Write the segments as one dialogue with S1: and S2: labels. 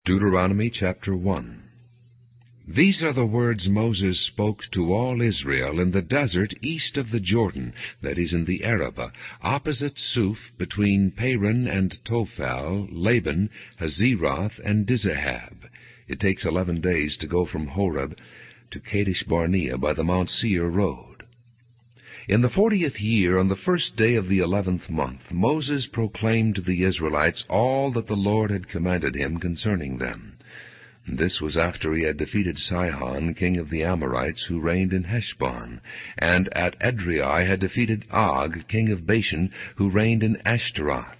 S1: Deuteronomy chapter 1. These are the words Moses spoke to all Israel in the desert east of the Jordan, that is in the Arabah, opposite Suph, between Paran and Tophel, Laban, Hazeroth, and Dizahab. It takes 11 days to go from Horeb to Kadesh Barnea by the Mount Seir road. In the 40th year, on the first day of the 11th month, Moses proclaimed to the Israelites all that the Lord had commanded him concerning them. This was after he had defeated Sihon, king of the Amorites, who reigned in Heshbon, and at Edrei had defeated Og, king of Bashan, who reigned in Ashtaroth.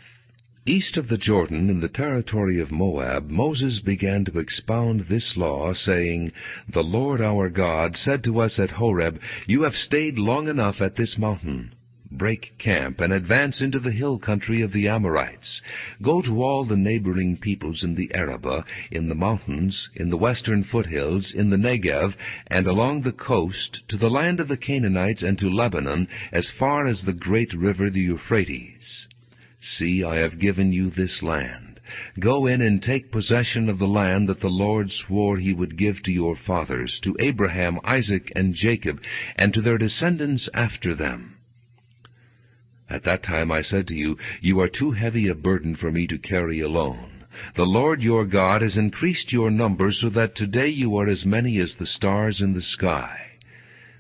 S1: East of the Jordan, in the territory of Moab, Moses began to expound this law, saying, "The Lord our God said to us at Horeb, 'You have stayed long enough at this mountain. Break camp and advance into the hill country of the Amorites. Go to all the neighboring peoples in the Arabah, in the mountains, in the western foothills, in the Negev, and along the coast, to the land of the Canaanites and to Lebanon, as far as the great river the Euphrates. See, I have given you this land. Go in and take possession of the land that the Lord swore he would give to your fathers, to Abraham, Isaac, and Jacob, and to their descendants after them.' At that time I said to you, 'You are too heavy a burden for me to carry alone. The Lord your God has increased your number so that today you are as many as the stars in the sky.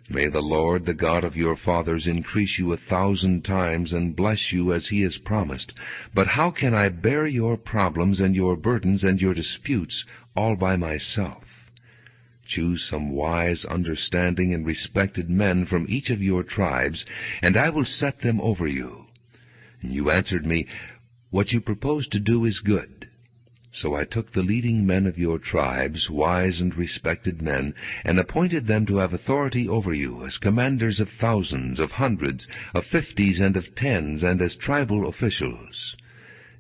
S1: May the Lord, the God of your fathers, increase you 1,000 times and bless you as he has promised. But how can I bear your problems and your burdens and your disputes all by myself? Choose some wise, understanding, and respected men from each of your tribes, and I will set them over you.' And you answered me, 'What you propose to do is good.' So I took the leading men of your tribes, wise and respected men, and appointed them to have authority over you, as commanders of thousands, of hundreds, of 50s, and of 10s, and as tribal officials.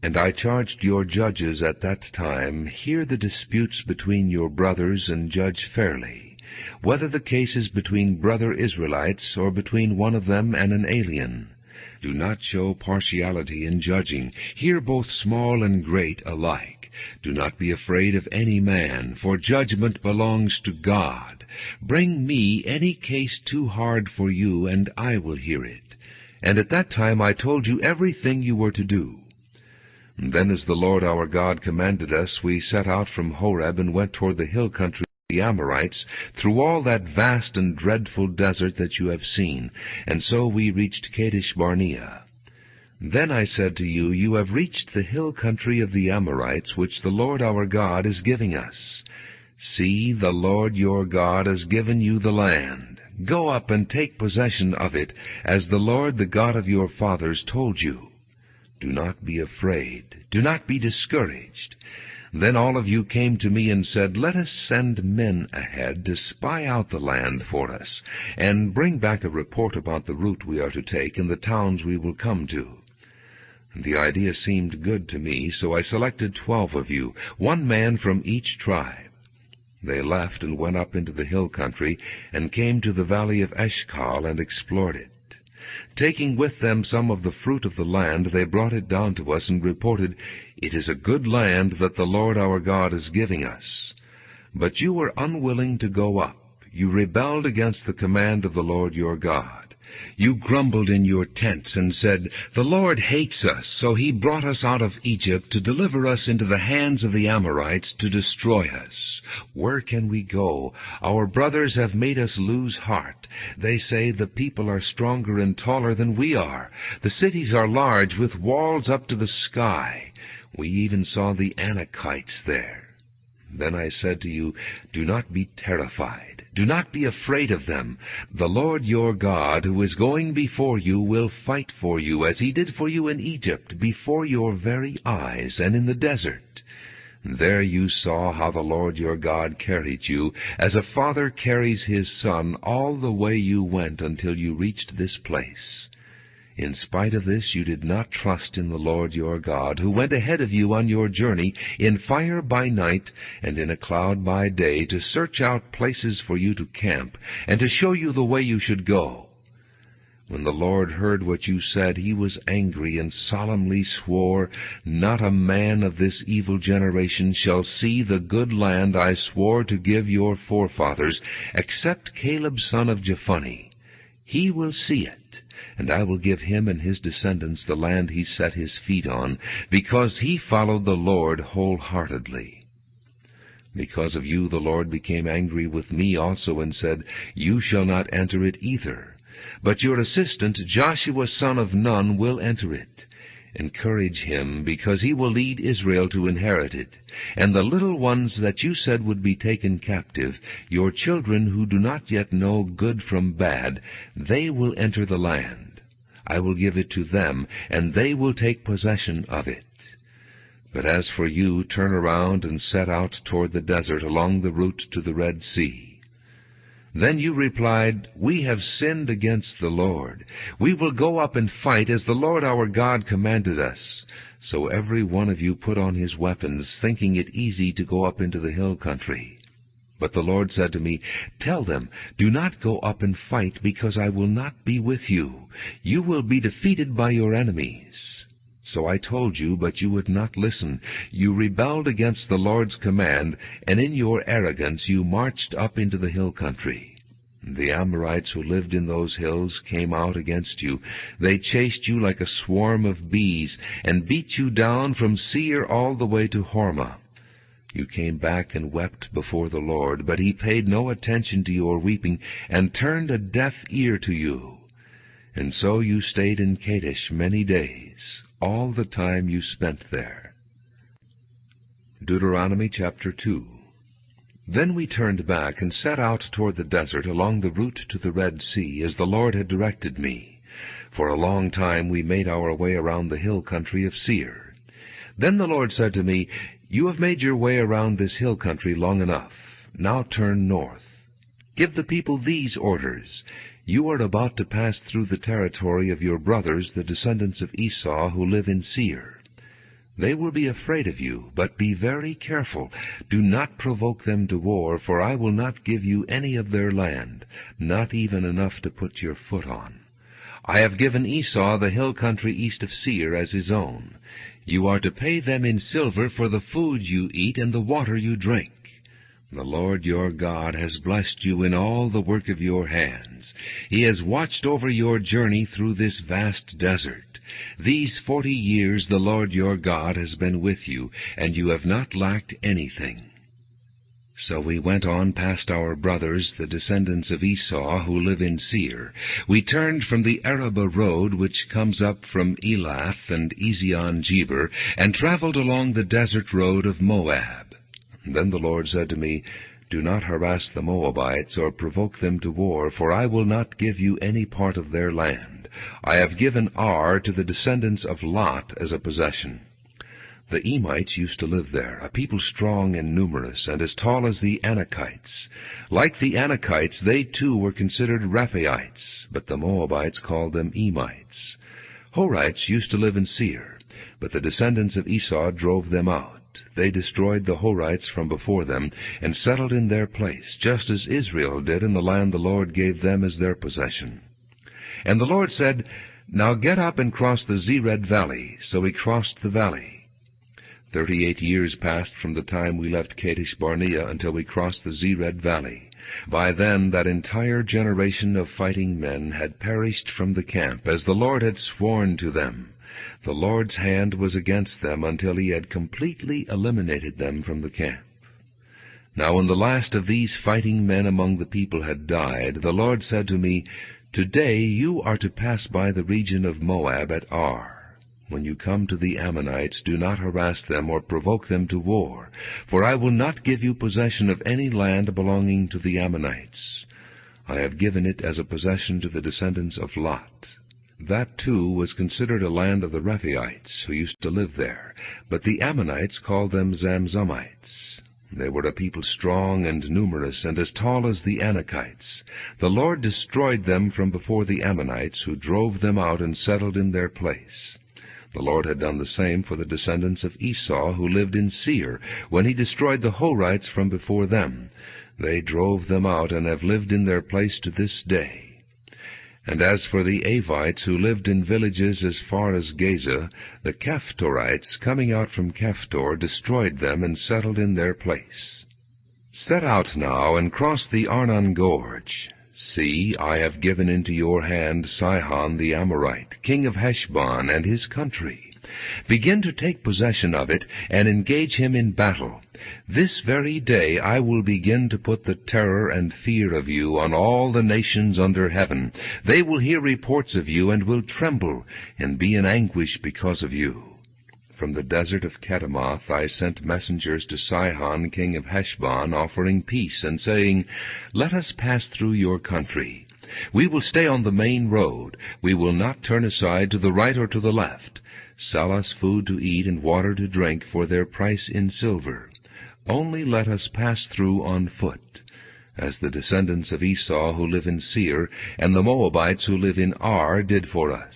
S1: And I charged your judges at that time, 'Hear the disputes between your brothers and judge fairly, whether the case is between brother Israelites or between one of them and an alien. Do not show partiality in judging. Hear both small and great alike. Do not be afraid of any man, for judgment belongs to God. Bring me any case too hard for you, and I will hear it.' And at that time I told you everything you were to do. And then, as the Lord our God commanded us, we set out from Horeb and went toward the hill country of the Amorites, through all that vast and dreadful desert that you have seen, and so we reached Kadesh Barnea. Then I said to you, 'You have reached the hill country of the Amorites, which the Lord our God is giving us. See, the Lord your God has given you the land. Go up and take possession of it, as the Lord, the God of your fathers, told you. Do not be afraid. Do not be discouraged.' Then all of you came to me and said, 'Let us send men ahead to spy out the land for us, and bring back a report about the route we are to take and the towns we will come to.' The idea seemed good to me, so I selected 12 of you, one man from each tribe. They left and went up into the hill country, and came to the valley of Eshcol and explored it. Taking with them some of the fruit of the land, they brought it down to us and reported, 'It is a good land that the Lord our God is giving us.' But you were unwilling to go up. You rebelled against the command of the Lord your God. You grumbled in your tents and said, 'The Lord hates us, so he brought us out of Egypt to deliver us into the hands of the Amorites to destroy us. Where can we go? Our brothers have made us lose heart. They say, the people are stronger and taller than we are. The cities are large, with walls up to the sky. We even saw the Anakites there.' Then I said to you, 'Do not be terrified. Do not be afraid of them. The Lord your God, who is going before you, will fight for you, as he did for you in Egypt, before your very eyes, and in the desert. There you saw how the Lord your God carried you, as a father carries his son, all the way you went until you reached this place. In spite of this, you did not trust in the Lord your God, who went ahead of you on your journey in fire by night and in a cloud by day, to search out places for you to camp and to show you the way you should go. When the Lord heard what you said, he was angry and solemnly swore, "Not a man of this evil generation shall see the good land I swore to give your forefathers, except Caleb son of Jephunneh. He will see it, and I will give him and his descendants the land he set his feet on, because he followed the Lord wholeheartedly." Because of you the Lord became angry with me also, and said, "You shall not enter it either. But your assistant, Joshua son of Nun, will enter it. Encourage him, because he will lead Israel to inherit it. And the little ones that you said would be taken captive, your children who do not yet know good from bad, they will enter the land. I will give it to them, and they will take possession of it. But as for you, turn around and set out toward the desert along the route to the Red Sea." Then you replied, "We have sinned against the Lord. We will go up and fight as the Lord our God commanded us." So every one of you put on his weapons, thinking it easy to go up into the hill country. But the Lord said to me, "Tell them, do not go up and fight, because I will not be with you. You will be defeated by your enemies." So I told you, but you would not listen. You rebelled against the Lord's command, and in your arrogance you marched up into the hill country. The Amorites who lived in those hills came out against you. They chased you like a swarm of bees, and beat you down from Seir all the way to Hormah. You came back and wept before the Lord, but he paid no attention to your weeping, and turned a deaf ear to you. And so you stayed in Kadesh many days, all the time you spent there. Deuteronomy chapter 2. Then we turned back and set out toward the desert along the route to the Red Sea, as the Lord had directed me. For a long time we made our way around the hill country of Seir. Then the Lord said to me, "You have made your way around this hill country long enough. Now turn north. Give the people these orders. You are about to pass through the territory of your brothers, the descendants of Esau, who live in Seir. They will be afraid of you, but be very careful. Do not provoke them to war, for I will not give you any of their land, not even enough to put your foot on. I have given Esau the hill country east of Seir as his own. You are to pay them in silver for the food you eat and the water you drink. The Lord your God has blessed you in all the work of your hands. He has watched over your journey through this vast desert. These 40 years the Lord your God has been with you, and you have not lacked anything." So we went on past our brothers, the descendants of Esau, who live in Seir. We turned from the Arabah road, which comes up from Elath and Ezion-Geber, and traveled along the desert road of Moab. Then the Lord said to me, "Do not harass the Moabites or provoke them to war, for I will not give you any part of their land. I have given Ar to the descendants of Lot as a possession." The Emites used to live there, a people strong and numerous, and as tall as the Anakites. Like the Anakites, they too were considered Rephaites, but the Moabites called them Emites. Horites used to live in Seir, but the descendants of Esau drove them out. They destroyed the Horites from before them, and settled in their place, just as Israel did in the land the Lord gave them as their possession. And the Lord said, "Now get up and cross the Zered valley." So we crossed the valley. 38 years passed from the time we left Kadesh Barnea until we crossed the Zered valley. By then that entire generation of fighting men had perished from the camp, as the Lord had sworn to them. The Lord's hand was against them until he had completely eliminated them from the camp. Now when the last of these fighting men among the people had died, the Lord said to me, "Today you are to pass by the region of Moab at Ar. When you come to the Ammonites, do not harass them or provoke them to war, for I will not give you possession of any land belonging to the Ammonites. I have given it as a possession to the descendants of Lot." That, too, was considered a land of the Rephaites, who used to live there, but the Ammonites called them Zamzummites. They were a people strong and numerous, and as tall as the Anakites. The Lord destroyed them from before the Ammonites, who drove them out and settled in their place. The Lord had done the same for the descendants of Esau, who lived in Seir, when he destroyed the Horites from before them. They drove them out and have lived in their place to this day. And as for the Avites who lived in villages as far as Gaza, the Caphtorites, coming out from Caphtor, destroyed them and settled in their place. Set out now and cross the Arnon Gorge. See, I have given into your hand Sihon the Amorite, king of Heshbon, and his country. Begin to take possession of it, and engage him in battle. This very day I will begin to put the terror and fear of you on all the nations under heaven. They will hear reports of you, and will tremble, and be in anguish because of you. From the desert of Kedemoth I sent messengers to Sihon king of Heshbon, offering peace, and saying, Let us pass through your country. We will stay on the main road. We will not turn aside to the right or to the left. Sell us food to eat and water to drink for their price in silver. Only let us pass through on foot, as the descendants of Esau who live in Seir, and the Moabites who live in Ar did for us,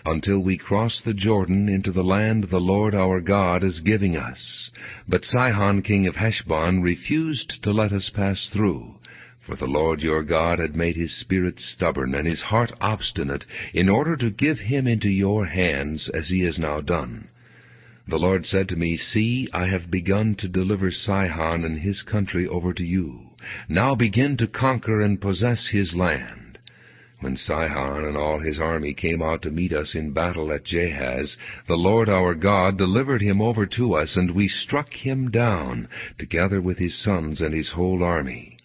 S1: until we cross the Jordan into the land the Lord our God is giving us. But Sihon king of Heshbon refused to let us pass through, for the Lord your God had made his spirit stubborn and his heart obstinate, in order to give him into your hands, as he has now done. The Lord said to me, See, I have begun to deliver Sihon and his country over to you. Now begin to conquer and possess his land. When Sihon and all his army came out to meet us in battle at Jahaz, the Lord our God delivered him over to us, and we struck him down, together with his sons and his whole army.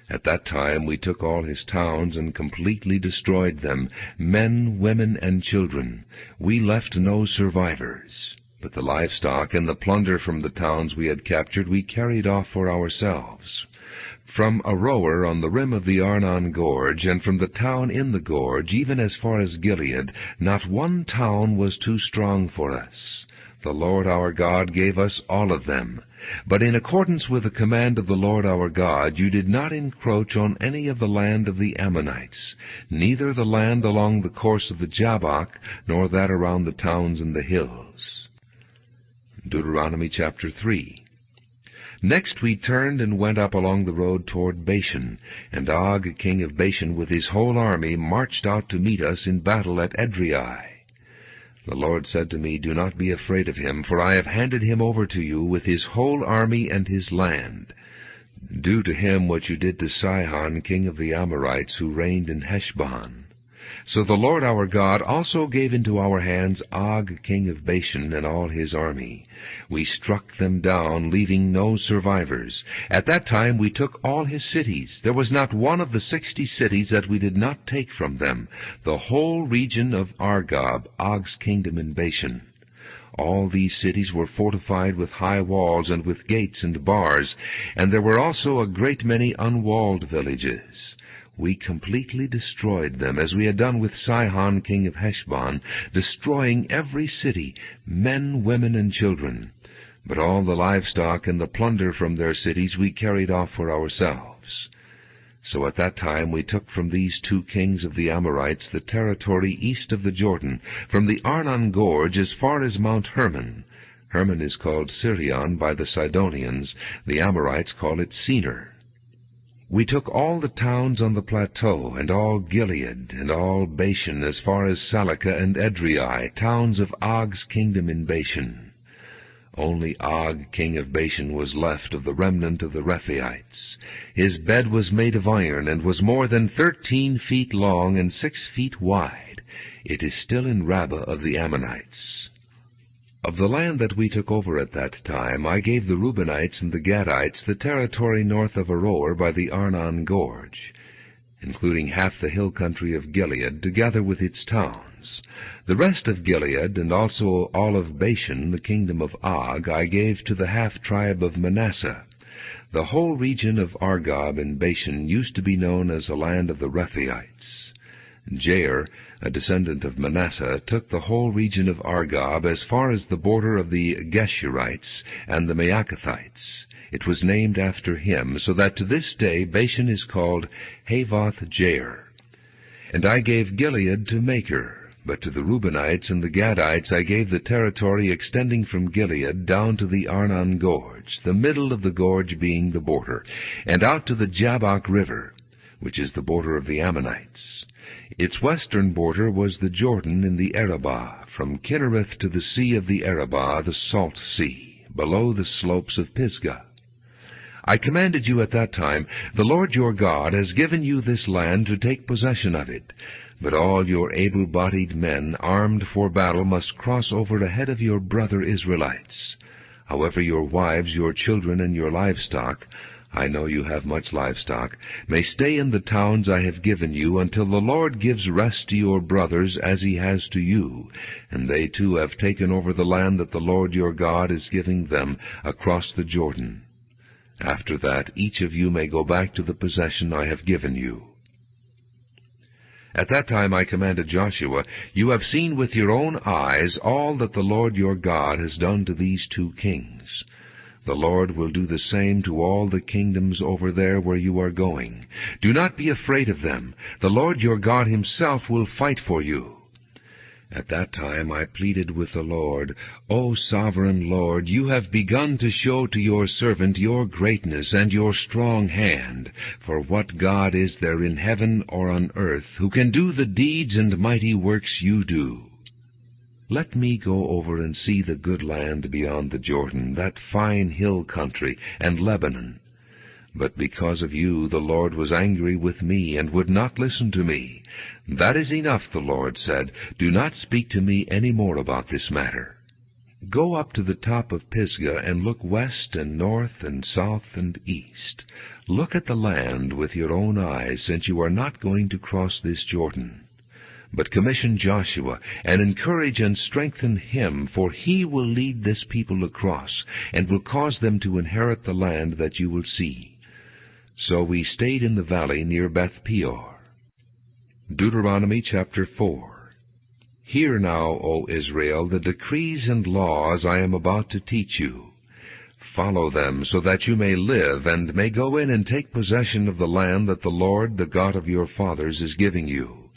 S1: At that time we took all his towns and completely destroyed them, men, women, and children. We left no survivors. But the livestock and the plunder from the towns we had captured we carried off for ourselves. From Aroer on the rim of the Arnon Gorge, and from the town in the gorge, even as far as Gilead, not one town was too strong for us. The Lord our God gave us all of them. But in accordance with the command of the Lord our God, you did not encroach on any of the land of the Ammonites, neither the land along the course of the Jabbok, nor that around the towns and the hills. Deuteronomy chapter 3. Next we turned and went up along the road toward Bashan, and Og king of Bashan with his whole army marched out to meet us in battle at Edrei. The Lord said to me, Do not be afraid of him, for I have handed him over to you with his whole army and his land. Do to him what you did to Sihon king of the Amorites, who reigned in Heshbon. So the Lord our God also gave into our hands Og king of Bashan and all his army. We struck them down, leaving no survivors. At that time we took all his cities. There was not one of the 60 cities that we did not take from them, the whole region of Argob, Og's kingdom in Bashan. All these cities were fortified with high walls and with gates and bars, and there were also a great many unwalled villages. We completely destroyed them, as we had done with Sihon king of Heshbon, destroying every city, men, women, and children. But all the livestock and the plunder from their cities we carried off for ourselves. So at that time we took from these 2 kings of the Amorites the territory east of the Jordan, from the Arnon Gorge as far as Mount Hermon. Hermon is called Sirion by the Sidonians. The Amorites call it Senir. We took all the towns on the plateau, and all Gilead, and all Bashan, as far as Salakah and Edrei, towns of Og's kingdom in Bashan. Only Og, king of Bashan, was left of the remnant of the Rephaites. His bed was made of iron, and was more than 13 feet long and 6 feet wide. It is still in Rabbah of the Ammonites. Of the land that we took over at that time, I gave the Reubenites and the Gadites the territory north of Aroer by the Arnon Gorge, including half the hill country of Gilead, together with its towns. The rest of Gilead, and also all of Bashan, the kingdom of Og, I gave to the half-tribe of Manasseh. The whole region of Argob and Bashan used to be known as the land of the Rephaites. Jair, a descendant of Manasseh, took the whole region of Argob as far as the border of the Geshurites and the Maacathites. It was named after him, so that to this day Bashan is called Havoth Jair. And I gave Gilead to Machir, but to the Reubenites and the Gadites I gave the territory extending from Gilead down to the Arnon Gorge, the middle of the gorge being the border, and out to the Jabbok River, which is the border of the Ammonites. Its western border was the Jordan in the Arabah, from Kinnereth to the sea of the Arabah, the Salt Sea, below the slopes of Pisgah. I commanded you at that time, the Lord your God has given you this land to take possession of it. But all your able-bodied men, armed for battle, must cross over ahead of your brother Israelites. However, your wives, your children, and your livestock, I know you have much livestock, may stay in the towns I have given you until the Lord gives rest to your brothers as he has to you, and they too have taken over the land that the Lord your God is giving them across the Jordan. After that, each of you may go back to the possession I have given you. At that time I commanded Joshua, You have seen with your own eyes all that the Lord your God has done to these 2 kings. The Lord will do the same to all the kingdoms over there where you are going. Do not be afraid of them. The Lord your God himself will fight for you. At that time I pleaded with the Lord, O sovereign Lord, you have begun to show to your servant your greatness and your strong hand. For what God is there in heaven or on earth who can do the deeds and mighty works you do? Let me go over and see the good land beyond the Jordan, that fine hill country, and Lebanon. But because of you the Lord was angry with me and would not listen to me. That is enough, the Lord said. Do not speak to me any more about this matter. Go up to the top of Pisgah and look west and north and south and east. Look at the land with your own eyes, since you are not going to cross this Jordan. But commission Joshua, and encourage and strengthen him, for he will lead this people across, and will cause them to inherit the land that you will see. So we stayed in the valley near Beth Peor. Deuteronomy chapter 4. Hear now, O Israel, the decrees and laws I am about to teach you. Follow them, so that you may live, and may go in and take possession of the land that the Lord, the God of your fathers, is giving you.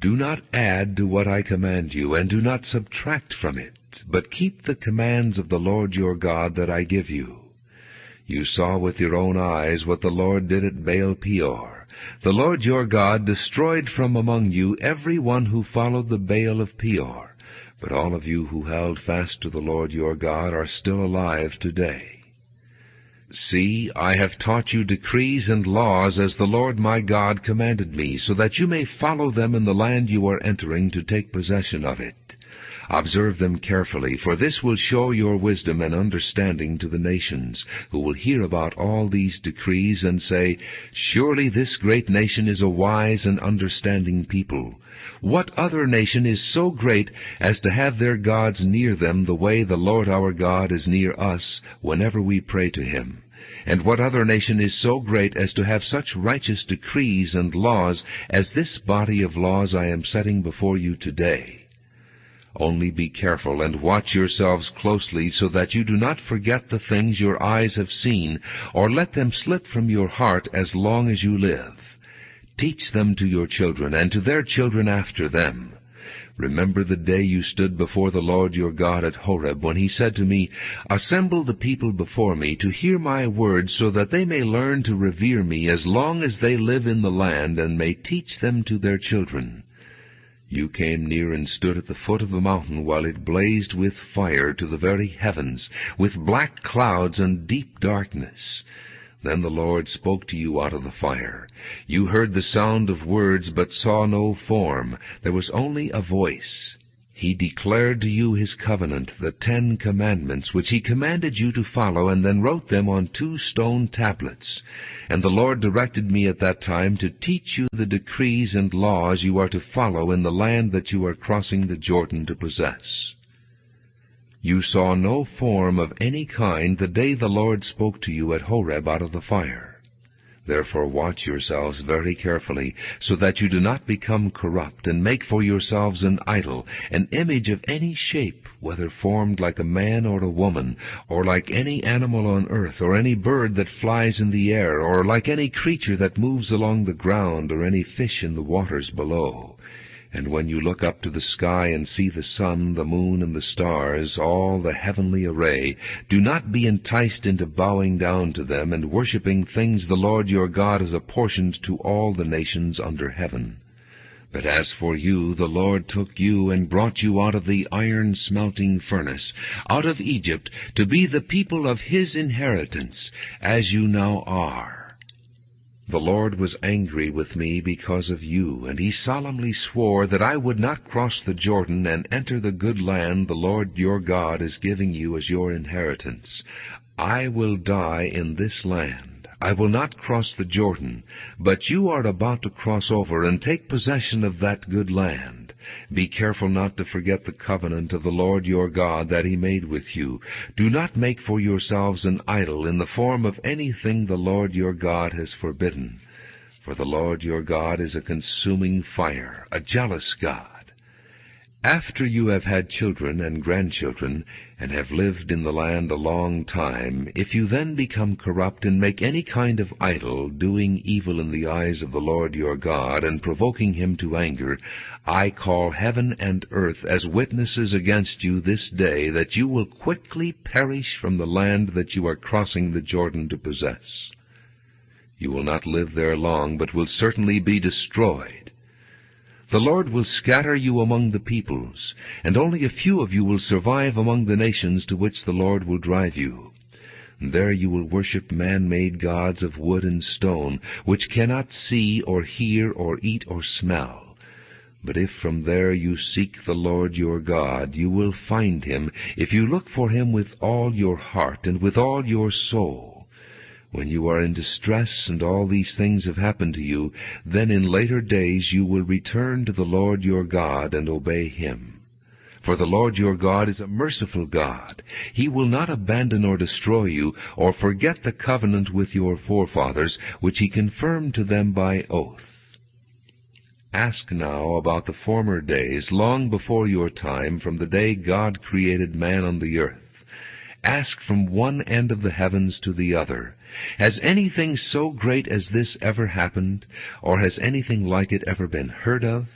S1: Do not add to what I command you, and do not subtract from it, but keep the commands of the Lord your God that I give you. You saw with your own eyes what the Lord did at Baal Peor. The Lord your God destroyed from among you every one who followed the Baal of Peor. But all of you who held fast to the Lord your God are still alive today. See, I have taught you decrees and laws as the Lord my God commanded me, so that you may follow them in the land you are entering to take possession of it. Observe them carefully, for this will show your wisdom and understanding to the nations, who will hear about all these decrees and say, Surely this great nation is a wise and understanding people. What other nation is so great as to have their gods near them the way the Lord our God is near us whenever we pray to him? And what other nation is so great as to have such righteous decrees and laws as this body of laws I am setting before you today? Only be careful and watch yourselves closely, so that you do not forget the things your eyes have seen, or let them slip from your heart as long as you live. Teach them to your children, and to their children after them. Remember the day you stood before the Lord your God at Horeb, when he said to me, Assemble the people before me to hear my words, so that they may learn to revere me as long as they live in the land, and may teach them to their children. You came near and stood at the foot of the mountain while it blazed with fire to the very heavens, with black clouds and deep darkness. Then the Lord spoke to you out of the fire. You heard the sound of words, but saw no form. There was only a voice. He declared to you his covenant, the 10 commandments, which he commanded you to follow, and then wrote them on 2 stone tablets. And the Lord directed me at that time to teach you the decrees and laws you are to follow in the land that you are crossing the Jordan to possess. You saw no form of any kind the day the Lord spoke to you at Horeb out of the fire. Therefore watch yourselves very carefully, so that you do not become corrupt, and make for yourselves an idol, an image of any shape, whether formed like a man or a woman, or like any animal on earth, or any bird that flies in the air, or like any creature that moves along the ground, or any fish in the waters below. And when you look up to the sky and see the sun, the moon, and the stars, all the heavenly array, do not be enticed into bowing down to them and worshipping things the Lord your God has apportioned to all the nations under heaven. But as for you, the Lord took you and brought you out of the iron-smelting furnace, out of Egypt, to be the people of His inheritance, as you now are. The Lord was angry with me because of you, and He solemnly swore that I would not cross the Jordan and enter the good land the Lord your God is giving you as your inheritance. I will die in this land. I will not cross the Jordan, but you are about to cross over and take possession of that good land. Be careful not to forget the covenant of the Lord your God that He made with you. Do not make for yourselves an idol in the form of anything the Lord your God has forbidden. For the Lord your God is a consuming fire, a jealous God. After you have had children and grandchildren, and have lived in the land a long time, if you then become corrupt and make any kind of idol, doing evil in the eyes of the Lord your God, and provoking Him to anger, I call heaven and earth as witnesses against you this day, that you will quickly perish from the land that you are crossing the Jordan to possess. You will not live there long, but will certainly be destroyed. The Lord will scatter you among the peoples, and only a few of you will survive among the nations to which the Lord will drive you. And there you will worship man-made gods of wood and stone, which cannot see or hear or eat or smell. But if from there you seek the Lord your God, you will find Him, if you look for Him with all your heart and with all your soul. When you are in distress and all these things have happened to you, then in later days you will return to the Lord your God and obey Him. For the Lord your God is a merciful God. He will not abandon or destroy you, or forget the covenant with your forefathers, which He confirmed to them by oath. Ask now about the former days, long before your time, from the day God created man on the earth. Ask from one end of the heavens to the other. Has anything so great as this ever happened, or has anything like it ever been heard of?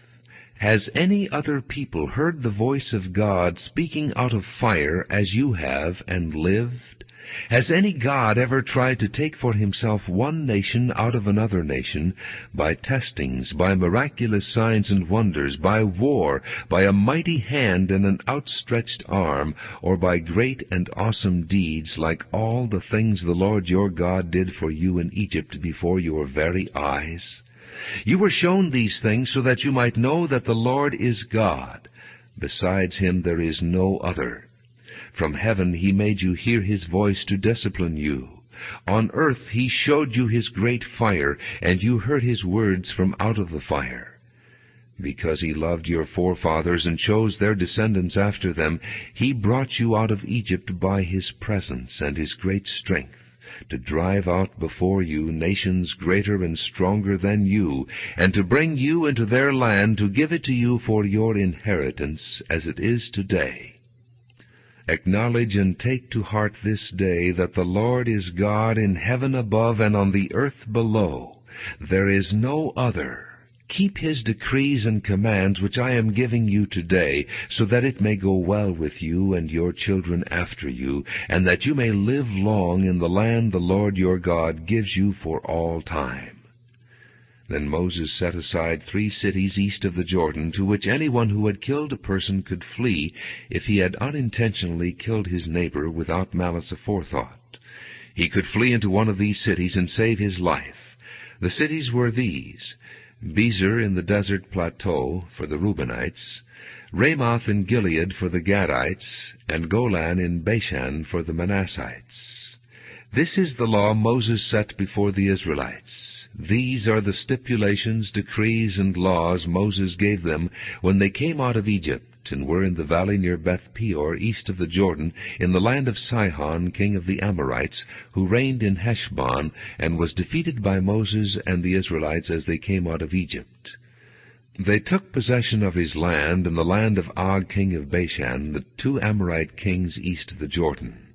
S1: Has any other people heard the voice of God speaking out of fire as you have and lived? Has any God ever tried to take for Himself one nation out of another nation, by testings, by miraculous signs and wonders, by war, by a mighty hand and an outstretched arm, or by great and awesome deeds, like all the things the Lord your God did for you in Egypt before your very eyes? You were shown these things so that you might know that the Lord is God. Besides Him there is no other. From heaven He made you hear His voice to discipline you. On earth He showed you His great fire, and you heard His words from out of the fire. Because He loved your forefathers and chose their descendants after them, He brought you out of Egypt by His presence and His great strength, to drive out before you nations greater and stronger than you, and to bring you into their land, to give it to you for your inheritance, as it is today. Acknowledge and take to heart this day that the Lord is God in heaven above and on the earth below. There is no other. Keep His decrees and commands which I am giving you today, so that it may go well with you and your children after you, and that you may live long in the land the Lord your God gives you for all time. Then Moses set aside 3 cities east of the Jordan, to which anyone who had killed a person could flee if he had unintentionally killed his neighbor without malice aforethought. He could flee into one of these cities and save his life. The cities were these: Bezer in the desert plateau for the Reubenites, Ramoth in Gilead for the Gadites, and Golan in Bashan for the Manassites. This is the law Moses set before the Israelites. These are the stipulations, decrees, and laws Moses gave them when they came out of Egypt, and were in the valley near Beth-peor, east of the Jordan, in the land of Sihon, king of the Amorites, who reigned in Heshbon, and was defeated by Moses and the Israelites as they came out of Egypt. They took possession of his land, and the land of Og, king of Bashan, the 2 Amorite kings east of the Jordan.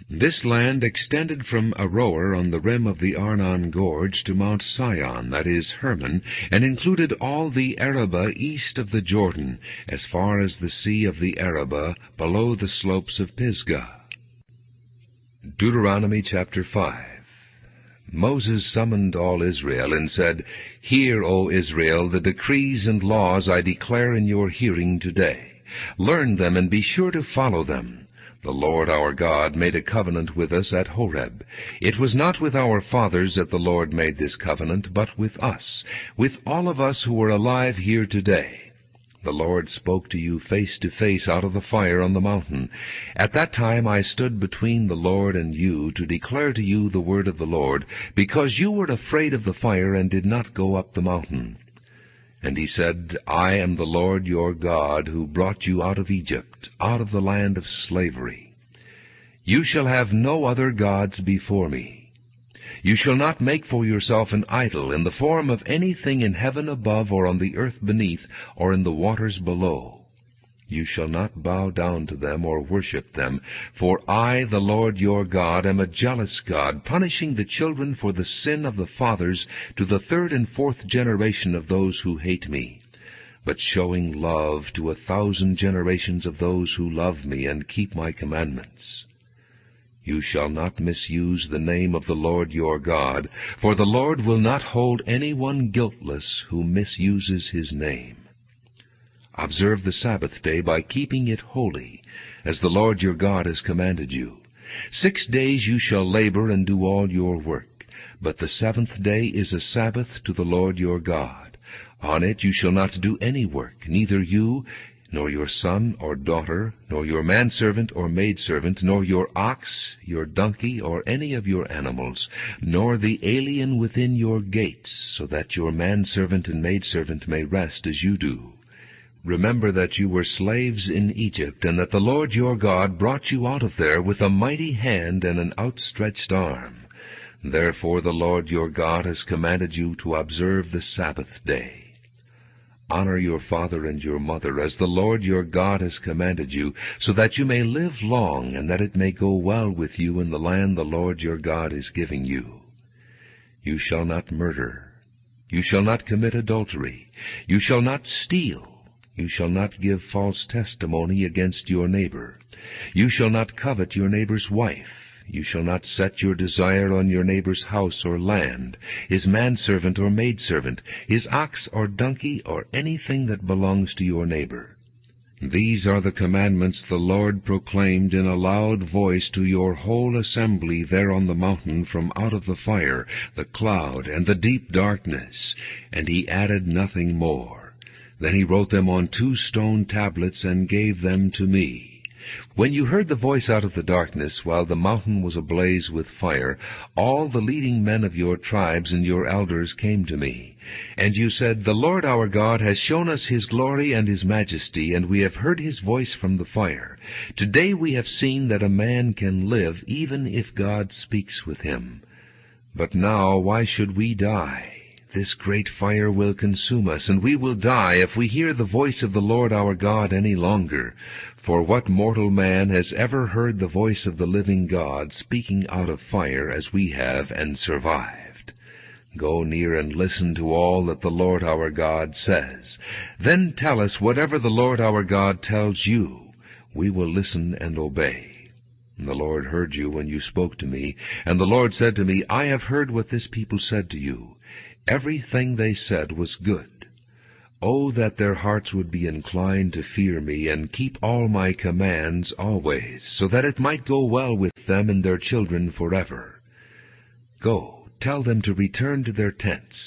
S1: This land extended from Aroer on the rim of the Arnon Gorge to Mount Sion, that is, Hermon, and included all the Arabah east of the Jordan, as far as the sea of the Arabah, below the slopes of Pisgah. Deuteronomy chapter 5. Moses summoned all Israel and said, "Hear, O Israel, the decrees and laws I declare in your hearing today. Learn them and be sure to follow them. The Lord our God made a covenant with us at Horeb. It was not with our fathers that the Lord made this covenant, but with us, with all of us who are alive here today. The Lord spoke to you face to face out of the fire on the mountain. At that time I stood between the Lord and you to declare to you the word of the Lord, because you were afraid of the fire and did not go up the mountain." And he said, "I am the Lord your God, who brought you out of Egypt, out of the land of slavery. You shall have no other gods before me. You shall not make for yourself an idol in the form of anything in heaven above, or on the earth beneath, or in the waters below. You shall not bow down to them or worship them, for I, the Lord your God, am a jealous God, punishing the children for the sin of the fathers to the third and fourth generation of those who hate me, but showing love to 1,000 generations of those who love me and keep my commandments. You shall not misuse the name of the Lord your God, for the Lord will not hold anyone guiltless who misuses his name. Observe the Sabbath day by keeping it holy, as the Lord your God has commanded you. 6 days you shall labor and do all your work, but the 7th day is a Sabbath to the Lord your God. On it you shall not do any work, neither you, nor your son or daughter, nor your manservant or maidservant, nor your ox, your donkey, or any of your animals, nor the alien within your gates, so that your manservant and maidservant may rest as you do. Remember that you were slaves in Egypt, and that the Lord your God brought you out of there with a mighty hand and an outstretched arm. Therefore the Lord your God has commanded you to observe the Sabbath day. Honor your father and your mother, as the Lord your God has commanded you, so that you may live long, and that it may go well with you in the land the Lord your God is giving you. You shall not murder. You shall not commit adultery. You shall not steal. You shall not give false testimony against your neighbor. You shall not covet your neighbor's wife. You shall not set your desire on your neighbor's house or land, his manservant or maidservant, his ox or donkey, or anything that belongs to your neighbor. These are the commandments the Lord proclaimed in a loud voice to your whole assembly there on the mountain from out of the fire, the cloud, and the deep darkness, and he added nothing more. Then he wrote them on 2 stone tablets and gave them to me. When you heard the voice out of the darkness, while the mountain was ablaze with fire, all the leading men of your tribes and your elders came to me. And you said, "The Lord our God has shown us his glory and his majesty, and we have heard his voice from the fire. Today we have seen that a man can live, even if God speaks with him. But now why should we die? This great fire will consume us, and we will die if we hear the voice of the Lord our God any longer. For what mortal man has ever heard the voice of the living God speaking out of fire as we have, and survived? Go near and listen to all that the Lord our God says. Then tell us whatever the Lord our God tells you. We will listen and obey." And the Lord heard you when you spoke to me, and the Lord said to me, "I have heard what this people said to you. Everything they said was good. Oh, that their hearts would be inclined to fear me and keep all my commands always, so that it might go well with them and their children forever. Go, tell them to return to their tents,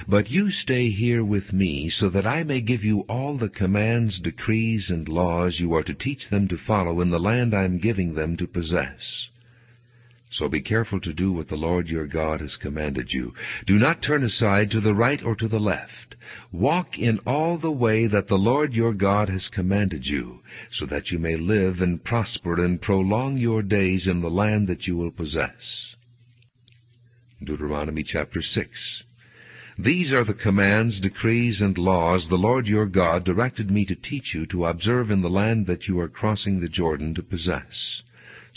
S1: but you stay here with me, so that I may give you all the commands, decrees, and laws you are to teach them to follow in the land I am giving them to possess. So be careful to do what the Lord your God has commanded you. Do not turn aside to the right or to the left. Walk in all the way that the Lord your God has commanded you, so that you may live and prosper and prolong your days in the land that you will possess." Deuteronomy chapter 6. These are the commands, decrees, and laws the Lord your God directed me to teach you to observe in the land that you are crossing the Jordan to possess,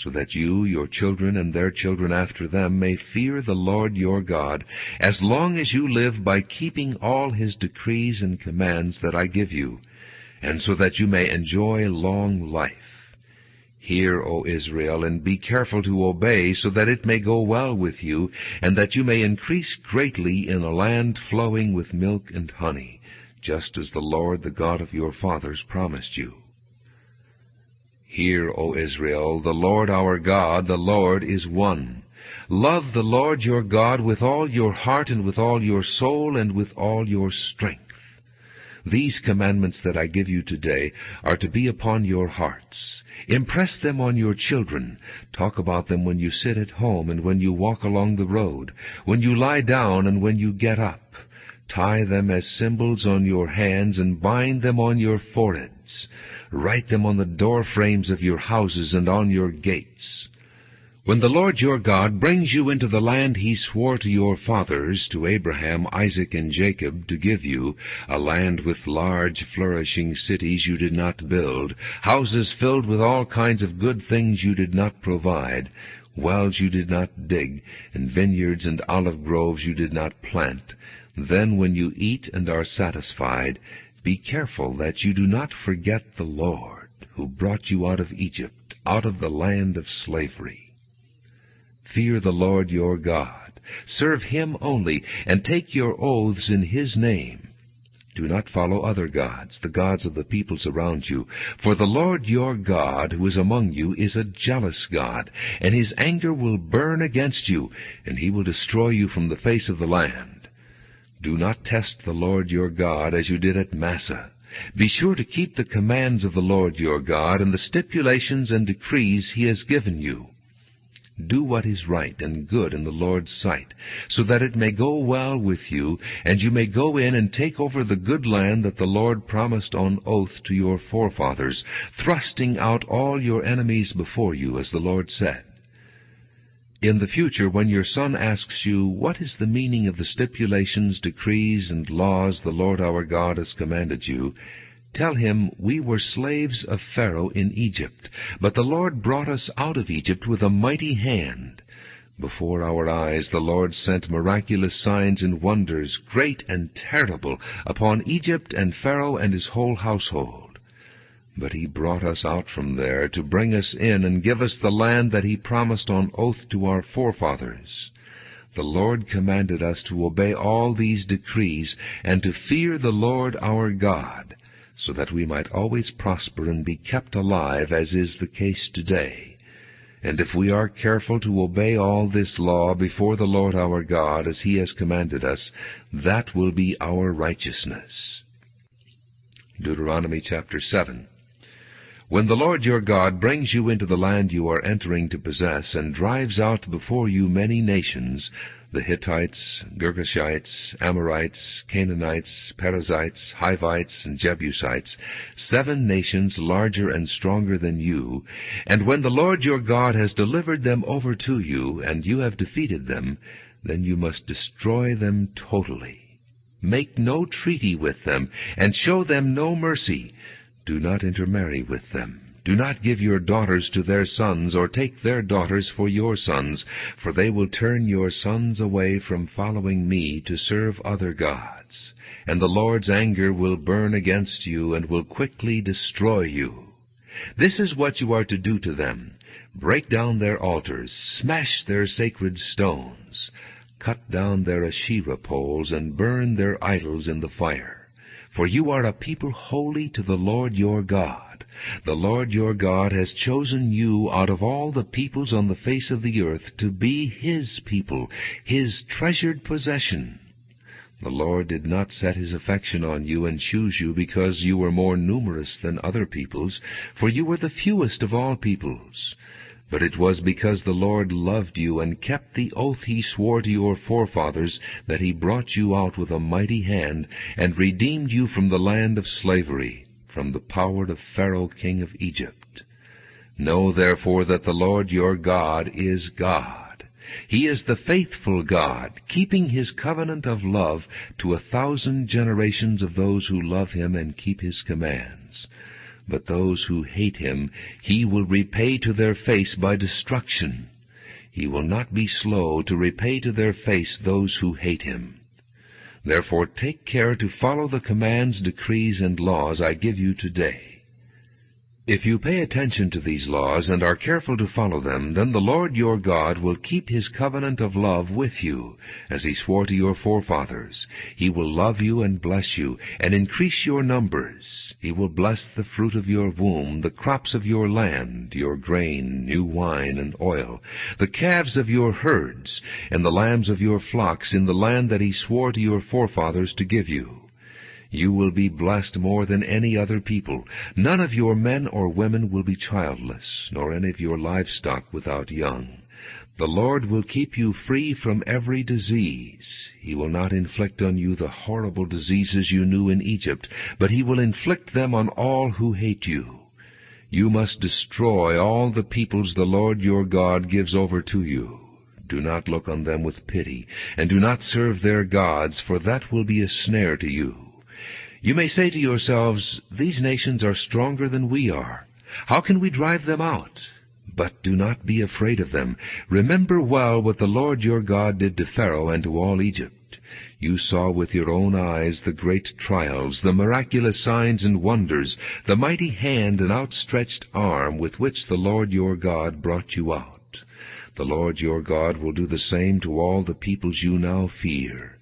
S1: so that you, your children, and their children after them may fear the Lord your God as long as you live by keeping all his decrees and commands that I give you, and so that you may enjoy long life. Hear, O Israel, and be careful to obey, so that it may go well with you, and that you may increase greatly in a land flowing with milk and honey, just as the Lord, the God of your fathers, promised you. Hear, O Israel, the Lord our God, the Lord is one. Love the Lord your God with all your heart and with all your soul and with all your strength. These commandments that I give you today are to be upon your hearts. Impress them on your children. Talk about them when you sit at home and when you walk along the road, when you lie down and when you get up. Tie them as symbols on your hands and bind them on your foreheads. Write them on the door frames of your houses and on your gates. When the Lord your God brings you into the land he swore to your fathers, to Abraham, Isaac, and Jacob, to give you, a land with large, flourishing cities you did not build, houses filled with all kinds of good things you did not provide, wells you did not dig, and vineyards and olive groves you did not plant, then when you eat and are satisfied, be careful that you do not forget the Lord, who brought you out of Egypt, out of the land of slavery. Fear the Lord your God. Serve him only, and take your oaths in his name. Do not follow other gods, the gods of the peoples around you. For the Lord your God, who is among you, is a jealous God, and his anger will burn against you, and he will destroy you from the face of the land. Do not test the Lord your God as you did at Massah. Be sure to keep the commands of the Lord your God and the stipulations and decrees he has given you. Do what is right and good in the Lord's sight, so that it may go well with you, and you may go in and take over the good land that the Lord promised on oath to your forefathers, thrusting out all your enemies before you, as the Lord said. In the future, when your son asks you, "What is the meaning of the stipulations, decrees, and laws the Lord our God has commanded you?" tell him, "We were slaves of Pharaoh in Egypt, but the Lord brought us out of Egypt with a mighty hand. Before our eyes the Lord sent miraculous signs and wonders, great and terrible, upon Egypt and Pharaoh and his whole household. But he brought us out from there to bring us in and give us the land that he promised on oath to our forefathers. The Lord commanded us to obey all these decrees and to fear the Lord our God, so that we might always prosper and be kept alive, as is the case today. And if we are careful to obey all this law before the Lord our God, as he has commanded us, that will be our righteousness." Deuteronomy chapter 7. When the Lord your God brings you into the land you are entering to possess, and drives out before you many nations, the Hittites, Girgashites, Amorites, Canaanites, Perizzites, Hivites, and Jebusites, 7 nations larger and stronger than you, and when the Lord your God has delivered them over to you, and you have defeated them, then you must destroy them totally. Make no treaty with them, and show them no mercy. Do not intermarry with them. Do not give your daughters to their sons, or take their daughters for your sons, for they will turn your sons away from following me to serve other gods. And the Lord's anger will burn against you, and will quickly destroy you. This is what you are to do to them. Break down their altars, smash their sacred stones, cut down their Asherah poles, and burn their idols in the fire. For you are a people holy to the Lord your God. The Lord your God has chosen you out of all the peoples on the face of the earth to be his people, his treasured possession. The Lord did not set his affection on you and choose you because you were more numerous than other peoples, for you were the fewest of all peoples. But it was because the Lord loved you and kept the oath he swore to your forefathers that he brought you out with a mighty hand and redeemed you from the land of slavery, from the power of Pharaoh king of Egypt. Know therefore that the Lord your God is God. He is the faithful God, keeping his covenant of love to 1,000 generations of those who love him and keep his commands. But those who hate him he will repay to their face by destruction. He will not be slow to repay to their face those who hate him. Therefore take care to follow the commands, decrees, and laws I give you today. If you pay attention to these laws and are careful to follow them, then the Lord your God will keep his covenant of love with you, as he swore to your forefathers. He will love you and bless you, and increase your numbers. He will bless the fruit of your womb, the crops of your land, your grain, new wine, and oil, the calves of your herds, and the lambs of your flocks in the land that he swore to your forefathers to give you. You will be blessed more than any other people. None of your men or women will be childless, nor any of your livestock without young. The Lord will keep you free from every disease. He will not inflict on you the horrible diseases you knew in Egypt, but he will inflict them on all who hate you. You must destroy all the peoples the Lord your God gives over to you. Do not look on them with pity, and do not serve their gods, for that will be a snare to you. You may say to yourselves, "These nations are stronger than we are. How can we drive them out?" But do not be afraid of them. Remember well what the Lord your God did to Pharaoh and to all Egypt. You saw with your own eyes the great trials, the miraculous signs and wonders, the mighty hand and outstretched arm with which the Lord your God brought you out. The Lord your God will do the same to all the peoples you now fear.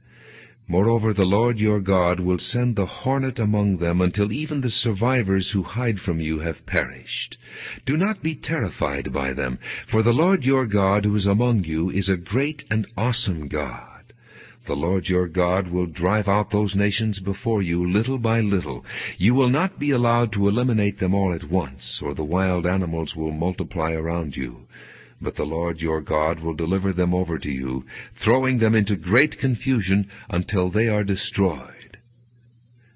S1: Moreover, the Lord your God will send the hornet among them until even the survivors who hide from you have perished. Do not be terrified by them, for the Lord your God who is among you is a great and awesome God. The Lord your God will drive out those nations before you little by little. You will not be allowed to eliminate them all at once, or the wild animals will multiply around you. But the Lord your God will deliver them over to you, throwing them into great confusion until they are destroyed.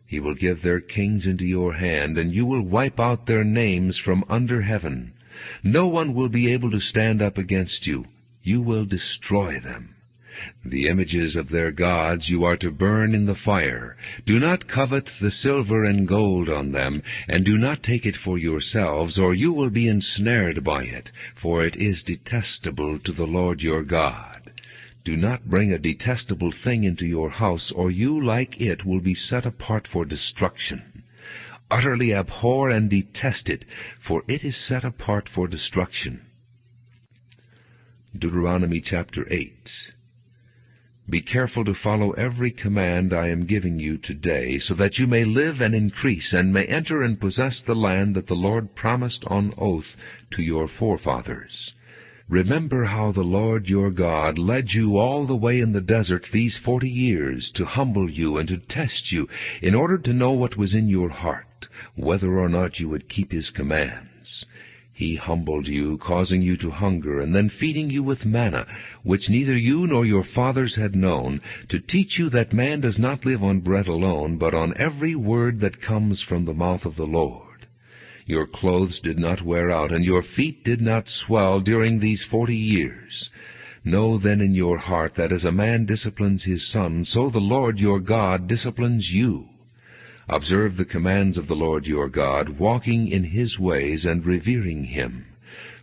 S1: He will give their kings into your hand, and you will wipe out their names from under heaven. No one will be able to stand up against you. You will destroy them. The images of their gods you are to burn in the fire. Do not covet the silver and gold on them, and do not take it for yourselves, or you will be ensnared by it, for it is detestable to the Lord your God. Do not bring a detestable thing into your house, or you, like it, will be set apart for destruction. Utterly abhor and detest it, for it is set apart for destruction. Deuteronomy chapter 8. Be careful to follow every command I am giving you today, so that you may live and increase, and may enter and possess the land that the Lord promised on oath to your forefathers. Remember how the Lord your God led you all the way in the desert these 40 years to humble you and to test you, in order to know what was in your heart, whether or not you would keep his commands. He humbled you, causing you to hunger, and then feeding you with manna, which neither you nor your fathers had known, to teach you that man does not live on bread alone, but on every word that comes from the mouth of the Lord. Your clothes did not wear out, and your feet did not swell during these 40 years. Know then in your heart that as a man disciplines his son, so the Lord your God disciplines you. Observe the commands of the Lord your God, walking in his ways and revering him.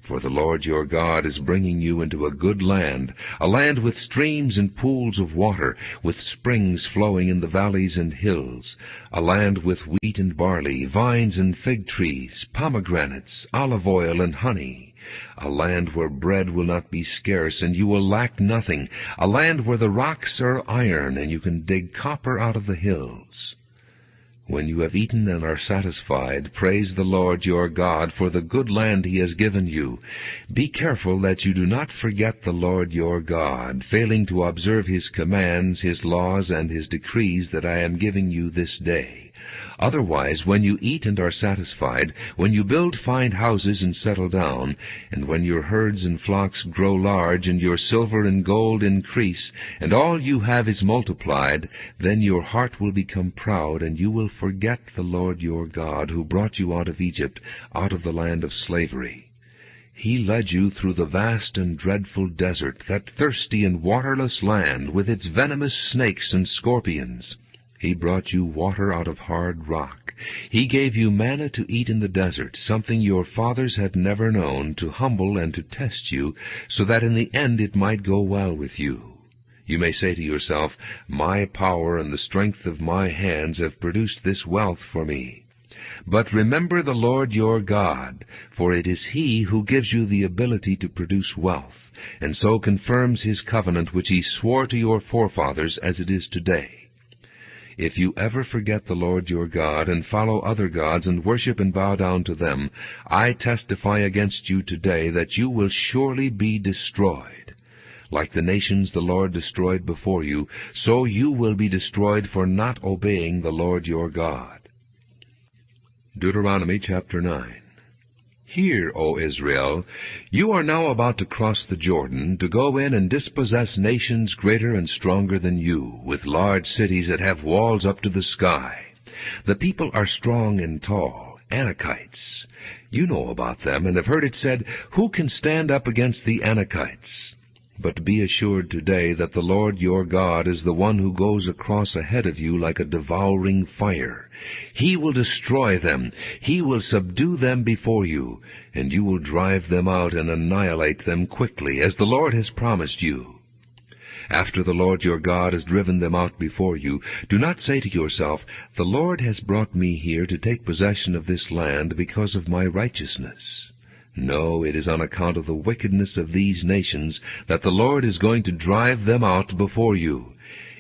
S1: For the Lord your God is bringing you into a good land, a land with streams and pools of water, with springs flowing in the valleys and hills, a land with wheat and barley, vines and fig trees, pomegranates, olive oil and honey, a land where bread will not be scarce and you will lack nothing, a land where the rocks are iron and you can dig copper out of the hills. When you have eaten and are satisfied, praise the Lord your God for the good land he has given you. Be careful that you do not forget the Lord your God, failing to observe his commands, his laws, and his decrees that I am giving you this day. Otherwise, when you eat and are satisfied, when you build fine houses and settle down, and when your herds and flocks grow large, and your silver and gold increase, and all you have is multiplied, then your heart will become proud, and you will forget the Lord your God, who brought you out of Egypt, out of the land of slavery. He led you through the vast and dreadful desert, that thirsty and waterless land, with its venomous snakes and scorpions. He brought you water out of hard rock. He gave you manna to eat in the desert, something your fathers had never known, to humble and to test you, so that in the end it might go well with you. You may say to yourself, "My power and the strength of my hands have produced this wealth for me." But remember the Lord your God, for it is He who gives you the ability to produce wealth, and so confirms His covenant which He swore to your forefathers as it is today. If you ever forget the Lord your God, and follow other gods, and worship and bow down to them, I testify against you today that you will surely be destroyed. Like the nations the Lord destroyed before you, so you will be destroyed for not obeying the Lord your God. Deuteronomy chapter 9. Hear, O Israel, you are now about to cross the Jordan, to go in and dispossess nations greater and stronger than you, with large cities that have walls up to the sky. The people are strong and tall, Anakites. You know about them, and have heard it said, who can stand up against the Anakites? But be assured today that the Lord your God is the one who goes across ahead of you like a devouring fire. He will destroy them. He will subdue them before you, and you will drive them out and annihilate them quickly, as the Lord has promised you. After the Lord your God has driven them out before you, do not say to yourself, the Lord has brought me here to take possession of this land because of my righteousness. No, it is on account of the wickedness of these nations that the Lord is going to drive them out before you.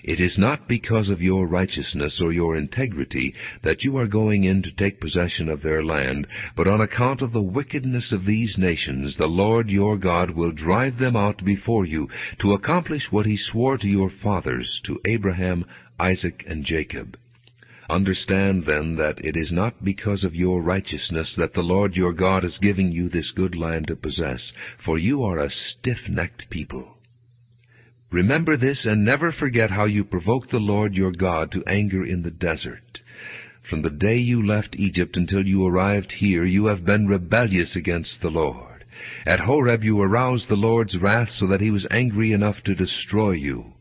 S1: It is not because of your righteousness or your integrity that you are going in to take possession of their land, but on account of the wickedness of these nations, the Lord your God will drive them out before you to accomplish what He swore to your fathers, to Abraham, Isaac, and Jacob. Understand, then, that it is not because of your righteousness that the Lord your God is giving you this good land to possess, for you are a stiff-necked people. Remember this, and never forget how you provoked the Lord your God to anger in the desert. From the day you left Egypt until you arrived here, you have been rebellious against the Lord. At Horeb you aroused the Lord's wrath so that He was angry enough to destroy you.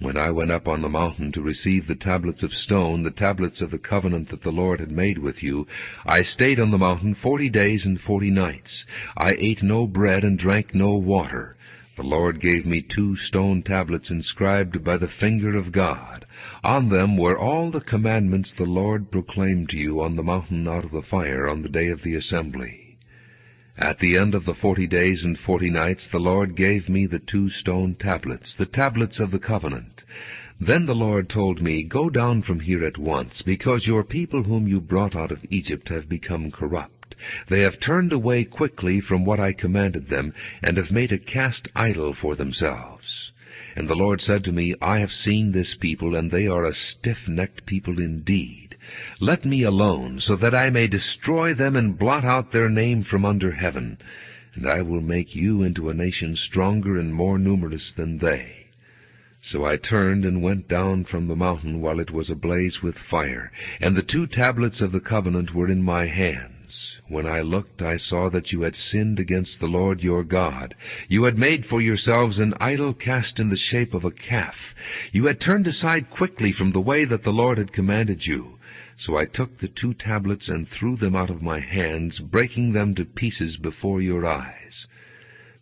S1: When I went up on the mountain to receive the tablets of stone, the tablets of the covenant that the Lord had made with you, I stayed on the mountain 40 days and 40 nights. I ate no bread and drank no water. The Lord gave me 2 stone tablets inscribed by the finger of God. On them were all the commandments the Lord proclaimed to you on the mountain out of the fire on the day of the assembly. At the end of the 40 days and 40 nights, the Lord gave me the 2 stone tablets, the tablets of the covenant. Then the Lord told me, go down from here at once, because your people whom you brought out of Egypt have become corrupt. They have turned away quickly from what I commanded them, and have made a cast idol for themselves. And the Lord said to me, I have seen this people, and they are a stiff-necked people indeed. Let me alone, so that I may destroy them and blot out their name from under heaven, and I will make you into a nation stronger and more numerous than they. So I turned and went down from the mountain while it was ablaze with fire, and the 2 tablets of the covenant were in my hands. When I looked, I saw that you had sinned against the Lord your God. You had made for yourselves an idol cast in the shape of a calf. You had turned aside quickly from the way that the Lord had commanded you. So I took the 2 tablets and threw them out of my hands, breaking them to pieces before your eyes.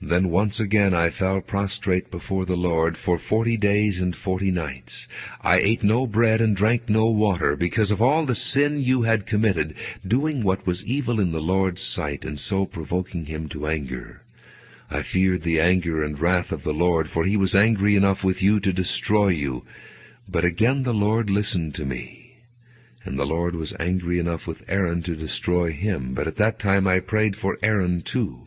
S1: Then once again I fell prostrate before the Lord for 40 days and 40 nights. I ate no bread and drank no water, because of all the sin you had committed, doing what was evil in the Lord's sight, and so provoking Him to anger. I feared the anger and wrath of the Lord, for He was angry enough with you to destroy you. But again the Lord listened to me. And the Lord was angry enough with Aaron to destroy him, but at that time I prayed for Aaron too.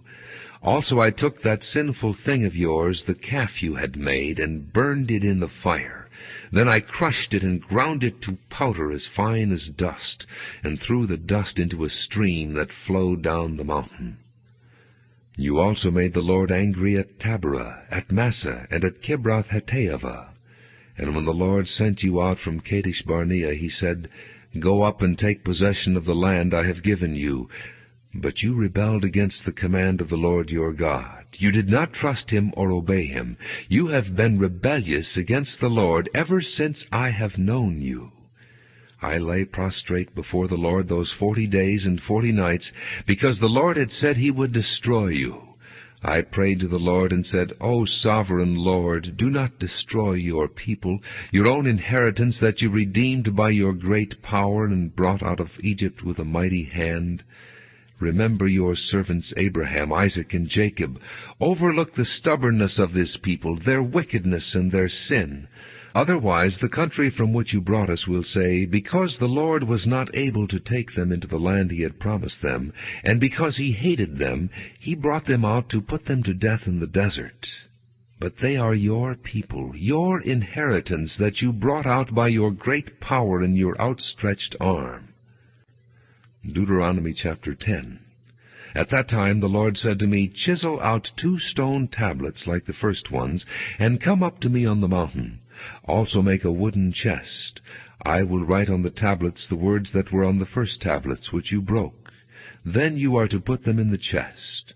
S1: Also I took that sinful thing of yours, the calf you had made, and burned it in the fire. Then I crushed it and ground it to powder as fine as dust, and threw the dust into a stream that flowed down the mountain. You also made the Lord angry at Taberah, at Massa, and at Kibroth-Hattaavah. And when the Lord sent you out from Kadesh-barnea, He said, Go up and take possession of the land I have given you. But you rebelled against the command of the Lord your God. You did not trust Him or obey Him. You have been rebellious against the Lord ever since I have known you. I lay prostrate before the Lord those 40 days and 40 nights, because the Lord had said He would destroy you. I prayed to the Lord and said, O sovereign Lord, do not destroy your people, your own inheritance that you redeemed by your great power and brought out of Egypt with a mighty hand. Remember your servants Abraham, Isaac, and Jacob. Overlook the stubbornness of this people, their wickedness and their sin. Otherwise the country from which you brought us will say, because the Lord was not able to take them into the land he had promised them, and because he hated them, he brought them out to put them to death in the desert. But they are your people, your inheritance that you brought out by your great power and your outstretched arm. Deuteronomy chapter 10. At that time the Lord said to me, Chisel out 2 stone tablets like the first ones, and come up to me on the mountain. Also make a wooden chest. I will write on the tablets the words that were on the first tablets which you broke. Then you are to put them in the chest.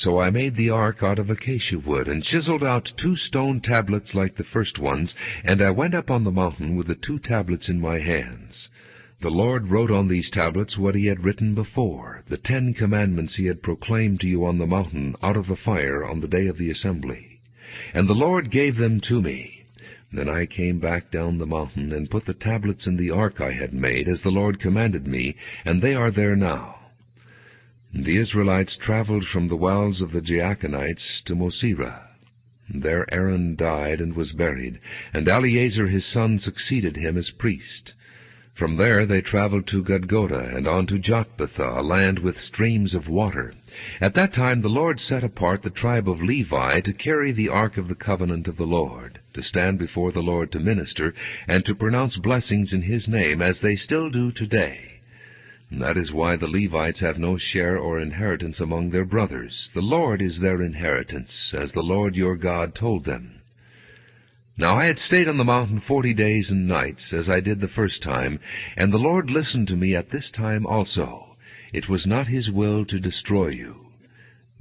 S1: So I made the ark out of acacia wood, and chiseled out 2 stone tablets like the first ones, and I went up on the mountain with the 2 tablets in my hands. The Lord wrote on these tablets what he had written before, the 10 commandments he had proclaimed to you on the mountain out of the fire on the day of the assembly. And the Lord gave them to me. Then I came back down the mountain and put the tablets in the ark I had made, as the Lord commanded me, and they are there now. The Israelites traveled from the wells of the Jaakanites to Mosera. There Aaron died and was buried, and Eleazar his son succeeded him as priest. From there they traveled to Gudgoda and on to Jotbatha, a land with streams of water. At that time the Lord set apart the tribe of Levi to carry the ark of the covenant of the Lord, to stand before the Lord to minister, and to pronounce blessings in his name, as they still do today. And that is why the Levites have no share or inheritance among their brothers. The Lord is their inheritance, as the Lord your God told them. Now I had stayed on the mountain 40 days and nights, as I did the first time, and the Lord listened to me at this time also. It was not his will to destroy you.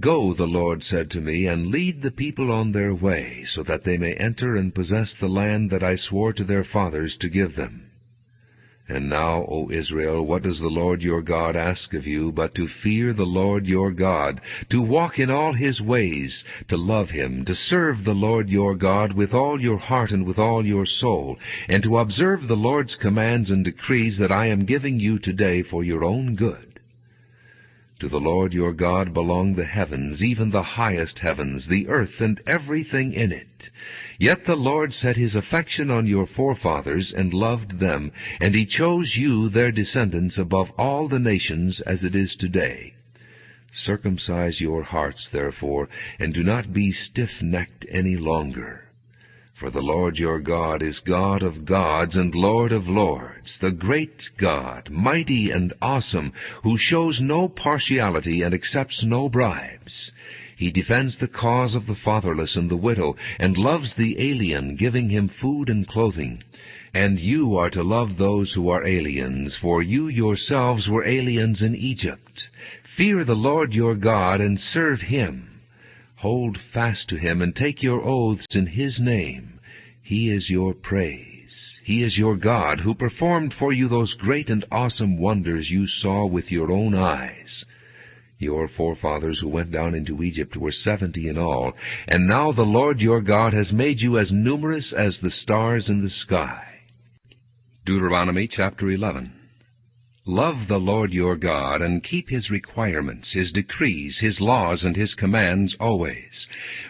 S1: Go, the Lord said to me, and lead the people on their way, so that they may enter and possess the land that I swore to their fathers to give them. And now, O Israel, what does the Lord your God ask of you, but to fear the Lord your God, to walk in all his ways, to love him, to serve the Lord your God with all your heart and with all your soul, and to observe the Lord's commands and decrees that I am giving you today for your own good? To the Lord your God belong the heavens, even the highest heavens, the earth, and everything in it. Yet the Lord set his affection on your forefathers and loved them, and he chose you, their descendants, above all the nations as it is today. Circumcise your hearts, therefore, and do not be stiff-necked any longer. For the Lord your God is God of gods and Lord of lords, the great God, mighty and awesome, who shows no partiality and accepts no bribes. He defends the cause of the fatherless and the widow, and loves the alien, giving him food and clothing. And you are to love those who are aliens, for you yourselves were aliens in Egypt. Fear the Lord your God and serve him. Hold fast to him and take your oaths in his name. He is your praise. He is your God, who performed for you those great and awesome wonders you saw with your own eyes. Your forefathers who went down into Egypt were 70 in all, and now the Lord your God has made you as numerous as the stars in the sky. Deuteronomy chapter 11. Love the Lord your God, and keep his requirements, his decrees, his laws, and his commands always.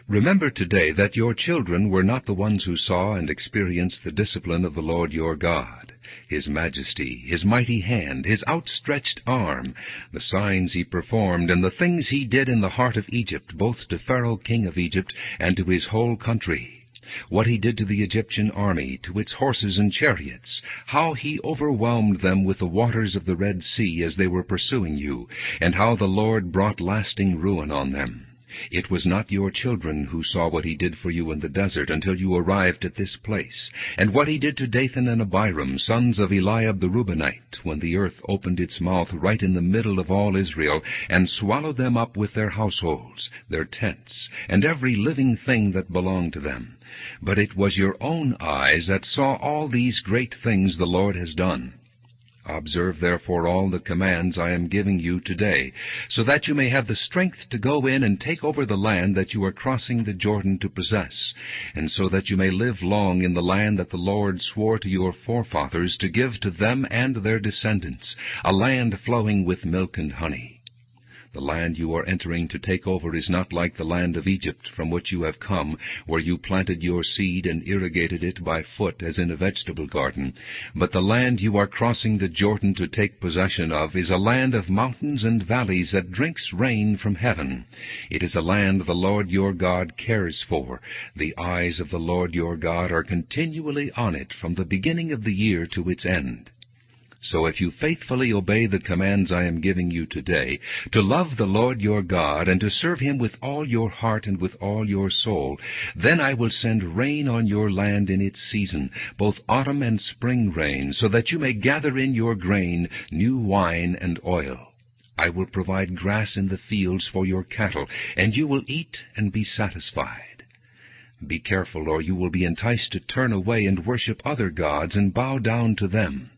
S1: Remember today that your children were not the ones who saw and experienced the discipline of the Lord your God, his majesty, his mighty hand, his outstretched arm, the signs he performed, and the things he did in the heart of Egypt, both to Pharaoh king of Egypt and to his whole country. What he did to the Egyptian army, to its horses and chariots, how he overwhelmed them with the waters of the Red Sea as they were pursuing you, and how the Lord brought lasting ruin on them. It was not your children who saw what he did for you in the desert until you arrived at this place, and what he did to Dathan and Abiram, sons of Eliab the Reubenite, when the earth opened its mouth right in the middle of all Israel, and swallowed them up with their households, their tents, and every living thing that belonged to them. But it was your own eyes that saw all these great things the Lord has done. Observe therefore all the commands I am giving you today, so that you may have the strength to go in and take over the land that you are crossing the Jordan to possess, and so that you may live long in the land that the Lord swore to your forefathers to give to them and their descendants, a land flowing with milk and honey. The land you are entering to take over is not like the land of Egypt from which you have come, where you planted your seed and irrigated it by foot as in a vegetable garden. But the land you are crossing the Jordan to take possession of is a land of mountains and valleys that drinks rain from heaven. It is a land the Lord your God cares for. The eyes of the Lord your God are continually on it from the beginning of the year to its end. So if you faithfully obey the commands I am giving you today, to love the Lord your God, and to serve him with all your heart and with all your soul, then I will send rain on your land in its season, both autumn and spring rain, so that you may gather in your grain, new wine, and oil. I will provide grass in the fields for your cattle, and you will eat and be satisfied. Be careful, or you will be enticed to turn away and worship other gods and bow down to them.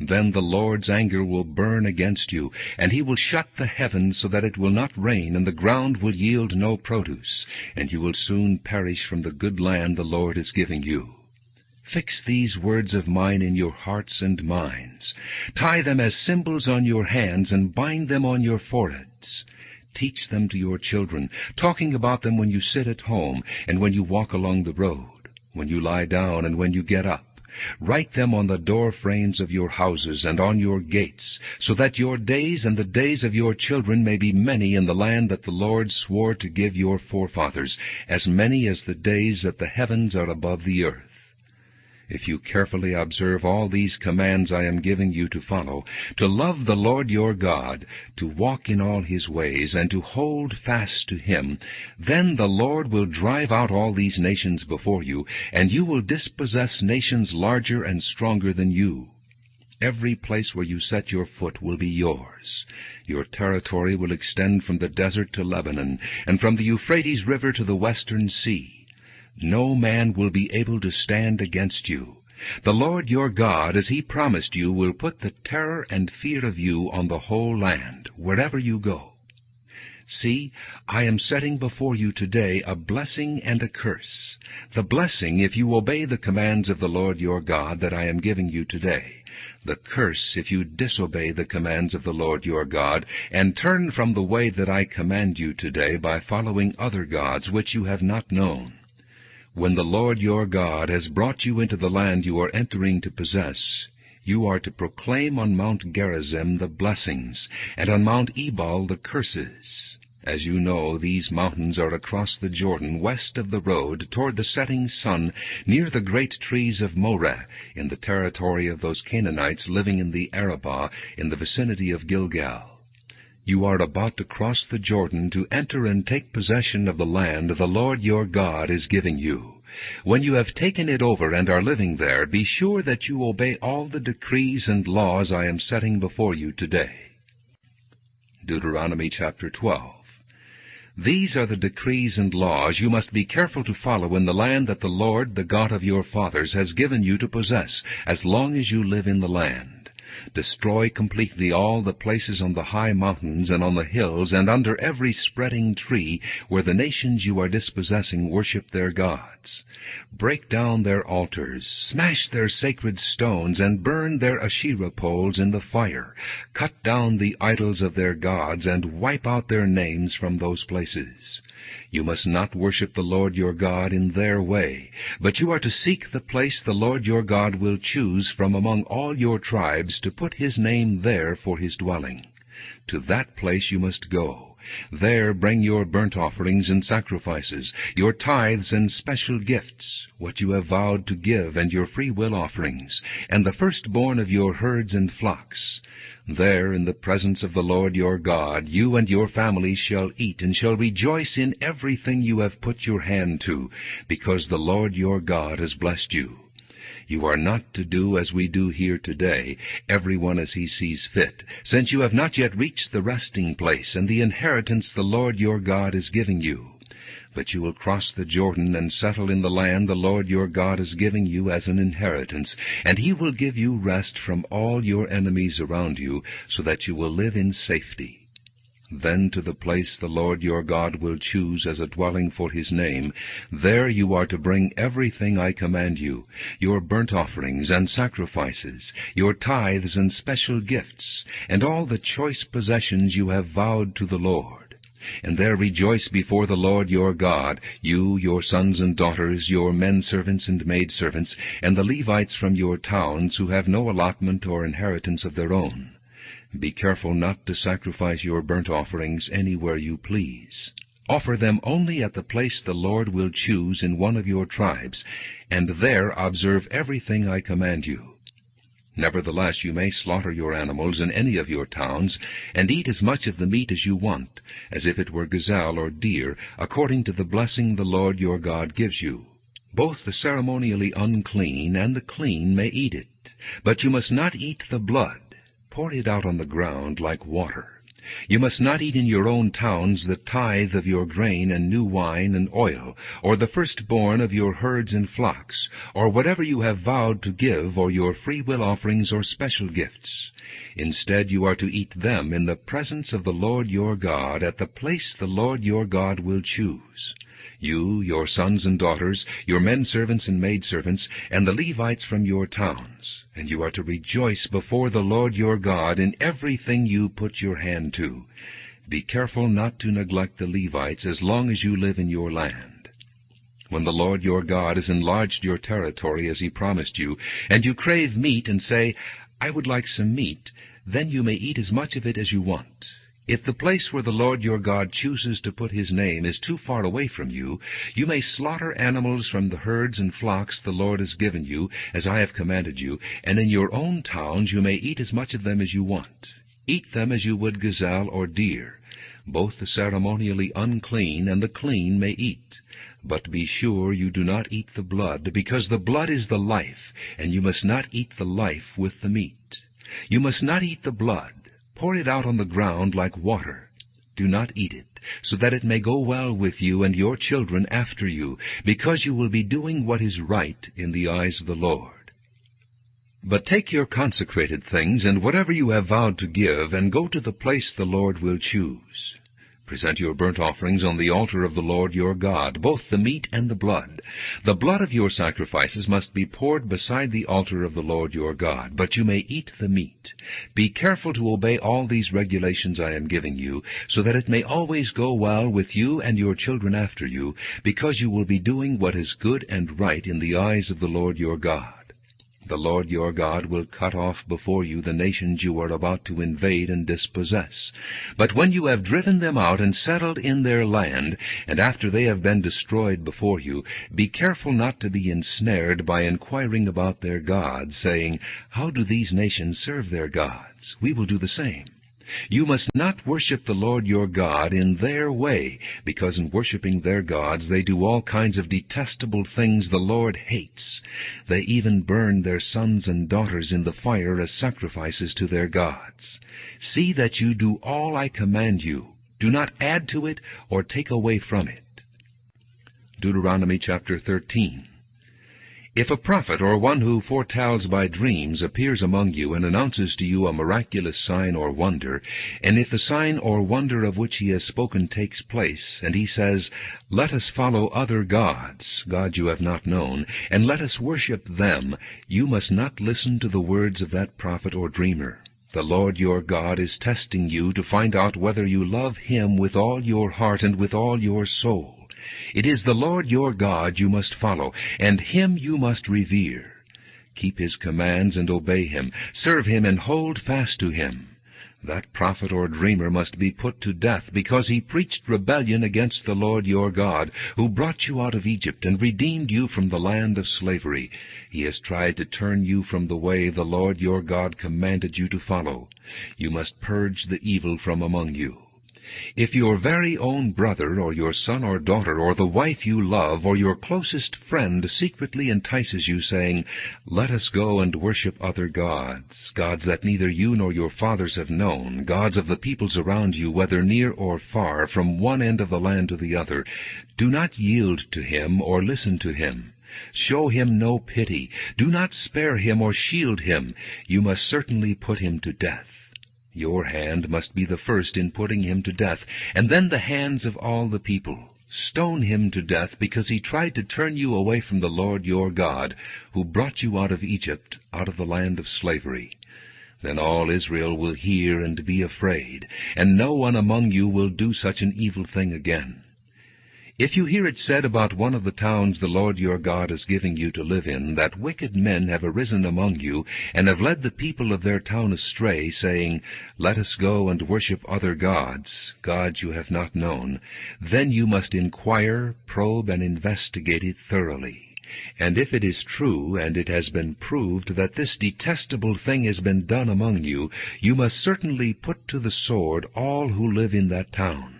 S1: Then the Lord's anger will burn against you, and he will shut the heavens so that it will not rain, and the ground will yield no produce, and you will soon perish from the good land the Lord is giving you. Fix these words of mine in your hearts and minds. Tie them as symbols on your hands, and bind them on your foreheads. Teach them to your children, talking about them when you sit at home, and when you walk along the road, when you lie down, and when you get up. Write them on the door frames of your houses and on your gates, so that your days and the days of your children may be many in the land that the Lord swore to give your forefathers, as many as the days that the heavens are above the earth. If you carefully observe all these commands I am giving you to follow, to love the Lord your God, to walk in all his ways, and to hold fast to him, then the Lord will drive out all these nations before you, and you will dispossess nations larger and stronger than you. Every place where you set your foot will be yours. Your territory will extend from the desert to Lebanon, and from the Euphrates River to the western sea. No man will be able to stand against you. The Lord your God, as he promised you, will put the terror and fear of you on the whole land, wherever you go. See, I am setting before you today a blessing and a curse. The blessing if you obey the commands of the Lord your God that I am giving you today. The curse if you disobey the commands of the Lord your God, and turn from the way that I command you today by following other gods which you have not known. When the Lord your God has brought you into the land you are entering to possess, you are to proclaim on Mount Gerizim the blessings, and on Mount Ebal the curses. As you know, these mountains are across the Jordan, west of the road, toward the setting sun, near the great trees of Moreh, in the territory of those Canaanites living in the Arabah, in the vicinity of Gilgal. You are about to cross the Jordan to enter and take possession of the land the Lord your God is giving you. When you have taken it over and are living there, be sure that you obey all the decrees and laws I am setting before you today. Deuteronomy chapter 12. These are the decrees and laws you must be careful to follow in the land that the Lord, the God of your fathers, has given you to possess, as long as you live in the land. Destroy completely all the places on the high mountains and on the hills and under every spreading tree where the nations you are dispossessing worship their gods. Break down their altars, smash their sacred stones, and burn their Asherah poles in the fire. Cut down the idols of their gods and wipe out their names from those places. You must not worship the Lord your God in their way, but you are to seek the place the Lord your God will choose from among all your tribes to put his name there for his dwelling. To that place you must go. There bring your burnt offerings and sacrifices, your tithes and special gifts, what you have vowed to give, and your freewill offerings, and the firstborn of your herds and flocks. There, in the presence of the Lord your God, you and your families shall eat, and shall rejoice in everything you have put your hand to, because the Lord your God has blessed you. You are not to do as we do here today, every one as he sees fit, since you have not yet reached the resting place and the inheritance the Lord your God is giving you. But you will cross the Jordan and settle in the land the Lord your God is giving you as an inheritance, and he will give you rest from all your enemies around you, so that you will live in safety. Then to the place the Lord your God will choose as a dwelling for his name, there you are to bring everything I command you, your burnt offerings and sacrifices, your tithes and special gifts, and all the choice possessions you have vowed to the Lord. And there rejoice before the Lord your God, you, your sons and daughters, your men servants and maidservants, and the Levites from your towns who have no allotment or inheritance of their own. Be careful not to sacrifice your burnt offerings anywhere you please. Offer them only at the place the Lord will choose in one of your tribes, and there observe everything I command you. Nevertheless, you may slaughter your animals in any of your towns, and eat as much of the meat as you want, as if it were gazelle or deer, according to the blessing the Lord your God gives you. Both the ceremonially unclean and the clean may eat it, but you must not eat the blood. Pour it out on the ground like water. You must not eat in your own towns the tithe of your grain and new wine and oil, or the firstborn of your herds and flocks, or whatever you have vowed to give, or your freewill offerings or special gifts. Instead, you are to eat them in the presence of the Lord your God at the place the Lord your God will choose. You, your sons and daughters, your men servants and maidservants, and the Levites from your towns. And you are to rejoice before the Lord your God in everything you put your hand to. Be careful not to neglect the Levites as long as you live in your land. When the Lord your God has enlarged your territory as he promised you, and you crave meat and say, I would like some meat, then you may eat as much of it as you want. If the place where the Lord your God chooses to put his name is too far away from you, you may slaughter animals from the herds and flocks the Lord has given you, as I have commanded you, and in your own towns you may eat as much of them as you want. Eat them as you would gazelle or deer. Both the ceremonially unclean and the clean may eat. But be sure you do not eat the blood, because the blood is the life, and you must not eat the life with the meat. You must not eat the blood. Pour it out on the ground like water. Do not eat it, so that it may go well with you and your children after you, because you will be doing what is right in the eyes of the Lord. But take your consecrated things and whatever you have vowed to give, and go to the place the Lord will choose. Present your burnt offerings on the altar of the Lord your God, both the meat and the blood. The blood of your sacrifices must be poured beside the altar of the Lord your God, but you may eat the meat. Be careful to obey all these regulations I am giving you, so that it may always go well with you and your children after you, because you will be doing what is good and right in the eyes of the Lord your God. The Lord your God will cut off before you the nations you are about to invade and dispossess. But when you have driven them out and settled in their land, and after they have been destroyed before you, be careful not to be ensnared by inquiring about their gods, saying, How do these nations serve their gods? We will do the same. You must not worship the Lord your God in their way, because in worshiping their gods they do all kinds of detestable things the Lord hates. They even burn their sons and daughters in the fire as sacrifices to their gods. See that you do all I command you. Do not add to it or take away from it. Deuteronomy chapter 13. If a prophet or one who foretells by dreams appears among you and announces to you a miraculous sign or wonder, and if the sign or wonder of which he has spoken takes place, and he says, Let us follow other gods, gods you have not known, and let us worship them, you must not listen to the words of that prophet or dreamer. The Lord your God is testing you to find out whether you love him with all your heart and with all your soul. It is the Lord your God you must follow, and him you must revere. Keep his commands and obey him. Serve him and hold fast to him. That prophet or dreamer must be put to death, because he preached rebellion against the Lord your God, who brought you out of Egypt and redeemed you from the land of slavery. He has tried to turn you from the way the Lord your God commanded you to follow. You must purge the evil from among you. If your very own brother, or your son or daughter, or the wife you love, or your closest friend secretly entices you, saying, "Let us go and worship other gods, gods that neither you nor your fathers have known, gods of the peoples around you, whether near or far, from one end of the land to the other," do not yield to him or listen to him. Show him no pity. Do not spare him or shield him. You must certainly put him to death. Your hand must be the first in putting him to death, and then the hands of all the people. Stone him to death, because he tried to turn you away from the Lord your God, who brought you out of Egypt, out of the land of slavery. Then all Israel will hear and be afraid, and no one among you will do such an evil thing again. If you hear it said about one of the towns the Lord your God is giving you to live in, that wicked men have arisen among you, and have led the people of their town astray, saying, "Let us go and worship other gods, gods you have not known," then you must inquire, probe, and investigate it thoroughly. And if it is true, and it has been proved that this detestable thing has been done among you, you must certainly put to the sword all who live in that town.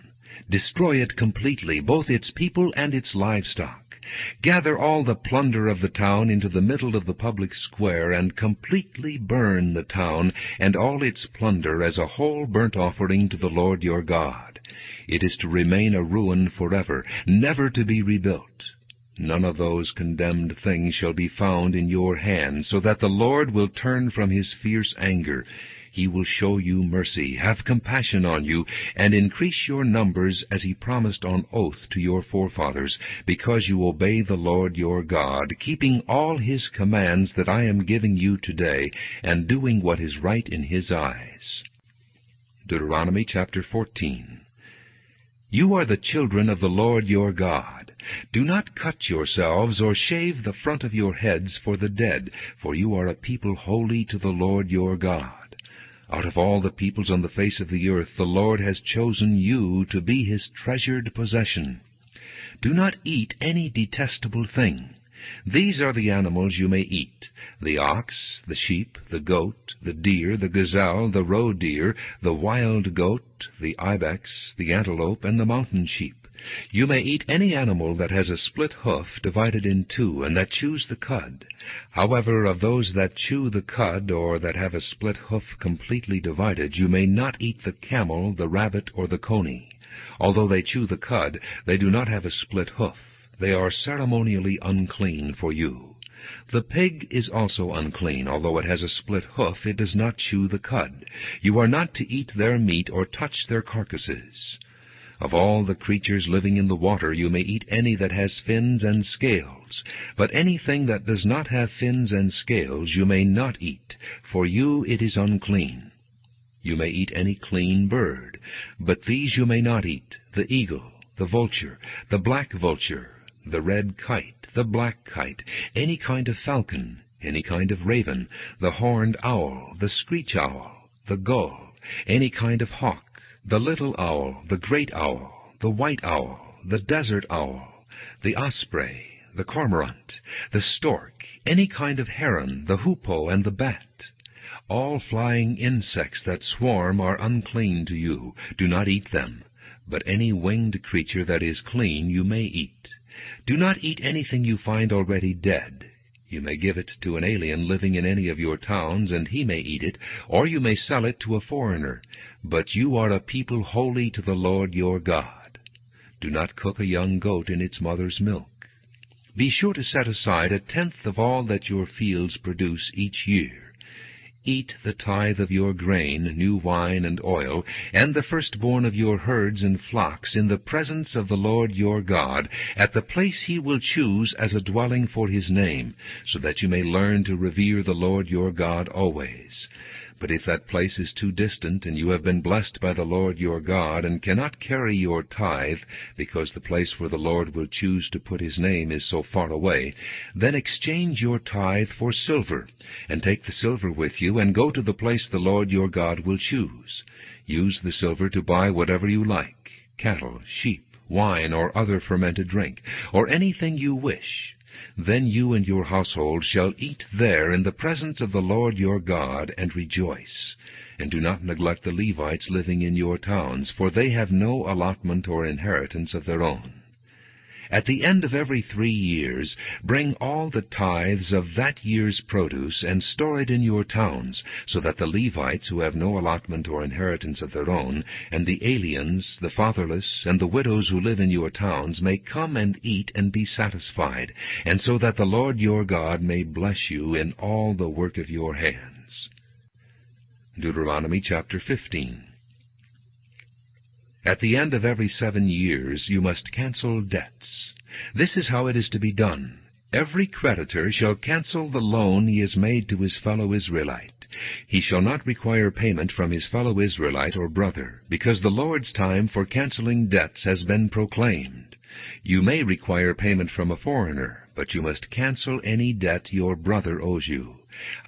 S1: Destroy it completely, both its people and its livestock. Gather all the plunder of the town into the middle of the public square, and completely burn the town and all its plunder as a whole burnt offering to the Lord your God. It is to remain a ruin forever, never to be rebuilt. None of those condemned things shall be found in your hand, so that the Lord will turn from his fierce anger. He will show you mercy, have compassion on you, and increase your numbers as he promised on oath to your forefathers, because you obey the Lord your God, keeping all his commands that I am giving you today, and doing what is right in his eyes. Deuteronomy chapter 14. You are the children of the Lord your God. Do not cut yourselves or shave the front of your heads for the dead, for you are a people holy to the Lord your God. Out of all the peoples on the face of the earth, the Lord has chosen you to be his treasured possession. Do not eat any detestable thing. These are the animals you may eat: the ox, the sheep, the goat, the deer, the gazelle, the roe deer, the wild goat, the ibex, the antelope, and the mountain sheep. You may eat any animal that has a split hoof divided in two, and that chews the cud. However, of those that chew the cud, or that have a split hoof completely divided, you may not eat the camel, the rabbit, or the coney. Although they chew the cud, they do not have a split hoof. They are ceremonially unclean for you. The pig is also unclean. Although it has a split hoof, it does not chew the cud. You are not to eat their meat or touch their carcasses. Of all the creatures living in the water, you may eat any that has fins and scales. But anything that does not have fins and scales you may not eat. For you it is unclean. You may eat any clean bird, but these you may not eat: the eagle, the vulture, the black vulture, the red kite, the black kite, any kind of falcon, any kind of raven, the horned owl, the screech owl, the gull, any kind of hawk, the little owl, the great owl, the white owl, the desert owl, the osprey, the cormorant, the stork, any kind of heron, the hoopoe, and the bat. All flying insects that swarm are unclean to you. Do not eat them. But any winged creature that is clean you may eat. Do not eat anything you find already dead. You may give it to an alien living in any of your towns, and he may eat it, or you may sell it to a foreigner. But you are a people holy to the Lord your God. Do not cook a young goat in its mother's milk. Be sure to set aside 1/10 of all that your fields produce each year. Eat the tithe of your grain, new wine, and oil, and the firstborn of your herds and flocks, in the presence of the Lord your God, at the place he will choose as a dwelling for his name, so that you may learn to revere the Lord your God always. But if that place is too distant, and you have been blessed by the Lord your God, and cannot carry your tithe, because the place where the Lord will choose to put his name is so far away, then exchange your tithe for silver, and take the silver with you, and go to the place the Lord your God will choose. Use the silver to buy whatever you like: cattle, sheep, wine, or other fermented drink, or anything you wish. Then you and your household shall eat there in the presence of the Lord your God, and rejoice. And do not neglect the Levites living in your towns, for they have no allotment or inheritance of their own. At the end of every 3 years, bring all the tithes of that year's produce and store it in your towns, so that the Levites, who have no allotment or inheritance of their own, and the aliens, the fatherless, and the widows who live in your towns may come and eat and be satisfied, and so that the Lord your God may bless you in all the work of your hands. Deuteronomy chapter 15. At the end of every 7 years you must cancel debts. This is how it is to be done. Every creditor shall cancel the loan he has made to his fellow Israelite. He shall not require payment from his fellow Israelite or brother, because the Lord's time for canceling debts has been proclaimed. You may require payment from a foreigner, but you must cancel any debt your brother owes you.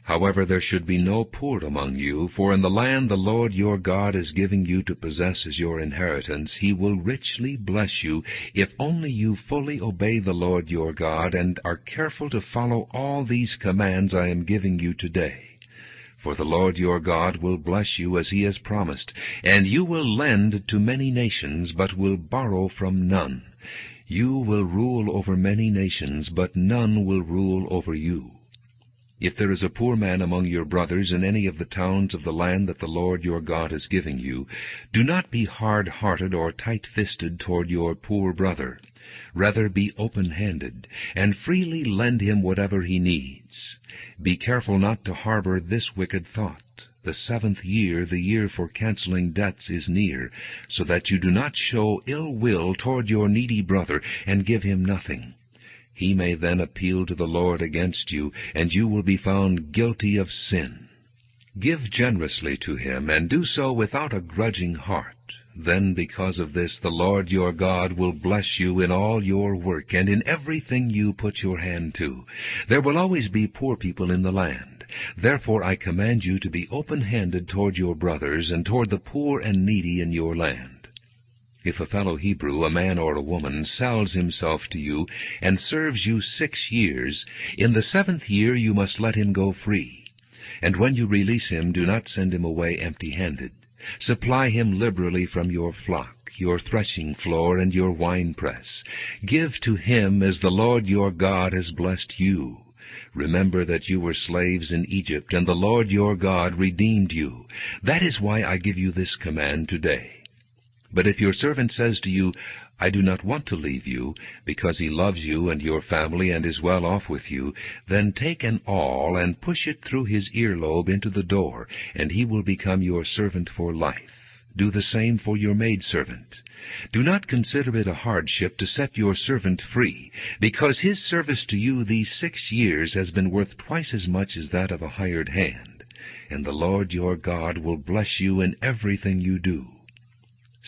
S1: However, there should be no poor among you, for in the land the Lord your God is giving you to possess as your inheritance, he will richly bless you, if only you fully obey the Lord your God and are careful to follow all these commands I am giving you today. For the Lord your God will bless you as he has promised, and you will lend to many nations, but will borrow from none. You will rule over many nations, but none will rule over you. If there is a poor man among your brothers in any of the towns of the land that the Lord your God is giving you, do not be hard-hearted or tight-fisted toward your poor brother. Rather be open-handed, and freely lend him whatever he needs. Be careful not to harbor this wicked thought. The 7th year, the year for canceling debts, is near, so that you do not show ill will toward your needy brother and give him nothing. He may then appeal to the Lord against you, and you will be found guilty of sin. Give generously to him, and do so without a grudging heart. Then because of this the Lord your God will bless you in all your work, and in everything you put your hand to. There will always be poor people in the land. Therefore I command you to be open-handed toward your brothers, and toward the poor and needy in your land. If a fellow Hebrew, a man or a woman, sells himself to you and serves you 6 years, in the 7th year you must let him go free. And when you release him, do not send him away empty-handed. Supply him liberally from your flock, your threshing floor, and your winepress. Give to him as the Lord your God has blessed you. Remember that you were slaves in Egypt, and the Lord your God redeemed you. That is why I give you this command today. But if your servant says to you, I do not want to leave you, because he loves you and your family and is well off with you, then take an awl and push it through his earlobe into the door, and he will become your servant for life. Do the same for your maidservant. Do not consider it a hardship to set your servant free, because his service to you these 6 years has been worth twice as much as that of a hired hand, and the Lord your God will bless you in everything you do.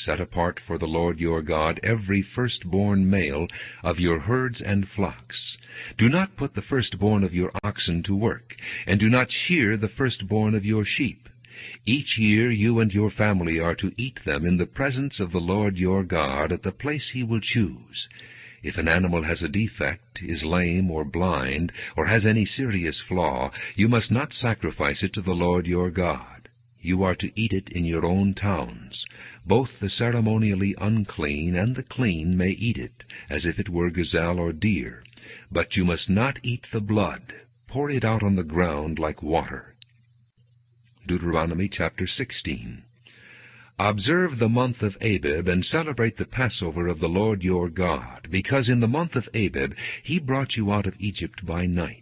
S1: Set apart for the Lord your God every firstborn male of your herds and flocks. Do not put the firstborn of your oxen to work, and do not shear the firstborn of your sheep. Each year you and your family are to eat them in the presence of the Lord your God at the place he will choose. If an animal has a defect, is lame or blind, or has any serious flaw, you must not sacrifice it to the Lord your God. You are to eat it in your own towns. Both the ceremonially unclean and the clean may eat it, as if it were gazelle or deer. But you must not eat the blood. Pour it out on the ground like water. Deuteronomy chapter 16. Observe the month of Abib, and celebrate the Passover of the Lord your God, because in the month of Abib he brought you out of Egypt by night.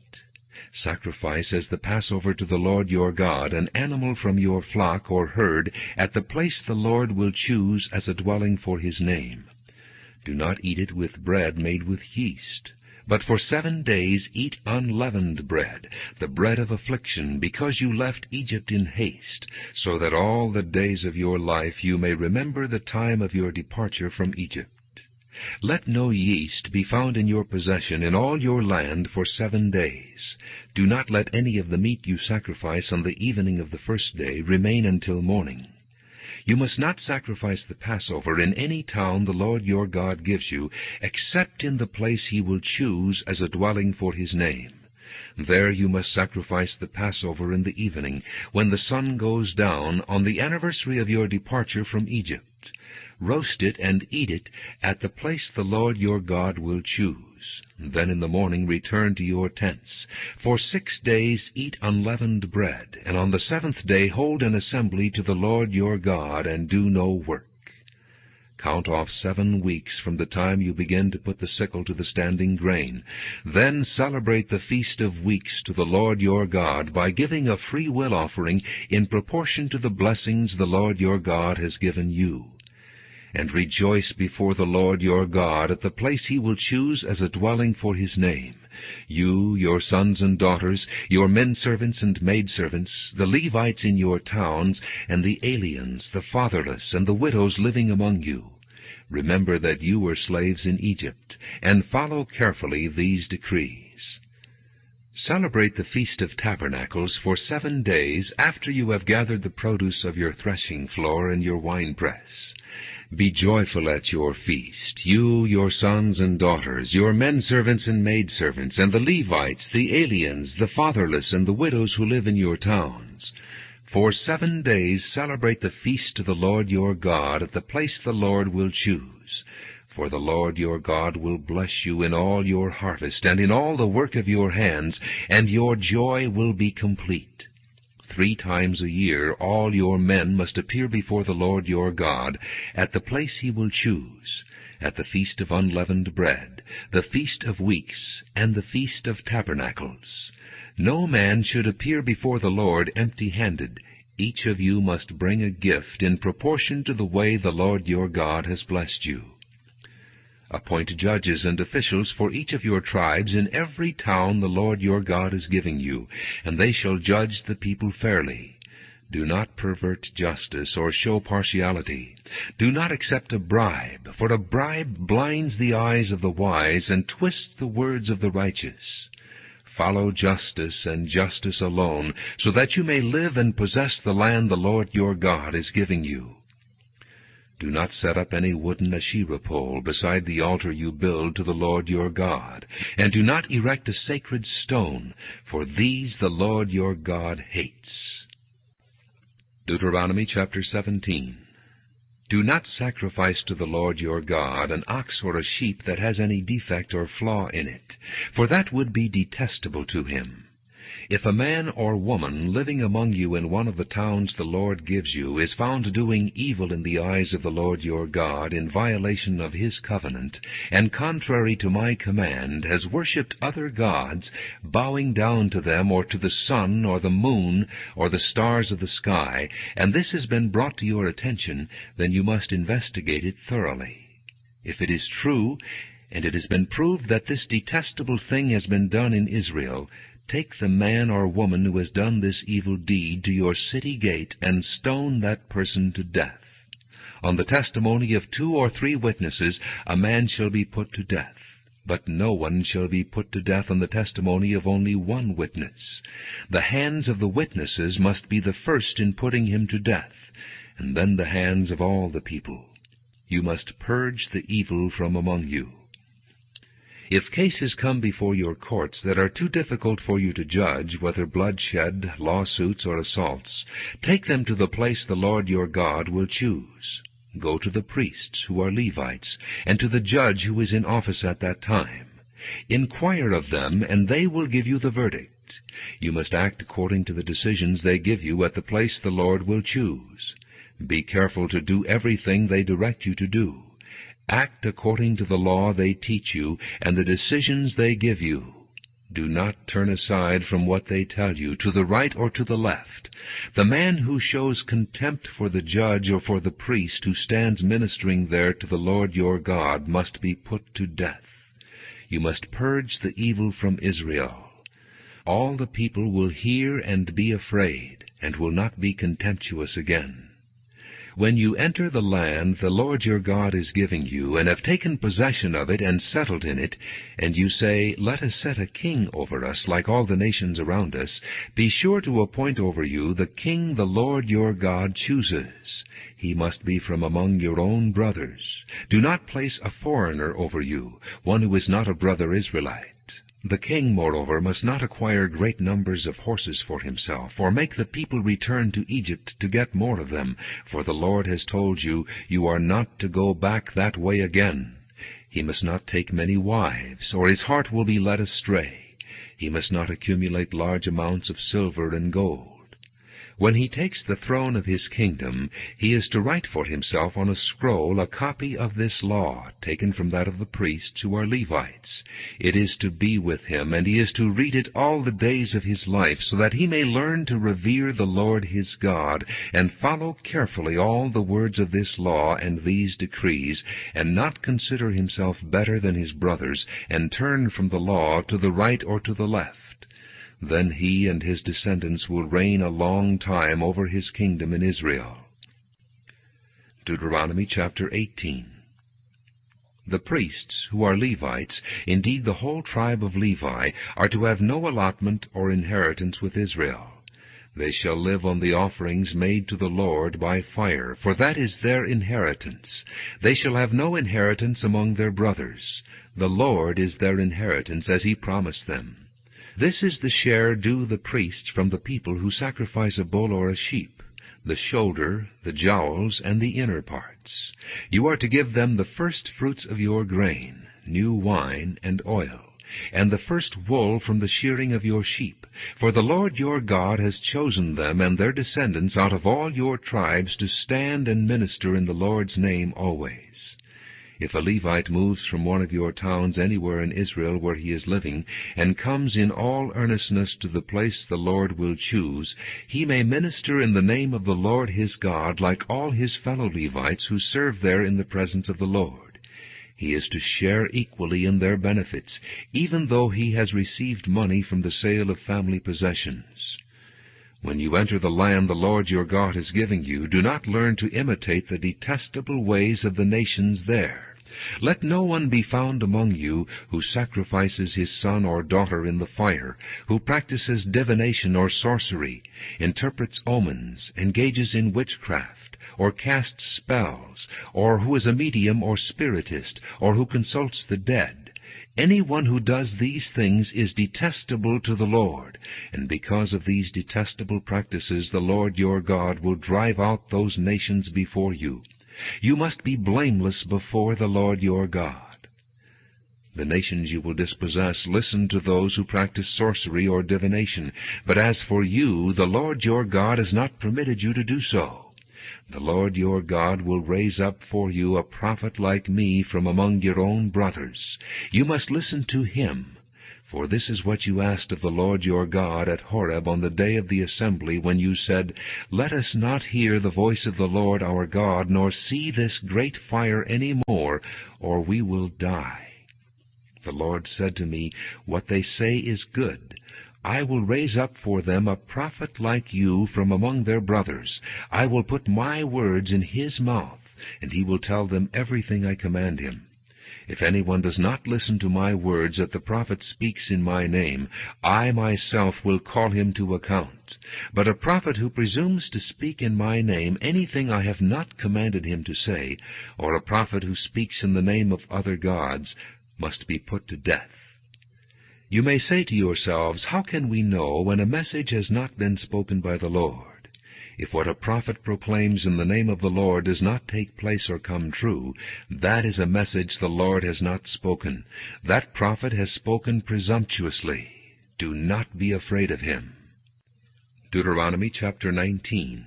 S1: Sacrifice as the Passover to the Lord your God an animal from your flock or herd at the place the Lord will choose as a dwelling for his name. Do not eat it with bread made with yeast, but for 7 days eat unleavened bread, the bread of affliction, because you left Egypt in haste, so that all the days of your life you may remember the time of your departure from Egypt. Let no yeast be found in your possession in all your land for 7 days. Do not let any of the meat you sacrifice on the evening of the first day remain until morning. You must not sacrifice the Passover in any town the Lord your God gives you, except in the place he will choose as a dwelling for his name. There you must sacrifice the Passover in the evening, when the sun goes down, on the anniversary of your departure from Egypt. Roast it and eat it at the place the Lord your God will choose. Then in the morning return to your tents. For 6 days eat unleavened bread, and on the 7th day hold an assembly to the Lord your God, and do no work. Count off 7 weeks from the time you begin to put the sickle to the standing grain. Then celebrate the Feast of Weeks to the Lord your God by giving a free will offering in proportion to the blessings the Lord your God has given you. And rejoice before the Lord your God at the place he will choose as a dwelling for his name. You, your sons and daughters, your men-servants and maidservants, the Levites in your towns, and the aliens, the fatherless, and the widows living among you. Remember that you were slaves in Egypt, and follow carefully these decrees. Celebrate the Feast of Tabernacles for 7 days after you have gathered the produce of your threshing floor and your winepress. Be joyful at your feast, you, your sons and daughters, your men-servants and maidservants, and the Levites, the aliens, the fatherless, and the widows who live in your towns. For 7 days celebrate the feast to the Lord your God at the place the Lord will choose. For the Lord your God will bless you in all your harvest and in all the work of your hands, and your joy will be complete. 3 times a year all your men must appear before the Lord your God at the place he will choose, at the Feast of Unleavened Bread, the Feast of Weeks, and the Feast of Tabernacles. No man should appear before the Lord empty-handed. Each of you must bring a gift in proportion to the way the Lord your God has blessed you. Appoint judges and officials for each of your tribes in every town the Lord your God is giving you, and they shall judge the people fairly. Do not pervert justice or show partiality. Do not accept a bribe, for a bribe blinds the eyes of the wise and twists the words of the righteous. Follow justice and justice alone, so that you may live and possess the land the Lord your God is giving you. Do not set up any wooden Asherah pole beside the altar you build to the Lord your God, and do not erect a sacred stone, for these the Lord your God hates. Deuteronomy chapter 17. Do not sacrifice to the Lord your God an ox or a sheep that has any defect or flaw in it, for that would be detestable to him. If a man or woman living among you in one of the towns the Lord gives you is found doing evil in the eyes of the Lord your God in violation of his covenant, and contrary to my command has worshipped other gods, bowing down to them or to the sun or the moon or the stars of the sky, and this has been brought to your attention, then you must investigate it thoroughly. If it is true, and it has been proved that this detestable thing has been done in Israel, take the man or woman who has done this evil deed to your city gate and stone that person to death. On the testimony of 2 or 3 witnesses a man shall be put to death, but no one shall be put to death on the testimony of only 1 witness. The hands of the witnesses must be the first in putting him to death, and then the hands of all the people. You must purge the evil from among you. If cases come before your courts that are too difficult for you to judge, whether bloodshed, lawsuits, or assaults, take them to the place the Lord your God will choose. Go to the priests, who are Levites, and to the judge who is in office at that time. Inquire of them, and they will give you the verdict. You must act according to the decisions they give you at the place the Lord will choose. Be careful to do everything they direct you to do. Act according to the law they teach you and the decisions they give you. Do not turn aside from what they tell you, to the right or to the left. The man who shows contempt for the judge or for the priest who stands ministering there to the Lord your God must be put to death. You must purge the evil from Israel. All the people will hear and be afraid, and will not be contemptuous again. When you enter the land the Lord your God is giving you, and have taken possession of it and settled in it, and you say, "Let us set a king over us, like all the nations around us," be sure to appoint over you the king the Lord your God chooses. He must be from among your own brothers. Do not place a foreigner over you, one who is not a brother Israelite. The king, moreover, must not acquire great numbers of horses for himself, or make the people return to Egypt to get more of them, for the Lord has told you, you are not to go back that way again. He must not take many wives, or his heart will be led astray. He must not accumulate large amounts of silver and gold. When he takes the throne of his kingdom, he is to write for himself on a scroll a copy of this law, taken from that of the priests who are Levites. It is to be with him, and he is to read it all the days of his life, so that he may learn to revere the Lord his God, and follow carefully all the words of this law and these decrees, and not consider himself better than his brothers, and turn from the law to the right or to the left. Then he and his descendants will reign a long time over his kingdom in Israel. Deuteronomy chapter 18. The priests, who are Levites, indeed the whole tribe of Levi, are to have no allotment or inheritance with Israel. They shall live on the offerings made to the Lord by fire, for that is their inheritance. They shall have no inheritance among their brothers. The Lord is their inheritance, as he promised them. This is the share due the priests from the people who sacrifice a bull or a sheep, the shoulder, the jowls, and the inner parts. You are to give them the first fruits of your grain, new wine and oil, and the first wool from the shearing of your sheep. For the Lord your God has chosen them and their descendants out of all your tribes to stand and minister in the Lord's name always. If a Levite moves from one of your towns anywhere in Israel where he is living, and comes in all earnestness to the place the Lord will choose, he may minister in the name of the Lord his God like all his fellow Levites who serve there in the presence of the Lord. He is to share equally in their benefits, even though he has received money from the sale of family possessions. When you enter the land the Lord your God is giving you, do not learn to imitate the detestable ways of the nations there. Let no one be found among you who sacrifices his son or daughter in the fire, who practices divination or sorcery, interprets omens, engages in witchcraft, or casts spells, or who is a medium or spiritist, or who consults the dead. Anyone who does these things is detestable to the Lord, and because of these detestable practices the Lord your God will drive out those nations before you. You must be blameless before the Lord your God. The nations you will dispossess listen to those who practice sorcery or divination, but as for you, the Lord your God has not permitted you to do so. The Lord your God will raise up for you a prophet like me from among your own brothers. You must listen to him, for this is what you asked of the Lord your God at Horeb on the day of the assembly, when you said, Let us not hear the voice of the Lord our God, nor see this great fire any more, or we will die. The Lord said to me, What they say is good. I will raise up for them a prophet like you from among their brothers. I will put my words in his mouth, and he will tell them everything I command him. If anyone does not listen to my words that the prophet speaks in my name, I myself will call him to account. But a prophet who presumes to speak in my name anything I have not commanded him to say, or a prophet who speaks in the name of other gods, must be put to death. You may say to yourselves, How can we know when a message has not been spoken by the Lord? If what a prophet proclaims in the name of the Lord does not take place or come true, that is a message the Lord has not spoken. That prophet has spoken presumptuously. Do not be afraid of him. Deuteronomy chapter 19.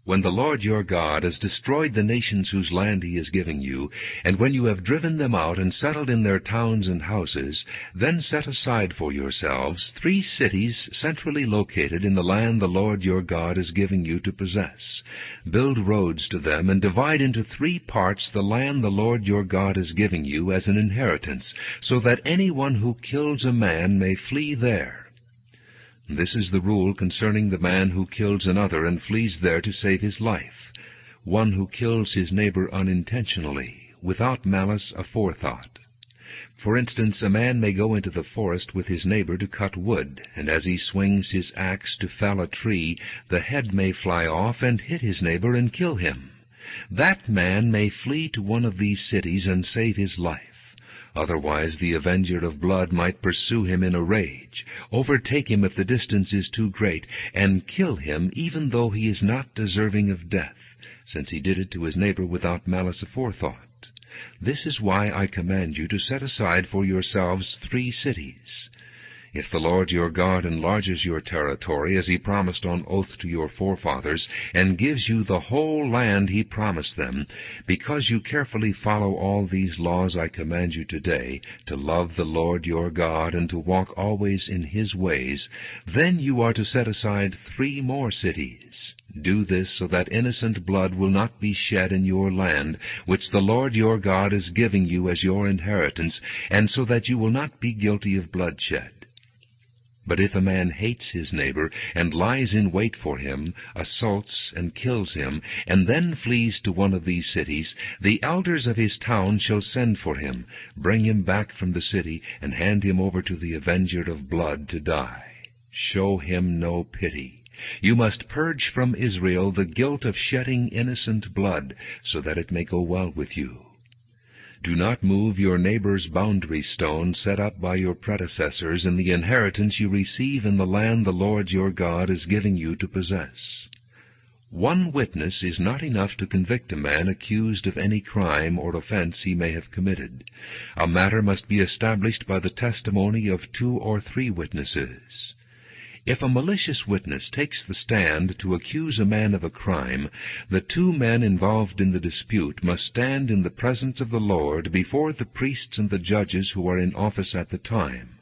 S1: When the Lord your God has destroyed the nations whose land he is giving you, and when you have driven them out and settled in their towns and houses, then set aside for yourselves 3 cities centrally located in the land the Lord your God is giving you to possess. Build roads to them, and divide into 3 parts the land the Lord your God is giving you as an inheritance, so that anyone who kills a man may flee there. This is the rule concerning the man who kills another and flees there to save his life, one who kills his neighbor unintentionally, without malice aforethought. For instance, a man may go into the forest with his neighbor to cut wood, and as he swings his axe to fell a tree, the head may fly off and hit his neighbor and kill him. That man may flee to one of these cities and save his life. Otherwise the avenger of blood might pursue him in a rage, overtake him if the distance is too great, and kill him even though he is not deserving of death, since he did it to his neighbor without malice aforethought. This is why I command you to set aside for yourselves 3 cities. If the Lord your God enlarges your territory, as he promised on oath to your forefathers, and gives you the whole land he promised them, because you carefully follow all these laws I command you today, to love the Lord your God, and to walk always in his ways, then you are to set aside 3 more cities. Do this so that innocent blood will not be shed in your land, which the Lord your God is giving you as your inheritance, and so that you will not be guilty of bloodshed. But if a man hates his neighbor, and lies in wait for him, assaults and kills him, and then flees to one of these cities, the elders of his town shall send for him, bring him back from the city, and hand him over to the avenger of blood to die. Show him no pity. You must purge from Israel the guilt of shedding innocent blood, so that it may go well with you. Do not move your neighbor's boundary stone set up by your predecessors in the inheritance you receive in the land the Lord your God is giving you to possess. 1 witness is not enough to convict a man accused of any crime or offense he may have committed. A matter must be established by the testimony of 2 or 3 witnesses. If a malicious witness takes the stand to accuse a man of a crime, the 2 men involved in the dispute must stand in the presence of the Lord before the priests and the judges who are in office at the time.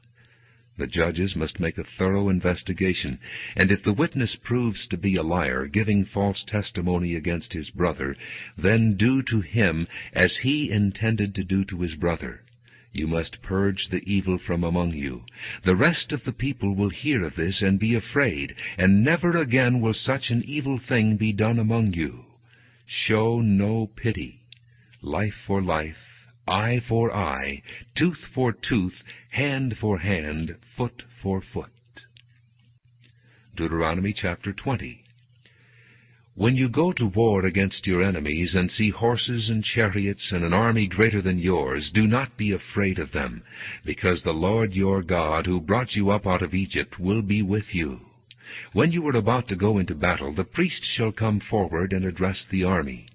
S1: The judges must make a thorough investigation, and if the witness proves to be a liar, giving false testimony against his brother, then do to him as he intended to do to his brother. You must purge the evil from among you. The rest of the people will hear of this and be afraid, and never again will such an evil thing be done among you. Show no pity. Life for life, eye for eye, tooth for tooth, hand for hand, foot for foot. Deuteronomy chapter 20. When you go to war against your enemies and see horses and chariots and an army greater than yours, do not be afraid of them, because the Lord your God, who brought you up out of Egypt, will be with you. When you are about to go into battle, the priest shall come forward and address the army.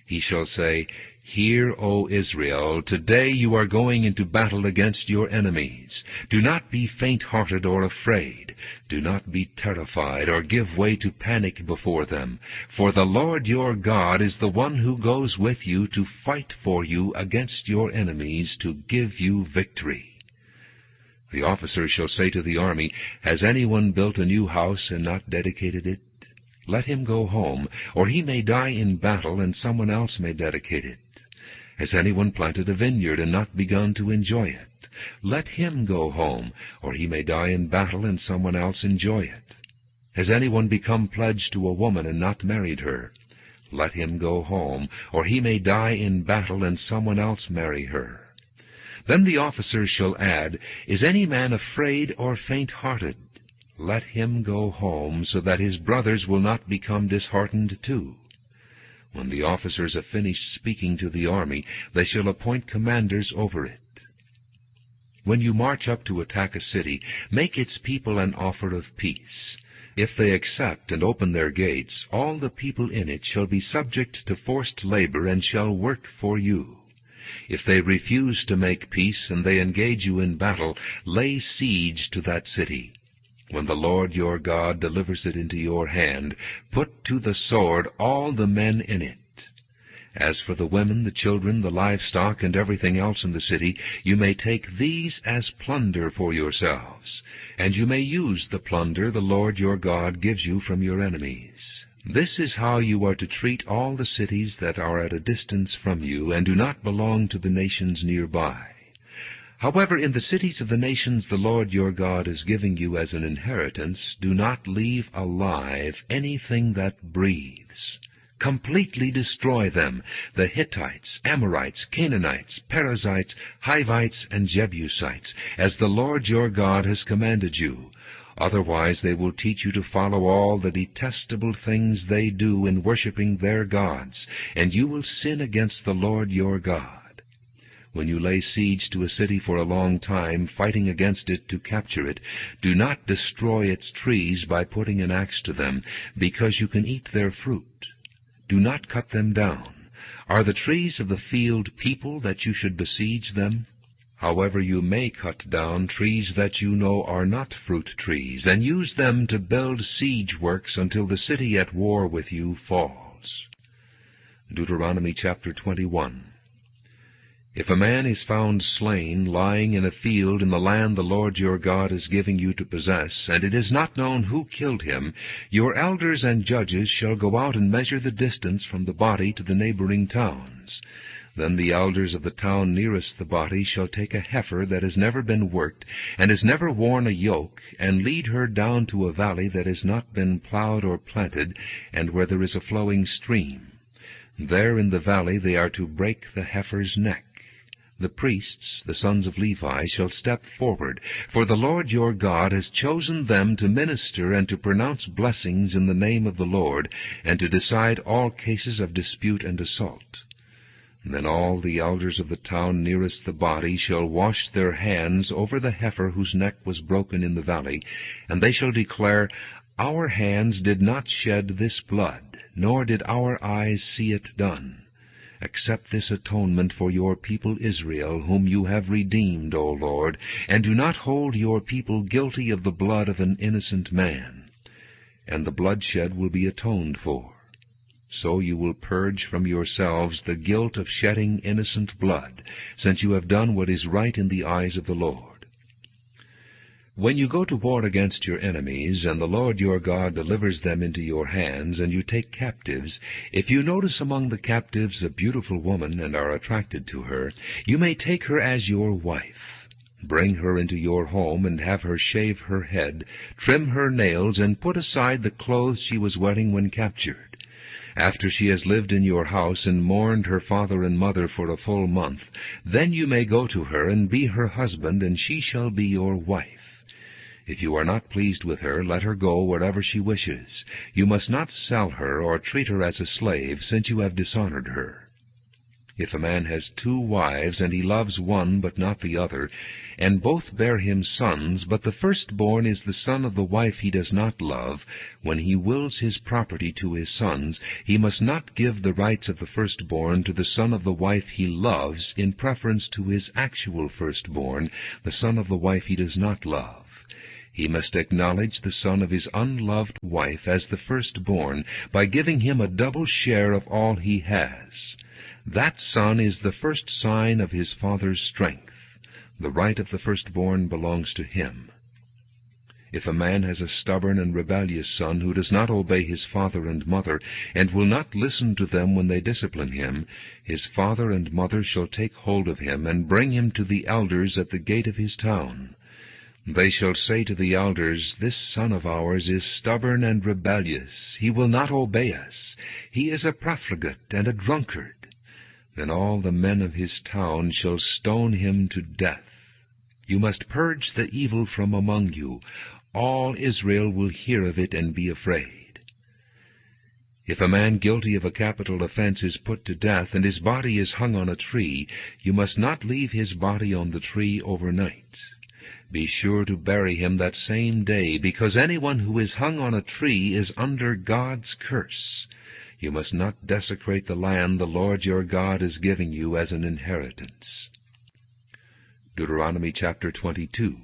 S1: He shall say, Hear, O Israel, today you are going into battle against your enemies. Do not be faint-hearted or afraid. Do not be terrified or give way to panic before them. For the Lord your God is the one who goes with you to fight for you against your enemies, to give you victory. The officer shall say to the army, Has anyone built a new house and not dedicated it? Let him go home, or he may die in battle and someone else may dedicate it. Has anyone planted a vineyard and not begun to enjoy it? Let him go home, or he may die in battle and someone else enjoy it. Has anyone become pledged to a woman and not married her? Let him go home, or he may die in battle and someone else marry her. Then the officer shall add, Is any man afraid or faint-hearted? Let him go home, so that his brothers will not become disheartened too. When the officers have finished speaking to the army, they shall appoint commanders over it. When you march up to attack a city, make its people an offer of peace. If they accept and open their gates, all the people in it shall be subject to forced labor and shall work for you. If they refuse to make peace and they engage you in battle, lay siege to that city. When the Lord your God delivers it into your hand, put to the sword all the men in it. As for the women, the children, the livestock, and everything else in the city, you may take these as plunder for yourselves, and you may use the plunder the Lord your God gives you from your enemies. This is how you are to treat all the cities that are at a distance from you and do not belong to the nations nearby. However, in the cities of the nations the Lord your God is giving you as an inheritance, do not leave alive anything that breathes. Completely destroy them, the Hittites, Amorites, Canaanites, Perizzites, Hivites, and Jebusites, as the Lord your God has commanded you. Otherwise they will teach you to follow all the detestable things they do in worshiping their gods, and you will sin against the Lord your God. When you lay siege to a city for a long time, fighting against it to capture it, do not destroy its trees by putting an axe to them, because you can eat their fruit. Do not cut them down. Are the trees of the field people that you should besiege them? However, you may cut down trees that you know are not fruit trees, and use them to build siege works until the city at war with you falls. Deuteronomy chapter 21. If a man is found slain, lying in a field in the land the Lord your God is giving you to possess, and it is not known who killed him, your elders and judges shall go out and measure the distance from the body to the neighboring towns. Then the elders of the town nearest the body shall take a heifer that has never been worked, and has never worn a yoke, and lead her down to a valley that has not been plowed or planted, and where there is a flowing stream. There in the valley they are to break the heifer's neck. The priests, the sons of Levi, shall step forward, for the Lord your God has chosen them to minister and to pronounce blessings in the name of the Lord, and to decide all cases of dispute and assault. Then all the elders of the town nearest the body shall wash their hands over the heifer whose neck was broken in the valley, and they shall declare, Our hands did not shed this blood, nor did our eyes see it done. Accept this atonement for your people Israel, whom you have redeemed, O Lord, and do not hold your people guilty of the blood of an innocent man. And the bloodshed will be atoned for. So you will purge from yourselves the guilt of shedding innocent blood, since you have done what is right in the eyes of the Lord. When you go to war against your enemies, and the Lord your God delivers them into your hands, and you take captives, if you notice among the captives a beautiful woman and are attracted to her, you may take her as your wife. Bring her into your home and have her shave her head, trim her nails, and put aside the clothes she was wearing when captured. After she has lived in your house and mourned her father and mother for a full month, then you may go to her and be her husband, and she shall be your wife. If you are not pleased with her, let her go wherever she wishes. You must not sell her or treat her as a slave, since you have dishonored her. If a man has 2 wives, and he loves one but not the other, and both bear him sons, but the firstborn is the son of the wife he does not love, when he wills his property to his sons, he must not give the rights of the firstborn to the son of the wife he loves in preference to his actual firstborn, the son of the wife he does not love. He must acknowledge the son of his unloved wife as the firstborn by giving him a double share of all he has. That son is the first sign of his father's strength. The right of the firstborn belongs to him. If a man has a stubborn and rebellious son who does not obey his father and mother, and will not listen to them when they discipline him, his father and mother shall take hold of him and bring him to the elders at the gate of his town. They shall say to the elders, This son of ours is stubborn and rebellious. He will not obey us. He is a profligate and a drunkard. Then all the men of his town shall stone him to death. You must purge the evil from among you. All Israel will hear of it and be afraid. If a man guilty of a capital offense is put to death, and his body is hung on a tree, you must not leave his body on the tree overnight. Be sure to bury him that same day, because anyone who is hung on a tree is under God's curse. You must not desecrate the land the Lord your God is giving you as an inheritance. Deuteronomy chapter 22.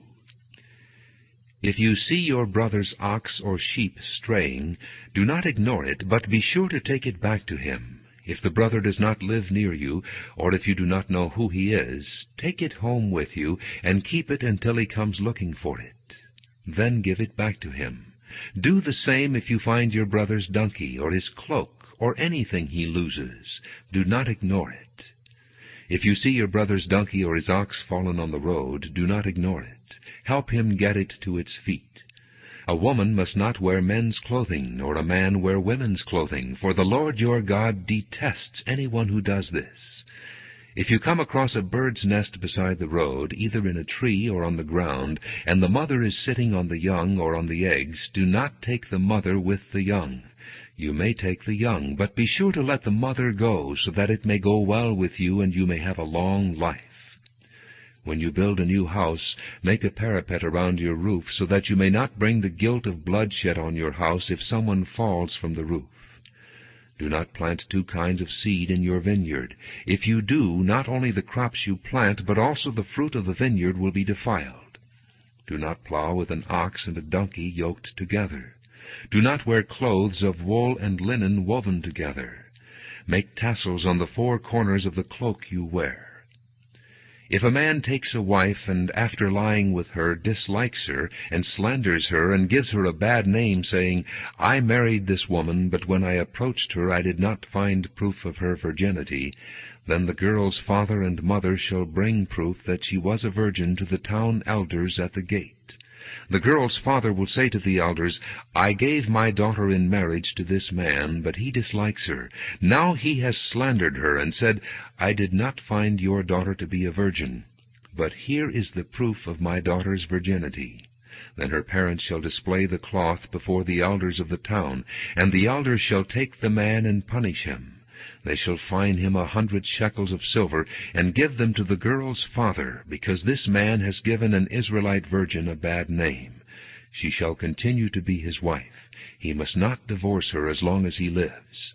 S1: If you see your brother's ox or sheep straying, do not ignore it, but be sure to take it back to him. If the brother does not live near you, or if you do not know who he is, take it home with you, and keep it until he comes looking for it. Then give it back to him. Do the same if you find your brother's donkey, or his cloak, or anything he loses. Do not ignore it. If you see your brother's donkey or his ox fallen on the road, do not ignore it. Help him get it to its feet. A woman must not wear men's clothing, nor a man wear women's clothing, for the Lord your God detests anyone who does this. If you come across a bird's nest beside the road, either in a tree or on the ground, and the mother is sitting on the young or on the eggs, do not take the mother with the young. You may take the young, but be sure to let the mother go, so that it may go well with you and you may have a long life. When you build a new house, make a parapet around your roof, so that you may not bring the guilt of bloodshed on your house if someone falls from the roof. Do not plant two kinds of seed in your vineyard. If you do, not only the crops you plant, but also the fruit of the vineyard will be defiled. Do not plow with an ox and a donkey yoked together. Do not wear clothes of wool and linen woven together. Make tassels on the four corners of the cloak you wear. If a man takes a wife, and after lying with her dislikes her, and slanders her, and gives her a bad name, saying, I married this woman, but when I approached her I did not find proof of her virginity, then the girl's father and mother shall bring proof that she was a virgin to the town elders at the gate. The girl's father will say to the elders, I gave my daughter in marriage to this man, but he dislikes her. Now he has slandered her, and said, I did not find your daughter to be a virgin. But here is the proof of my daughter's virginity. Then her parents shall display the cloth before the elders of the town, and the elders shall take the man and punish him. They shall fine him 100 shekels of silver, and give them to the girl's father, because this man has given an Israelite virgin a bad name. She shall continue to be his wife. He must not divorce her as long as he lives.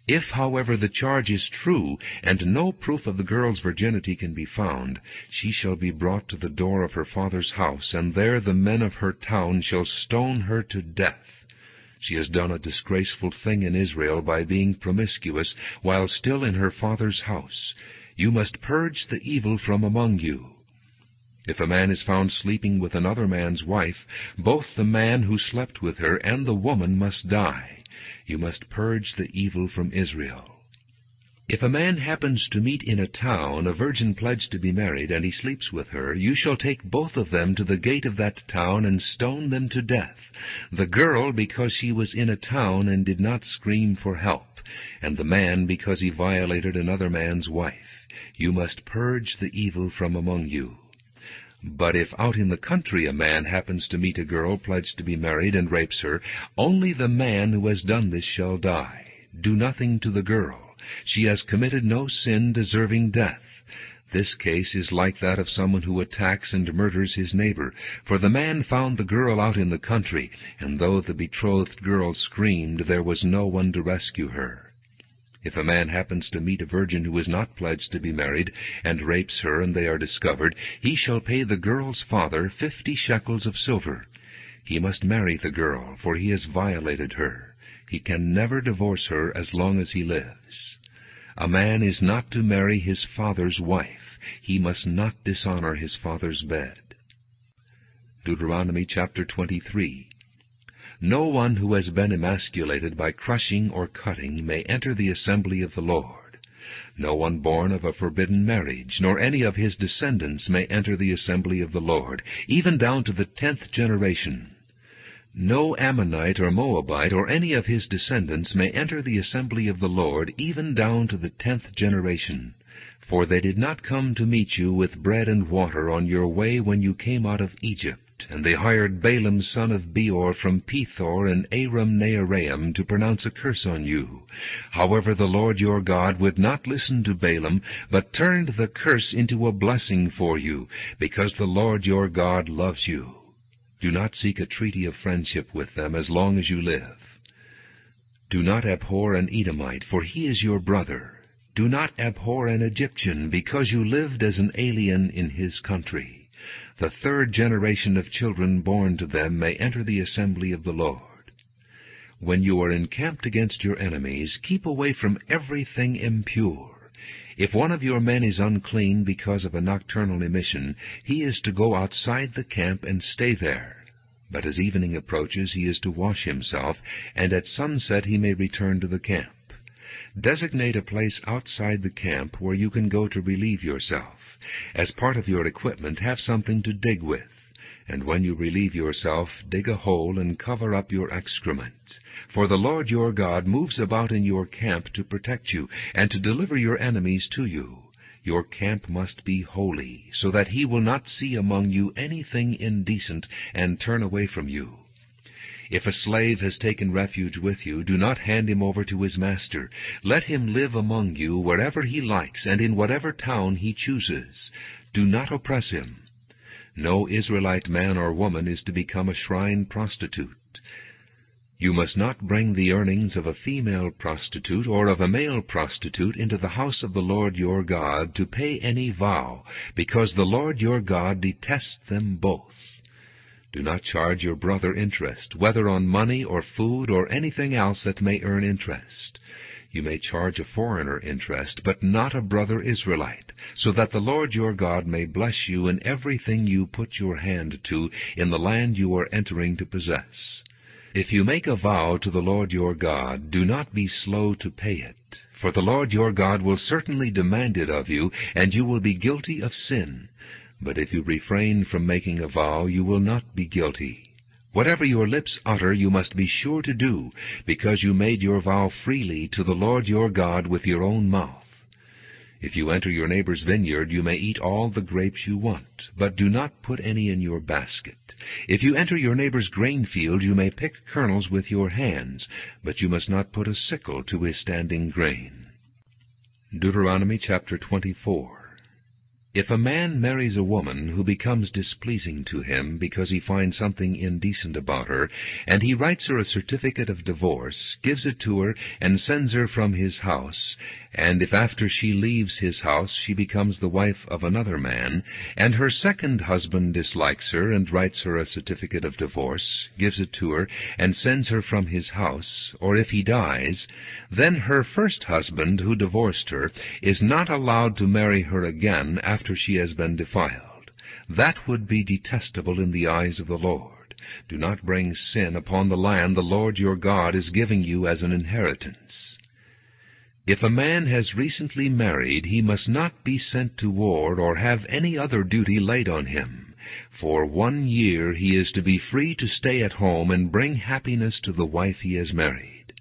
S1: If, however, the charge is true, and no proof of the girl's virginity can be found, she shall be brought to the door of her father's house, and there the men of her town shall stone her to death. She has done a disgraceful thing in Israel by being promiscuous while still in her father's house. You must purge the evil from among you. If a man is found sleeping with another man's wife, both the man who slept with her and the woman must die. You must purge the evil from Israel. If a man happens to meet in a town a virgin pledged to be married, and he sleeps with her, you shall take both of them to the gate of that town and stone them to death. The girl because she was in a town and did not scream for help, and the man because he violated another man's wife. You must purge the evil from among you. But if out in the country a man happens to meet a girl pledged to be married and rapes her, only the man who has done this shall die. Do nothing to the girl. She has committed no sin deserving death. This case is like that of someone who attacks and murders his neighbor, for the man found the girl out in the country, and though the betrothed girl screamed, there was no one to rescue her. If a man happens to meet a virgin who is not pledged to be married, and rapes her, and they are discovered, he shall pay the girl's father 50 shekels of silver. He must marry the girl, for he has violated her. He can never divorce her as long as he lives. A man is not to marry his father's wife. He must not dishonor his father's bed. Deuteronomy chapter 23. No one who has been emasculated by crushing or cutting may enter the assembly of the Lord. No one born of a forbidden marriage, nor any of his descendants may enter the assembly of the Lord, even down to the 10th generation. No Ammonite or Moabite or any of his descendants may enter the assembly of the Lord, even down to the 10th generation. For they did not come to meet you with bread and water on your way when you came out of Egypt, and they hired Balaam son of Beor from Pethor and Aram Naharaim to pronounce a curse on you. However, the Lord your God would not listen to Balaam, but turned the curse into a blessing for you, because the Lord your God loves you. Do not seek a treaty of friendship with them as long as you live. Do not abhor an Edomite, for he is your brother. Do not abhor an Egyptian, because you lived as an alien in his country. The 3rd generation of children born to them may enter the assembly of the Lord. When you are encamped against your enemies, keep away from everything impure. If one of your men is unclean because of a nocturnal emission, he is to go outside the camp and stay there. But as evening approaches, he is to wash himself, and at sunset he may return to the camp. Designate a place outside the camp where you can go to relieve yourself. As part of your equipment, have something to dig with. And when you relieve yourself, dig a hole and cover up your excrement. For the Lord your God moves about in your camp to protect you, and to deliver your enemies to you. Your camp must be holy, so that he will not see among you anything indecent, and turn away from you. If a slave has taken refuge with you, do not hand him over to his master. Let him live among you wherever he likes, and in whatever town he chooses. do not oppress him. No Israelite man or woman is to become a shrine prostitute. You must not bring the earnings of a female prostitute or of a male prostitute into the house of the Lord your God to pay any vow, because the Lord your God detests them both. Do not charge your brother interest, whether on money or food or anything else that may earn interest. You may charge a foreigner interest, but not a brother Israelite, so that the Lord your God may bless you in everything you put your hand to in the land you are entering to possess. If you make a vow to the Lord your God, do not be slow to pay it, for the Lord your God will certainly demand it of you, and you will be guilty of sin. But if you refrain from making a vow, you will not be guilty. Whatever your lips utter, you must be sure to do, because you made your vow freely to the Lord your God with your own mouth. If you enter your neighbor's vineyard, you may eat all the grapes you want, but do not put any in your basket. If you enter your neighbor's grain field, you may pick kernels with your hands, but you must not put a sickle to his standing grain. Deuteronomy chapter 24. If a man marries a woman who becomes displeasing to him because he finds something indecent about her, and he writes her a certificate of divorce, gives it to her, and sends her from his house, and if after she leaves his house she becomes the wife of another man, and her second husband dislikes her and writes her a certificate of divorce, gives it to her, and sends her from his house, or if he dies, then her first husband, who divorced her, is not allowed to marry her again after she has been defiled. That would be detestable in the eyes of the Lord. Do not bring sin upon the land the Lord your God is giving you as an inheritance. If a man has recently married, he must not be sent to war or have any other duty laid on him. For 1 year he is to be free to stay at home and bring happiness to the wife he has married.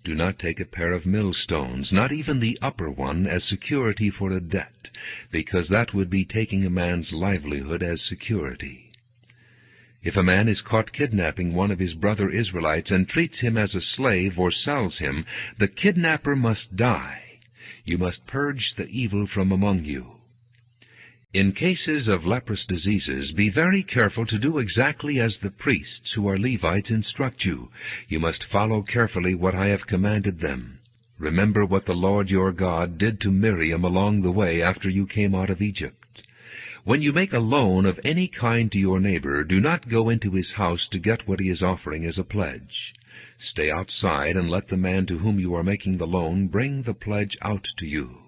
S1: Do not take a pair of millstones, not even the upper one, as security for a debt, because that would be taking a man's livelihood as security. If a man is caught kidnapping one of his brother Israelites and treats him as a slave or sells him, the kidnapper must die. You must purge the evil from among you. In cases of leprous diseases, be very careful to do exactly as the priests who are Levites instruct you. You must follow carefully what I have commanded them. Remember what the Lord your God did to Miriam along the way after you came out of Egypt. When you make a loan of any kind to your neighbor, do not go into his house to get what he is offering as a pledge. Stay outside and let the man to whom you are making the loan bring the pledge out to you.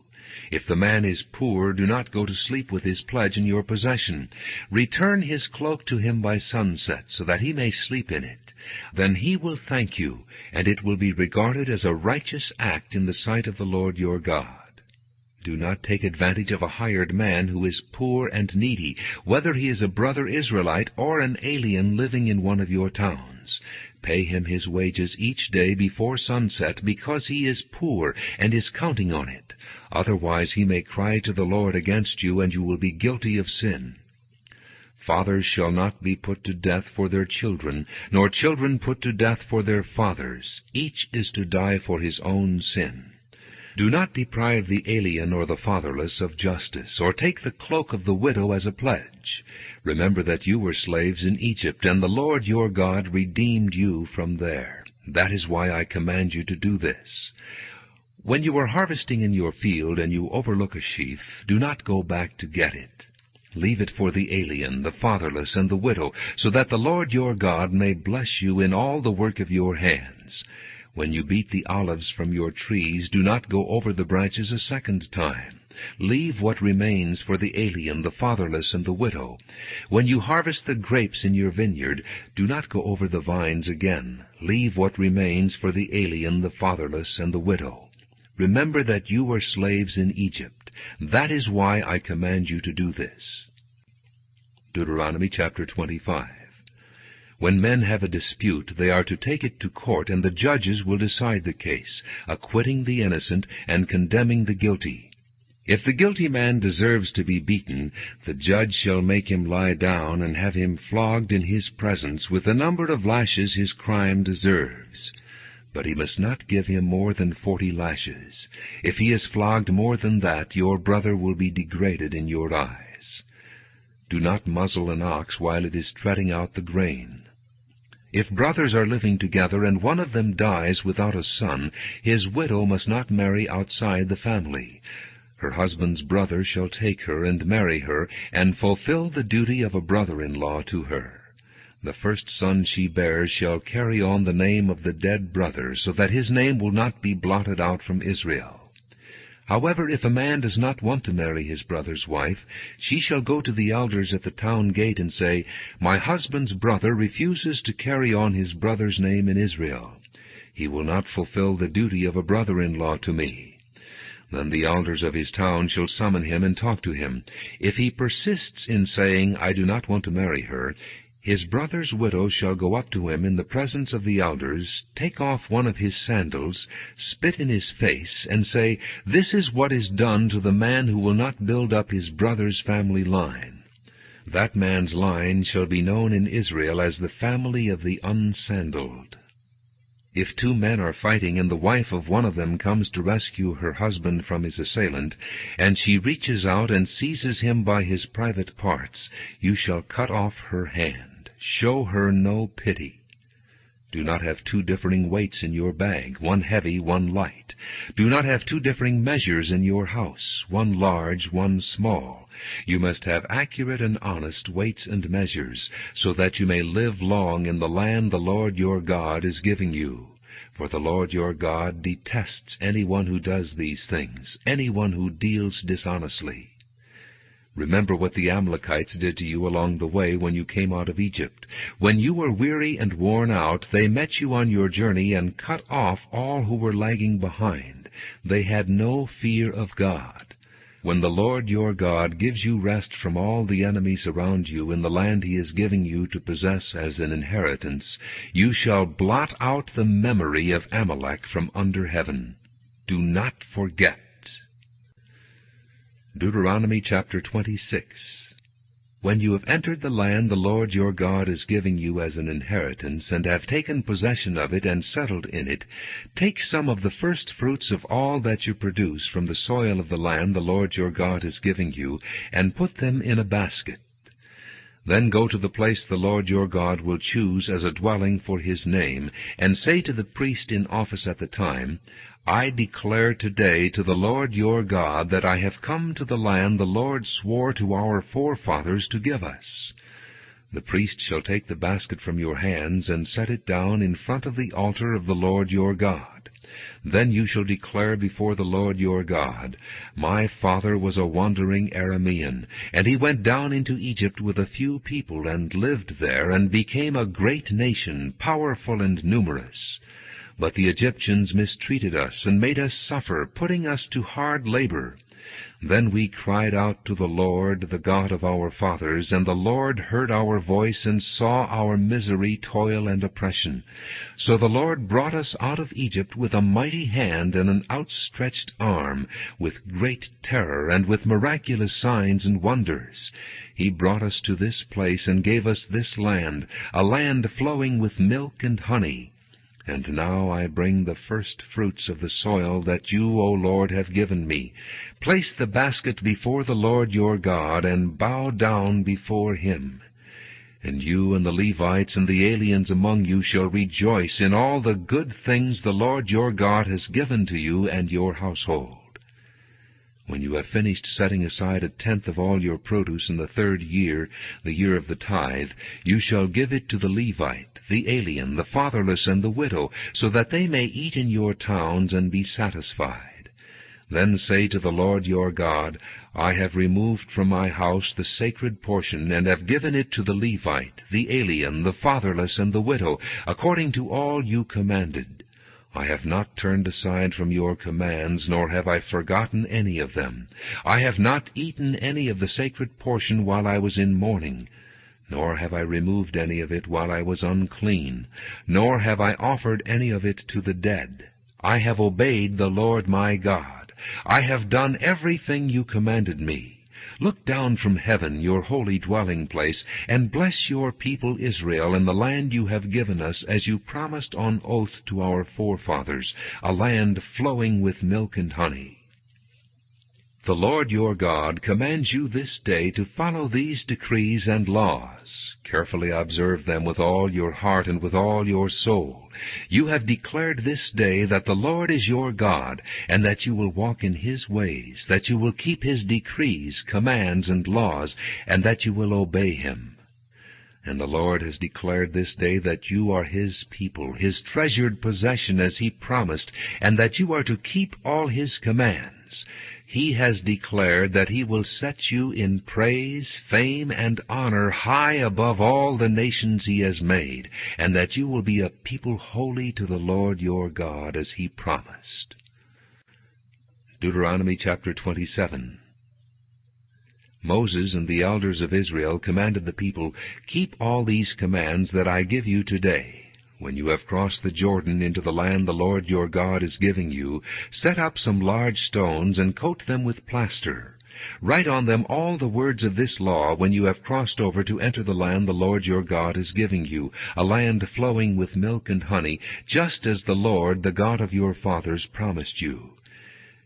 S1: If the man is poor, do not go to sleep with his pledge in your possession. Return his cloak to him by sunset, so that he may sleep in it. Then he will thank you, and it will be regarded as a righteous act in the sight of the Lord your God. Do not take advantage of a hired man who is poor and needy, whether he is a brother Israelite or an alien living in one of your towns. Pay him his wages each day before sunset, because he is poor and is counting on it. Otherwise he may cry to the Lord against you, and you will be guilty of sin. Fathers shall not be put to death for their children, nor children put to death for their fathers. Each is to die for his own sin. Do not deprive the alien or the fatherless of justice, or take the cloak of the widow as a pledge. Remember that you were slaves in Egypt, and the Lord your God redeemed you from there. That is why I command you to do this. When you are harvesting in your field and you overlook a sheaf, do not go back to get it. Leave it for the alien, the fatherless, and the widow, so that the Lord your God may bless you in all the work of your hands. When you beat the olives from your trees, do not go over the branches a second time. Leave what remains for the alien, the fatherless, and the widow. When you harvest the grapes in your vineyard, do not go over the vines again. Leave what remains for the alien, the fatherless, and the widow. Remember that you were slaves in Egypt. That is why I command you to do this. Deuteronomy chapter 25. When men have a dispute, they are to take it to court, and the judges will decide the case, acquitting the innocent and condemning the guilty. If the guilty man deserves to be beaten, the judge shall make him lie down and have him flogged in his presence with the number of lashes his crime deserves. but he must not give him more than 40 lashes. If he is flogged more than that, your brother will be degraded in your eyes. Do not muzzle an ox while it is treading out the grain. If brothers are living together, and one of them dies without a son, his widow must not marry outside the family. Her husband's brother shall take her and marry her, and fulfill the duty of a brother-in-law to her. The first son she bears shall carry on the name of the dead brother, so that his name will not be blotted out from Israel. However, if a man does not want to marry his brother's wife, she shall go to the elders at the town gate and say, My husband's brother refuses to carry on his brother's name in Israel. He will not fulfill the duty of a brother-in-law to me. Then the elders of his town shall summon him and talk to him. If he persists in saying, I do not want to marry her, his brother's widow shall go up to him in the presence of the elders, take off one of his sandals, spit in his face, and say, This is what is done to the man who will not build up his brother's family line. That man's line shall be known in Israel as the family of the unsandaled. If 2 men are fighting, and the wife of one of them comes to rescue her husband from his assailant, and she reaches out and seizes him by his private parts, you shall cut off her hand. Show her no pity. Do not have 2 differing weights in your bag, one heavy, one light. Do not have 2 differing measures in your house, one large, one small. You must have accurate and honest weights and measures, so that you may live long in the land the Lord your God is giving you. For the Lord your God detests anyone who does these things, anyone who deals dishonestly. Remember what the Amalekites did to you along the way when you came out of Egypt. When you were weary and worn out, they met you on your journey and cut off all who were lagging behind. They had no fear of God. When the Lord your God gives you rest from all the enemies around you in the land he is giving you to possess as an inheritance, you shall blot out the memory of Amalek from under heaven. Do not forget. Deuteronomy chapter 26. When you have entered the land the Lord your God is giving you as an inheritance, and have taken possession of it and settled in it, take some of the first fruits of all that you produce from the soil of the land the Lord your God is giving you, and put them in a basket. Then go to the place the Lord your God will choose as a dwelling for his name, and say to the priest in office at the time, I declare today to the Lord your God that I have come to the land the Lord swore to our forefathers to give us. The priest shall take the basket from your hands and set it down in front of the altar of the Lord your God. Then you shall declare before the Lord your God, My father was a wandering Aramean, and he went down into Egypt with a few people and lived there, and became a great nation, powerful and numerous. But the Egyptians mistreated us and made us suffer, putting us to hard labor. Then we cried out to the Lord, the God of our fathers, and the Lord heard our voice and saw our misery, toil, and oppression. So the Lord brought us out of Egypt with a mighty hand and an outstretched arm, with great terror and with miraculous signs and wonders. He brought us to this place and gave us this land, a land flowing with milk and honey. And now I bring the first fruits of the soil that you, O Lord, have given me. Place the basket before the Lord your God, and bow down before him. And you and the Levites and the aliens among you shall rejoice in all the good things the Lord your God has given to you and your household. When you have finished setting aside 1/10 of all your produce in the 3rd year, the year of the tithe, you shall give it to the Levite, the alien, the fatherless, and the widow, so that they may eat in your towns and be satisfied. Then say to the Lord your God, I have removed from my house the sacred portion, and have given it to the Levite, the alien, the fatherless, and the widow, according to all you commanded. I have not turned aside from your commands, nor have I forgotten any of them. I have not eaten any of the sacred portion while I was in mourning, nor have I removed any of it while I was unclean, nor have I offered any of it to the dead. I have obeyed the Lord my God. I have done everything you commanded me. Look down from heaven, your holy dwelling place, and bless your people Israel in the land you have given us, as you promised on oath to our forefathers, a land flowing with milk and honey. The Lord your God commands you this day to follow these decrees and laws. Carefully observe them with all your heart and with all your soul. You have declared this day that the Lord is your God, and that you will walk in His ways, that you will keep His decrees, commands, and laws, and that you will obey Him. And the Lord has declared this day that you are His people, His treasured possession as He promised, and that you are to keep all His commands. He has declared that He will set you in praise, fame, and honor high above all the nations He has made, and that you will be a people holy to the Lord your God, as He promised. Deuteronomy chapter 27. Moses and the elders of Israel commanded the people, "Keep all these commands that I give you today. When you have crossed the Jordan into the land the Lord your God is giving you, set up some large stones and coat them with plaster. Write on them all the words of this law when you have crossed over to enter the land the Lord your God is giving you, a land flowing with milk and honey, just as the Lord, the God of your fathers, promised you.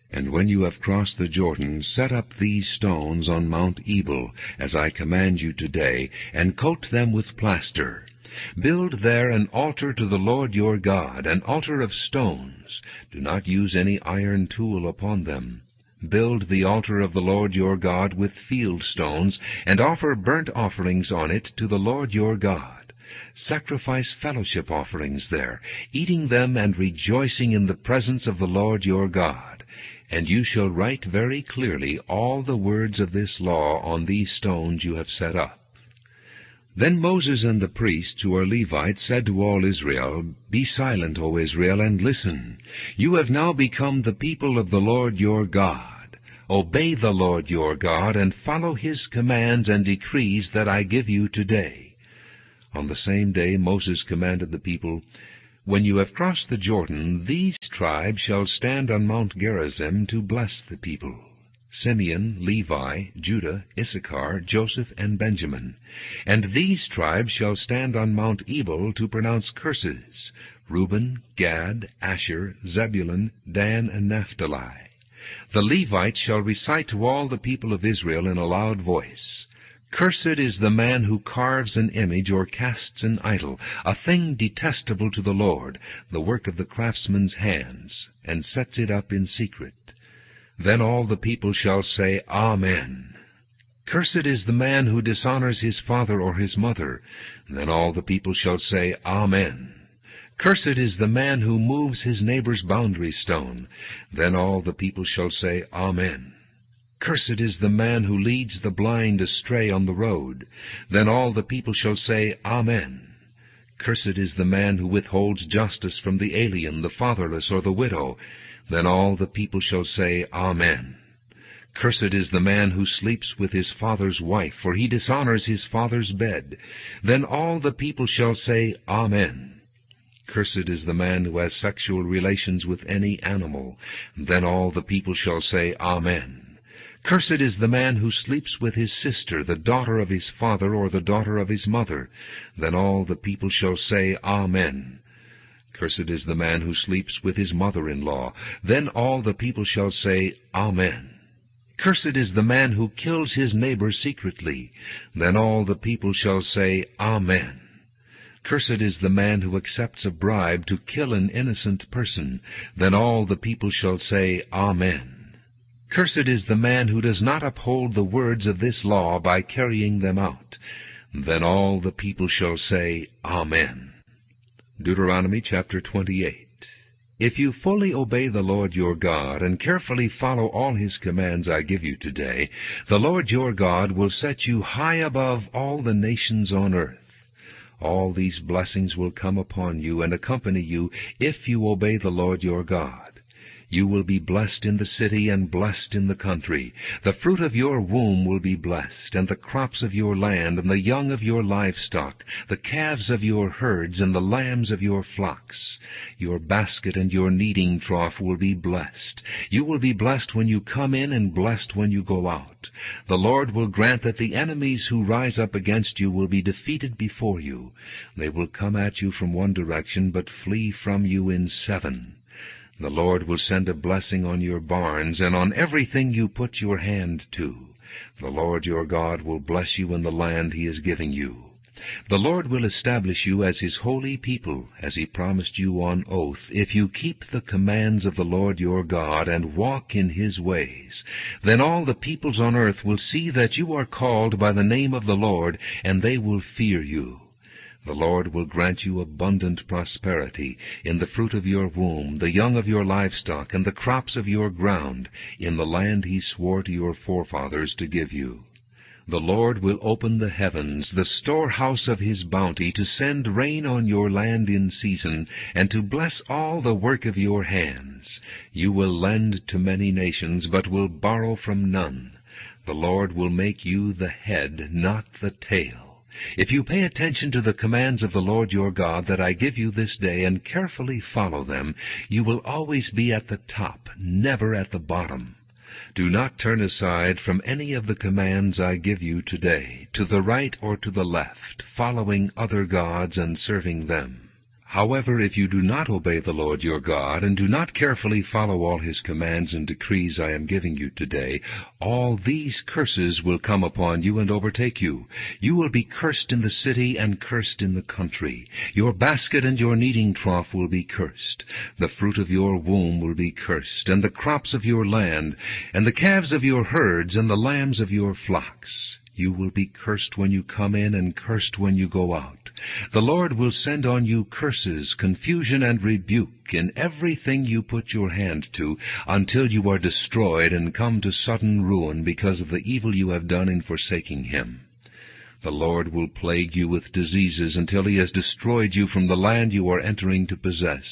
S1: And when you have crossed the Jordan, set up these stones on Mount Ebal, as I command you today, and coat them with plaster. Build there an altar to the Lord your God, an altar of stones. Do not use any iron tool upon them. Build the altar of the Lord your God with field stones, and offer burnt offerings on it to the Lord your God. Sacrifice fellowship offerings there, eating them and rejoicing in the presence of the Lord your God. And you shall write very clearly all the words of this law on these stones you have set up." Then Moses and the priests, who are Levites, said to all Israel, "Be silent, O Israel, and listen. You have now become the people of the Lord your God. Obey the Lord your God, and follow His commands and decrees that I give you today." On the same day Moses commanded the people, "When you have crossed the Jordan, these tribes shall stand on Mount Gerizim to bless the people: Simeon, Levi, Judah, Issachar, Joseph, and Benjamin. And these tribes shall stand on Mount Ebal to pronounce curses: Reuben, Gad, Asher, Zebulun, Dan, and Naphtali. The Levites shall recite to all the people of Israel in a loud voice: Cursed is the man who carves an image or casts an idol, a thing detestable to the Lord, the work of the craftsman's hands, and sets it up in secret. Then all the people shall say, Amen. Cursed is the man who dishonors his father or his mother. Then all the people shall say, Amen. Cursed is the man who moves his neighbor's boundary stone. Then all the people shall say, Amen. Cursed is the man who leads the blind astray on the road. Then all the people shall say, Amen. Cursed is the man who withholds justice from the alien, the fatherless, or the widow. Then all the people shall say, Amen. Cursed is the man who sleeps with his father's wife, for he dishonors his father's bed. Then all the people shall say, Amen. Cursed is the man who has sexual relations with any animal. Then all the people shall say, Amen. Cursed is the man who sleeps with his sister, the daughter of his father, or the daughter of his mother. Then all the people shall say, Amen. Cursed is the man who sleeps with his mother-in-law. Then all the people shall say, Amen. Cursed is the man who kills his neighbor secretly. Then all the people shall say, Amen. Cursed is the man who accepts a bribe to kill an innocent person. Then all the people shall say, Amen. Cursed is the man who does not uphold the words of this law by carrying them out. Then all the people shall say, Amen. Deuteronomy chapter 28. If you fully obey the Lord your God and carefully follow all His commands I give you today, the Lord your God will set you high above all the nations on earth. All these blessings will come upon you and accompany you if you obey the Lord your God. You will be blessed in the city and blessed in the country. The fruit of your womb will be blessed, and the crops of your land, and the young of your livestock, the calves of your herds, and the lambs of your flocks. Your basket and your kneading trough will be blessed. You will be blessed when you come in and blessed when you go out. The Lord will grant that the enemies who rise up against you will be defeated before you. They will come at you from one direction, but flee from you in 7. The Lord will send a blessing on your barns and on everything you put your hand to. The Lord your God will bless you in the land he is giving you. The Lord will establish you as his holy people, as he promised you on oath, if you keep the commands of the Lord your God and walk in his ways. Then all the peoples on earth will see that you are called by the name of the Lord, and they will fear you. The Lord will grant you abundant prosperity in the fruit of your womb, the young of your livestock, and the crops of your ground, in the land he swore to your forefathers to give you. The Lord will open the heavens, the storehouse of his bounty, to send rain on your land in season, and to bless all the work of your hands. You will lend to many nations, but will borrow from none. The Lord will make you the head, not the tail. If you pay attention to the commands of the Lord your God that I give you this day, and carefully follow them, you will always be at the top, never at the bottom. Do not turn aside from any of the commands I give you today, to the right or to the left, following other gods and serving them. However, if you do not obey the Lord your God, and do not carefully follow all his commands and decrees I am giving you today, all these curses will come upon you and overtake you. You will be cursed in the city and cursed in the country. Your basket and your kneading trough will be cursed. The fruit of your womb will be cursed, and the crops of your land, and the calves of your herds, and the lambs of your flocks. You will be cursed when you come in, and cursed when you go out. The Lord will send on you curses, confusion, and rebuke in everything you put your hand to, until you are destroyed and come to sudden ruin because of the evil you have done in forsaking him. The Lord will plague you with diseases until he has destroyed you from the land you are entering to possess.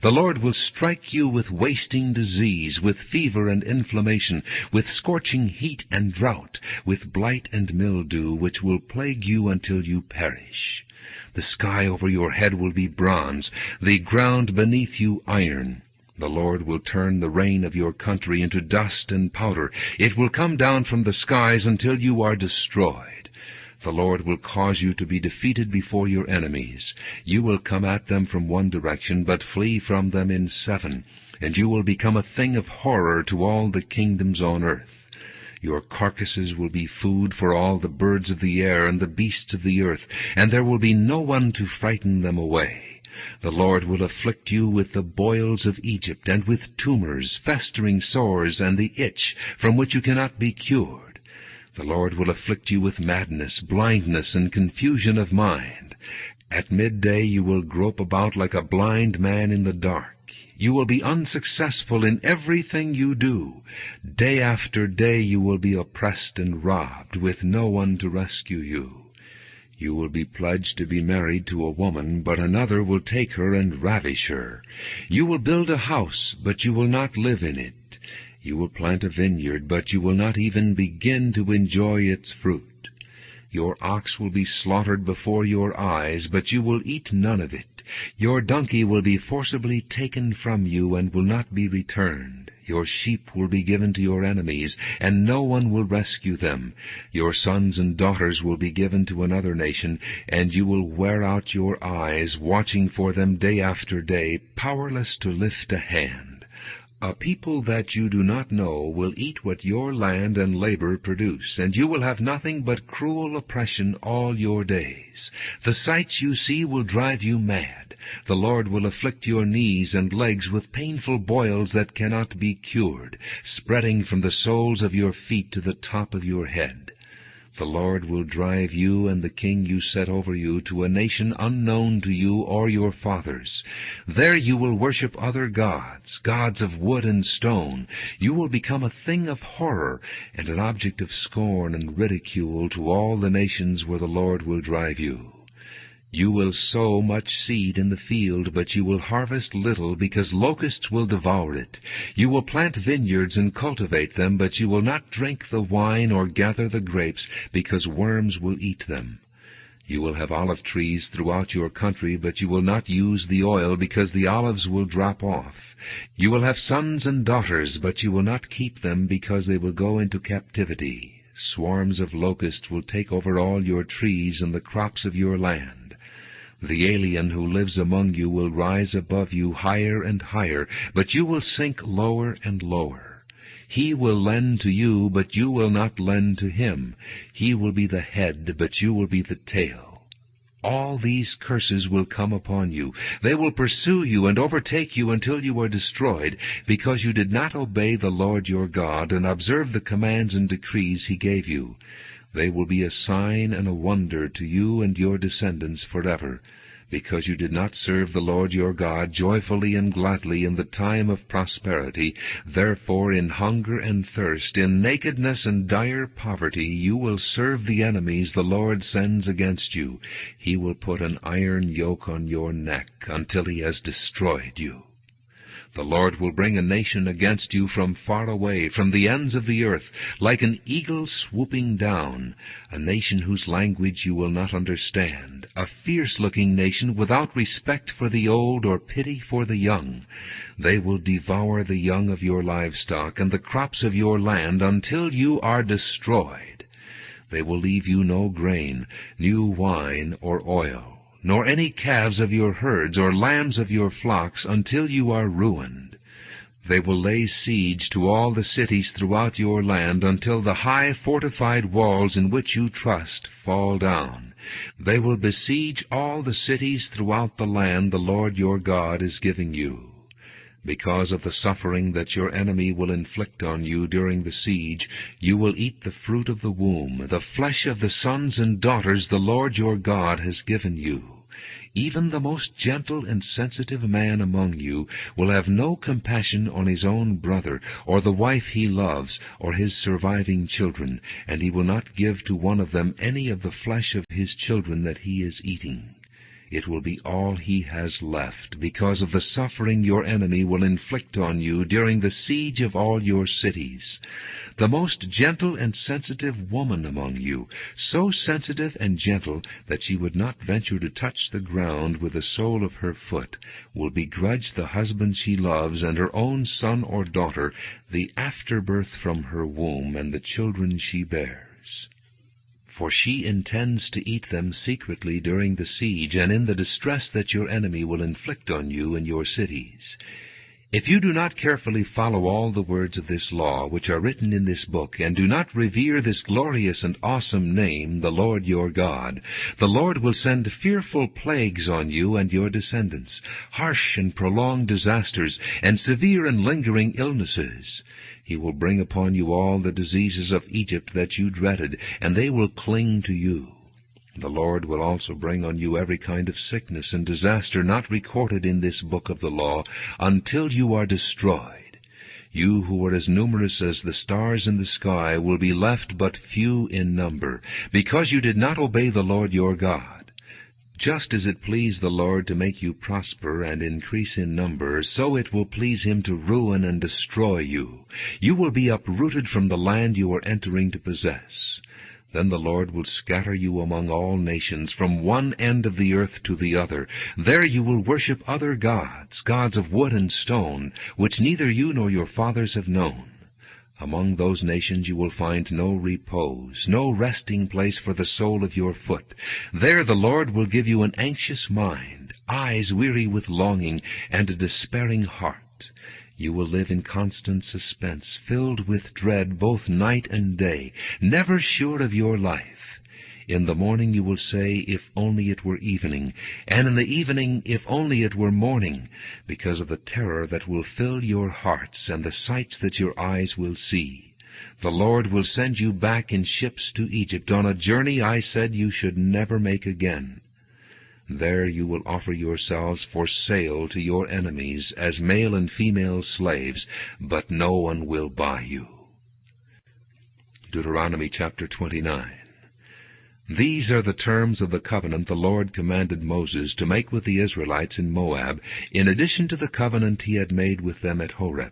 S1: The Lord will strike you with wasting disease, with fever and inflammation, with scorching heat and drought, with blight and mildew, which will plague you until you perish. The sky over your head will be bronze, the ground beneath you iron. The Lord will turn the rain of your country into dust and powder. It will come down from the skies until you are destroyed. The Lord will cause you to be defeated before your enemies. You will come at them from one direction, but flee from them in 7, and you will become a thing of horror to all the kingdoms on earth. Your carcasses will be food for all the birds of the air and the beasts of the earth, and there will be no one to frighten them away. The Lord will afflict you with the boils of Egypt, and with tumors, festering sores, and the itch from which you cannot be cured. The Lord will afflict you with madness, blindness, and confusion of mind. At midday you will grope about like a blind man in the dark. You will be unsuccessful in everything you do. Day after day you will be oppressed and robbed, with no one to rescue you. You will be pledged to be married to a woman, but another will take her and ravish her. You will build a house, but you will not live in it. You will plant a vineyard, but you will not even begin to enjoy its fruit. Your ox will be slaughtered before your eyes, but you will eat none of it. Your donkey will be forcibly taken from you and will not be returned. Your sheep will be given to your enemies, and no one will rescue them. Your sons and daughters will be given to another nation, and you will wear out your eyes, watching for them day after day, powerless to lift a hand. A people that you do not know will eat what your land and labor produce, and you will have nothing but cruel oppression all your days. The sights you see will drive you mad. The Lord will afflict your knees and legs with painful boils that cannot be cured, spreading from the soles of your feet to the top of your head. The Lord will drive you and the king you set over you to a nation unknown to you or your fathers. There you will worship other gods, gods of wood and stone. You will become a thing of horror and an object of scorn and ridicule to all the nations where the Lord will drive you. You will sow much seed in the field, but you will harvest little, because locusts will devour it. You will plant vineyards and cultivate them, but you will not drink the wine or gather the grapes, because worms will eat them. You will have olive trees throughout your country, but you will not use the oil, because the olives will drop off. You will have sons and daughters, but you will not keep them, because they will go into captivity. Swarms of locusts will take over all your trees and the crops of your land. The alien who lives among you will rise above you higher and higher, but you will sink lower and lower. He will lend to you, but you will not lend to him. He will be the head, but you will be the tail. All these curses will come upon you. They will pursue you and overtake you until you are destroyed, because you did not obey the Lord your God and observe the commands and decrees he gave you. They will be a sign and a wonder to you and your descendants forever, because you did not serve the Lord your God joyfully and gladly in the time of prosperity. Therefore in hunger and thirst, in nakedness and dire poverty, you will serve the enemies the Lord sends against you. He will put an iron yoke on your neck until he has destroyed you. The Lord will bring a nation against you from far away, from the ends of the earth, like an eagle swooping down, a nation whose language you will not understand, a fierce-looking nation without respect for the old or pity for the young. They will devour the young of your livestock and the crops of your land until you are destroyed. They will leave you no grain, new wine, or oil, nor any calves of your herds or lambs of your flocks, until you are ruined. They will lay siege to all the cities throughout your land until the high fortified walls in which you trust fall down. They will besiege all the cities throughout the land the Lord your God is giving you. Because of the suffering that your enemy will inflict on you during the siege, you will eat the fruit of the womb, the flesh of the sons and daughters the Lord your God has given you. Even the most gentle and sensitive man among you will have no compassion on his own brother, or the wife he loves, or his surviving children, and he will not give to one of them any of the flesh of his children that he is eating. It will be all he has left, because of the suffering your enemy will inflict on you during the siege of all your cities. The most gentle and sensitive woman among you, so sensitive and gentle that she would not venture to touch the ground with the sole of her foot, will begrudge the husband she loves and her own son or daughter, the afterbirth from her womb and the children she bears. For she intends to eat them secretly during the siege and in the distress that your enemy will inflict on you and your cities. If you do not carefully follow all the words of this law which are written in this book, and do not revere this glorious and awesome name, the Lord your God, the Lord will send fearful plagues on you and your descendants, harsh and prolonged disasters, and severe and lingering illnesses. He will bring upon you all the diseases of Egypt that you dreaded, and they will cling to you. The Lord will also bring on you every kind of sickness and disaster not recorded in this book of the law, until you are destroyed. You who are as numerous as the stars in the sky will be left but few in number, because you did not obey the Lord your God. Just as it pleased the Lord to make you prosper and increase in number, so it will please him to ruin and destroy you. You will be uprooted from the land you are entering to possess. Then the Lord will scatter you among all nations, from one end of the earth to the other. There you will worship other gods, gods of wood and stone, which neither you nor your fathers have known. Among those nations you will find no repose, no resting place for the sole of your foot. There the Lord will give you an anxious mind, eyes weary with longing, and a despairing heart. You will live in constant suspense, filled with dread both night and day, never sure of your life. In the morning you will say, if only it were evening, and in the evening, if only it were morning, because of the terror that will fill your hearts and the sights that your eyes will see. The Lord will send you back in ships to Egypt on a journey I said you should never make again. There you will offer yourselves for sale to your enemies as male and female slaves, but no one will buy you. Deuteronomy chapter 29. These are the terms of the covenant the Lord commanded Moses to make with the Israelites in Moab, in addition to the covenant he had made with them at Horeb.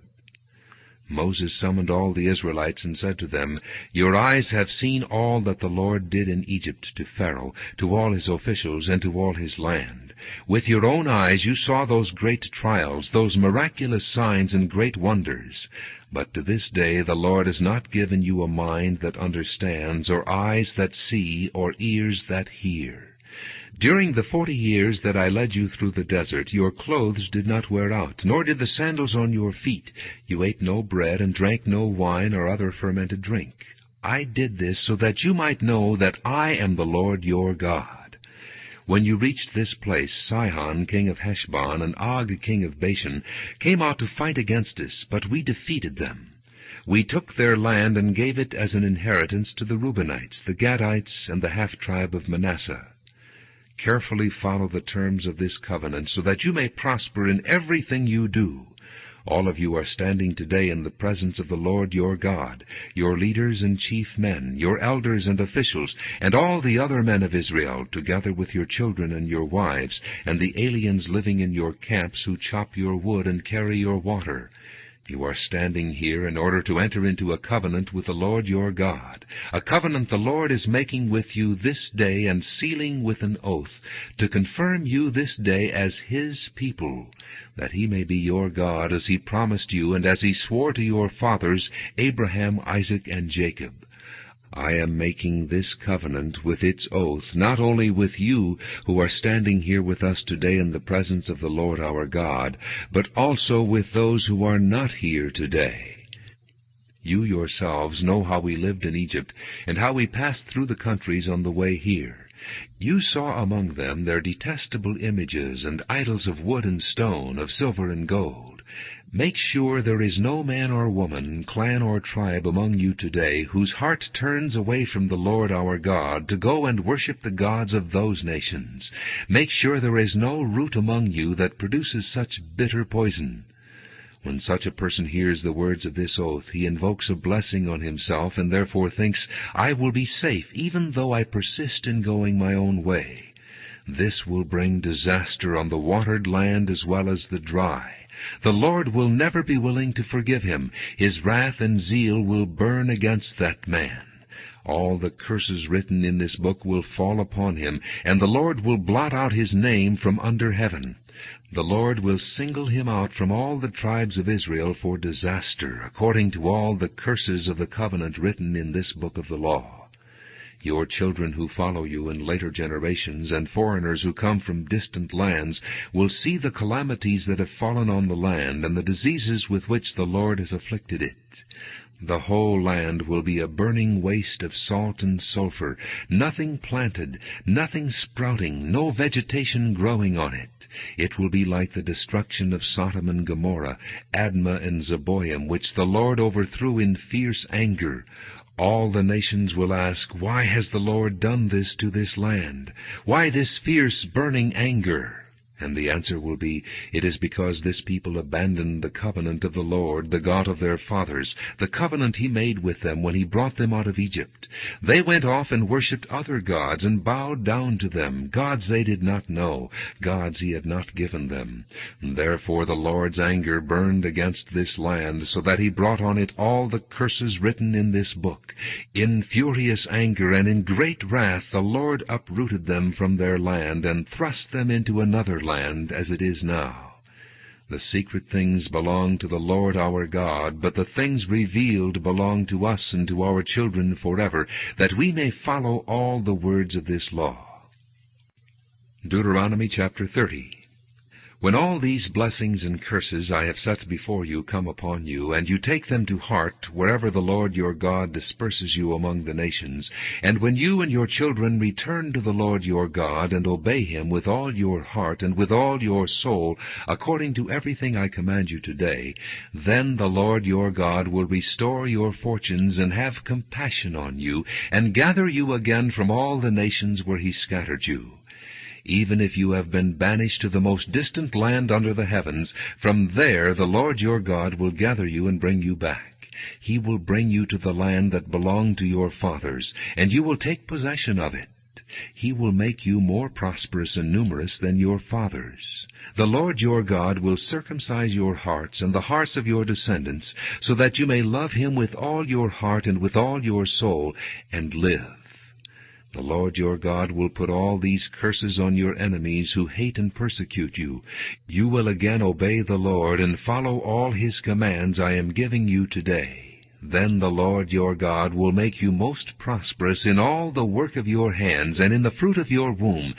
S1: Moses summoned all the Israelites and said to them, Your eyes have seen all that the Lord did in Egypt to Pharaoh, to all his officials, and to all his land. With your own eyes you saw those great trials, those miraculous signs and great wonders. But to this day the Lord has not given you a mind that understands, or eyes that see, or ears that hear. During the 40 years that I led you through the desert, your clothes did not wear out, nor did the sandals on your feet. You ate no bread, and drank no wine or other fermented drink. I did this so that you might know that I am the Lord your God. When you reached this place, Sihon, king of Heshbon, and Og, king of Bashan, came out to fight against us, but we defeated them. We took their land and gave it as an inheritance to the Reubenites, the Gadites, and the half-tribe of Manasseh. Carefully follow the terms of this covenant, so that you may prosper in everything you do. All of you are standing today in the presence of the Lord your God, your leaders and chief men, your elders and officials, and all the other men of Israel, together with your children and your wives, and the aliens living in your camps who chop your wood and carry your water. You are standing here in order to enter into a covenant with the Lord your God, a covenant the Lord is making with you this day and sealing with an oath, to confirm you this day as His people, that He may be your God as He promised you and as He swore to your fathers, Abraham, Isaac, and Jacob. I am making this covenant with its oath, not only with you who are standing here with us today in the presence of the Lord our God, but also with those who are not here today. You yourselves know how we lived in Egypt, and how we passed through the countries on the way here. You saw among them their detestable images and idols of wood and stone, of silver and gold. Make sure there is no man or woman, clan or tribe among you today whose heart turns away from the Lord our God to go and worship the gods of those nations. Make sure there is no root among you that produces such bitter poison. When such a person hears the words of this oath, he invokes a blessing on himself and therefore thinks, I will be safe even though I persist in going my own way. This will bring disaster on the watered land as well as the dry. The Lord will never be willing to forgive him. His wrath and zeal will burn against that man. All the curses written in this book will fall upon him, and the Lord will blot out his name from under heaven. The Lord will single him out from all the tribes of Israel for disaster, according to all the curses of the covenant written in this book of the law. Your children who follow you in later generations, and foreigners who come from distant lands, will see the calamities that have fallen on the land, and the diseases with which the Lord has afflicted it. The whole land will be a burning waste of salt and sulfur, nothing planted, nothing sprouting, no vegetation growing on it. It will be like the destruction of Sodom and Gomorrah, Admah and Zeboim, which the Lord overthrew in fierce anger. All the nations will ask, Why has the Lord done this to this land? Why this fierce burning anger? And the answer will be, It is because this people abandoned the covenant of the Lord, the God of their fathers, the covenant He made with them when He brought them out of Egypt. They went off and worshipped other gods and bowed down to them, gods they did not know, gods He had not given them. Therefore the Lord's anger burned against this land, so that He brought on it all the curses written in this book. In furious anger and in great wrath the Lord uprooted them from their land and thrust them into another land as it is now. The secret things belong to the Lord our God, but the things revealed belong to us and to our children forever, that we may follow all the words of this law. Deuteronomy chapter 30. When all these blessings and curses I have set before you come upon you, and you take them to heart wherever the Lord your God disperses you among the nations, and when you and your children return to the Lord your God, and obey Him with all your heart and with all your soul, according to everything I command you today, then the Lord your God will restore your fortunes and have compassion on you, and gather you again from all the nations where He scattered you. Even if you have been banished to the most distant land under the heavens, from there the Lord your God will gather you and bring you back. He will bring you to the land that belonged to your fathers, and you will take possession of it. He will make you more prosperous and numerous than your fathers. The Lord your God will circumcise your hearts and the hearts of your descendants, so that you may love him with all your heart and with all your soul, and live. The Lord your God will put all these curses on your enemies who hate and persecute you. You will again obey the Lord and follow all his commands I am giving you today. Then the Lord your God will make you most prosperous in all the work of your hands and in the fruit of your womb,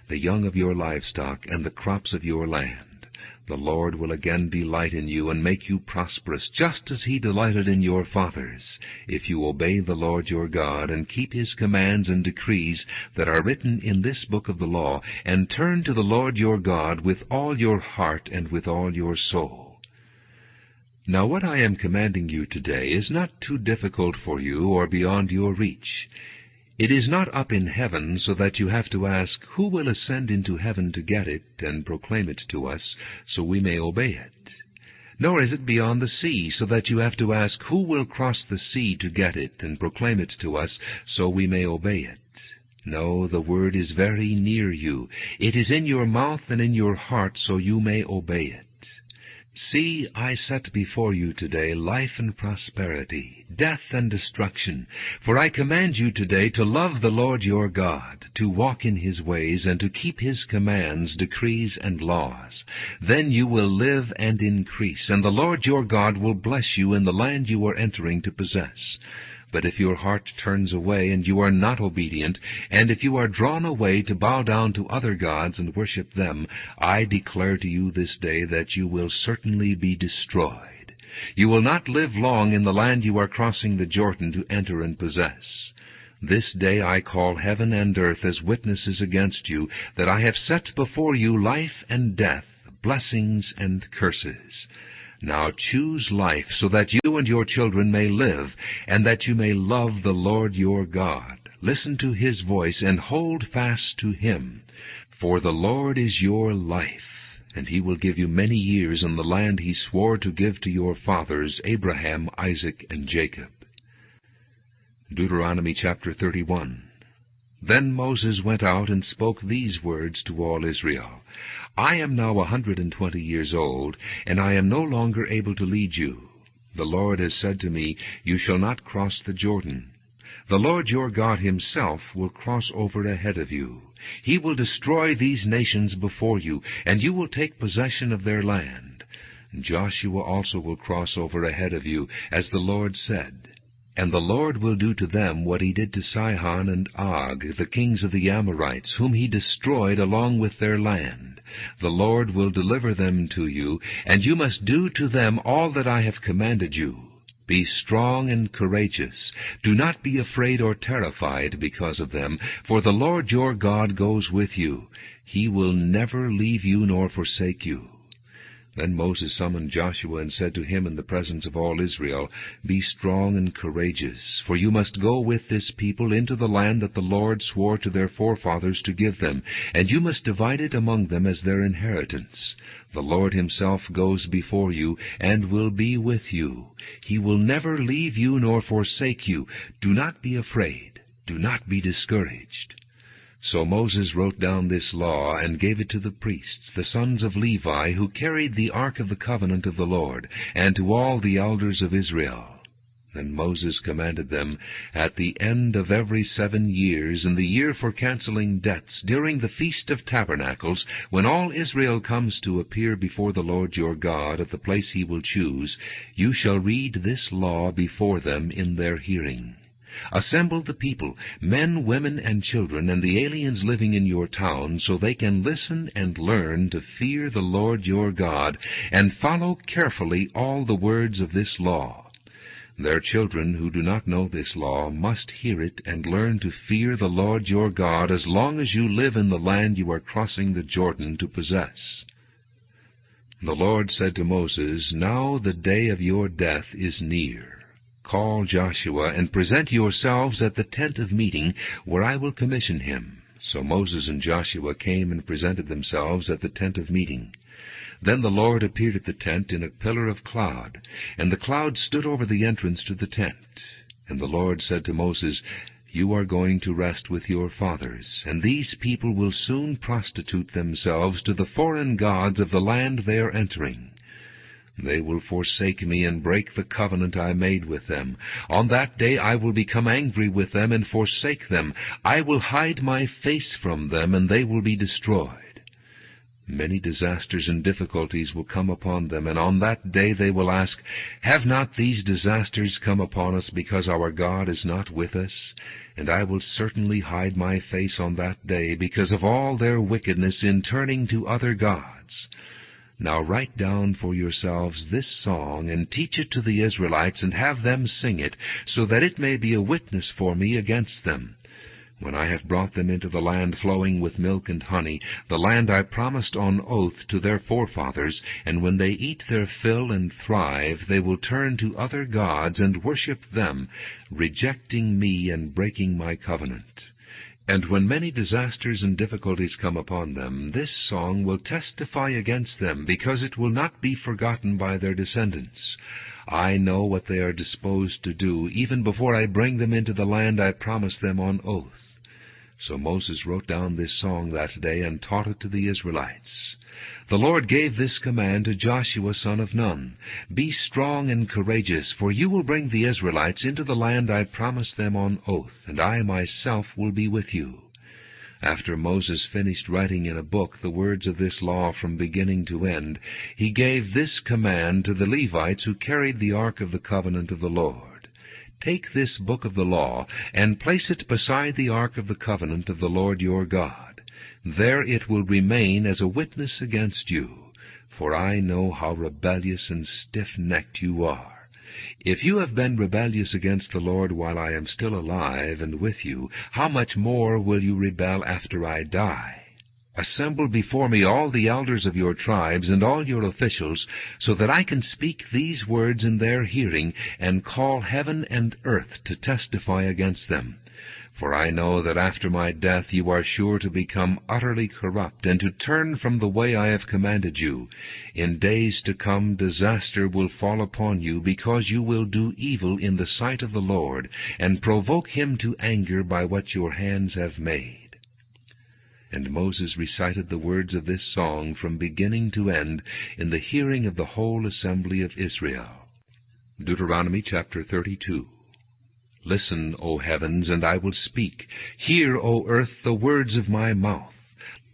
S1: the young of your livestock and the crops of your land. The Lord will again delight in you and make you prosperous, just as he delighted in your fathers, if you obey the Lord your God and keep his commands and decrees that are written in this book of the law, and turn to the Lord your God with all your heart and with all your soul. Now what I am commanding you today is not too difficult for you or beyond your reach. It is not up in heaven so that you have to ask, who will ascend into heaven to get it and proclaim it to us, so we may obey it? Nor is it beyond the sea so that you have to ask, who will cross the sea to get it and proclaim it to us, so we may obey it? No, the word is very near you. It is in your mouth and in your heart, so you may obey it. See, I set before you today life and prosperity, death and destruction. For I command you today to love the Lord your God, to walk in his ways, and to keep his commands, decrees, and laws. Then you will live and increase, and the Lord your God will bless you in the land you are entering to possess. But if your heart turns away and you are not obedient, and if you are drawn away to bow down to other gods and worship them, I declare to you this day that you will certainly be destroyed. You will not live long in the land you are crossing the Jordan to enter and possess. This day I call heaven and earth as witnesses against you, that I have set before you life and death, blessings and curses. Now choose life, so that you and your children may live, and that you may love the Lord your God. Listen to his voice, and hold fast to him. For the Lord is your life, and he will give you many years in the land he swore to give to your fathers, Abraham, Isaac, and Jacob. Deuteronomy chapter 31. Then Moses went out and spoke these words to all Israel. I am now 120 years old, and I am no longer able to lead you. The Lord has said to me, you shall not cross the Jordan. The Lord your God himself will cross over ahead of you. He will destroy these nations before you, and you will take possession of their land. Joshua also will cross over ahead of you, as the Lord said. And the Lord will do to them what he did to Sihon and Og, the kings of the Amorites, whom he destroyed along with their land. The Lord will deliver them to you, and you must do to them all that I have commanded you. Be strong and courageous. Do not be afraid or terrified because of them, for the Lord your God goes with you. He will never leave you nor forsake you. Then Moses summoned Joshua and said to him in the presence of all Israel, Be strong and courageous, for you must go with this people into the land that the Lord swore to their forefathers to give them, and you must divide it among them as their inheritance. The Lord himself goes before you and will be with you. He will never leave you nor forsake you. Do not be afraid. Do not be discouraged. So Moses wrote down this law and gave it to the priests, the sons of Levi, who carried the ark of the covenant of the Lord, and to all the elders of Israel. Then Moses commanded them, At the end of every 7 years, in the year for canceling debts, during the Feast of Tabernacles, when all Israel comes to appear before the Lord your God at the place he will choose, you shall read this law before them in their hearing. Assemble the people, men, women, and children, and the aliens living in your town, so they can listen and learn to fear the Lord your God, and follow carefully all the words of this law. Their children who do not know this law must hear it and learn to fear the Lord your God as long as you live in the land you are crossing the Jordan to possess. The Lord said to Moses, Now the day of your death is near. Call Joshua and present yourselves at the tent of meeting, where I will commission him. So Moses and Joshua came and presented themselves at the tent of meeting. Then the Lord appeared at the tent in a pillar of cloud, and the cloud stood over the entrance to the tent. And the Lord said to Moses, You are going to rest with your fathers, and these people will soon prostitute themselves to the foreign gods of the land they are entering. They will forsake me and break the covenant I made with them. On that day I will become angry with them and forsake them. I will hide my face from them, and they will be destroyed. Many disasters and difficulties will come upon them, and on that day they will ask, Have not these disasters come upon us because our God is not with us? And I will certainly hide my face on that day because of all their wickedness in turning to other gods. Now write down for yourselves this song, and teach it to the Israelites, and have them sing it, so that it may be a witness for me against them. When I have brought them into the land flowing with milk and honey, the land I promised on oath to their forefathers, and when they eat their fill and thrive, they will turn to other gods and worship them, rejecting me and breaking my covenant. And when many disasters and difficulties come upon them, this song will testify against them, because it will not be forgotten by their descendants. I know what they are disposed to do, even before I bring them into the land I promised them on oath. So Moses wrote down this song that day and taught it to the Israelites. The Lord gave this command to Joshua son of Nun, Be strong and courageous, for you will bring the Israelites into the land I promised them on oath, and I myself will be with you. After Moses finished writing in a book the words of this law from beginning to end, he gave this command to the Levites who carried the ark of the covenant of the Lord. Take this book of the law, and place it beside the ark of the covenant of the Lord your God. There it will remain as a witness against you, for I know how rebellious and stiff-necked you are. If you have been rebellious against the Lord while I am still alive and with you, how much more will you rebel after I die? Assemble before me all the elders of your tribes and all your officials, so that I can speak these words in their hearing, and call heaven and earth to testify against them. For I know that after my death you are sure to become utterly corrupt, and to turn from the way I have commanded you. In days to come disaster will fall upon you, because you will do evil in the sight of the Lord, and provoke him to anger by what your hands have made. And Moses recited the words of this song from beginning to end in the hearing of the whole assembly of Israel. Deuteronomy chapter 32. Listen, O heavens, and I will speak. Hear, O earth, the words of my mouth.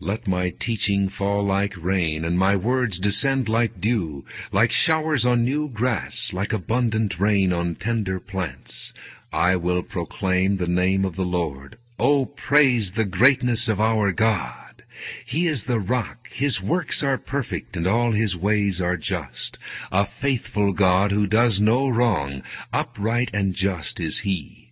S1: Let my teaching fall like rain, and my words descend like dew, like showers on new grass, like abundant rain on tender plants. I will proclaim the name of the Lord. Oh, praise the greatness of our God! He is the rock, his works are perfect, and all his ways are just. A faithful God who does no wrong, upright and just is he.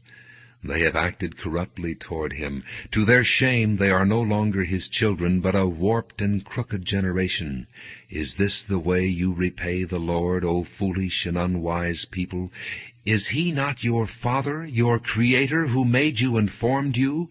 S1: They have acted corruptly toward him. To their shame they are no longer his children, but a warped and crooked generation. Is this the way you repay the Lord, O foolish and unwise people? Is he not your Father, your Creator, who made you and formed you?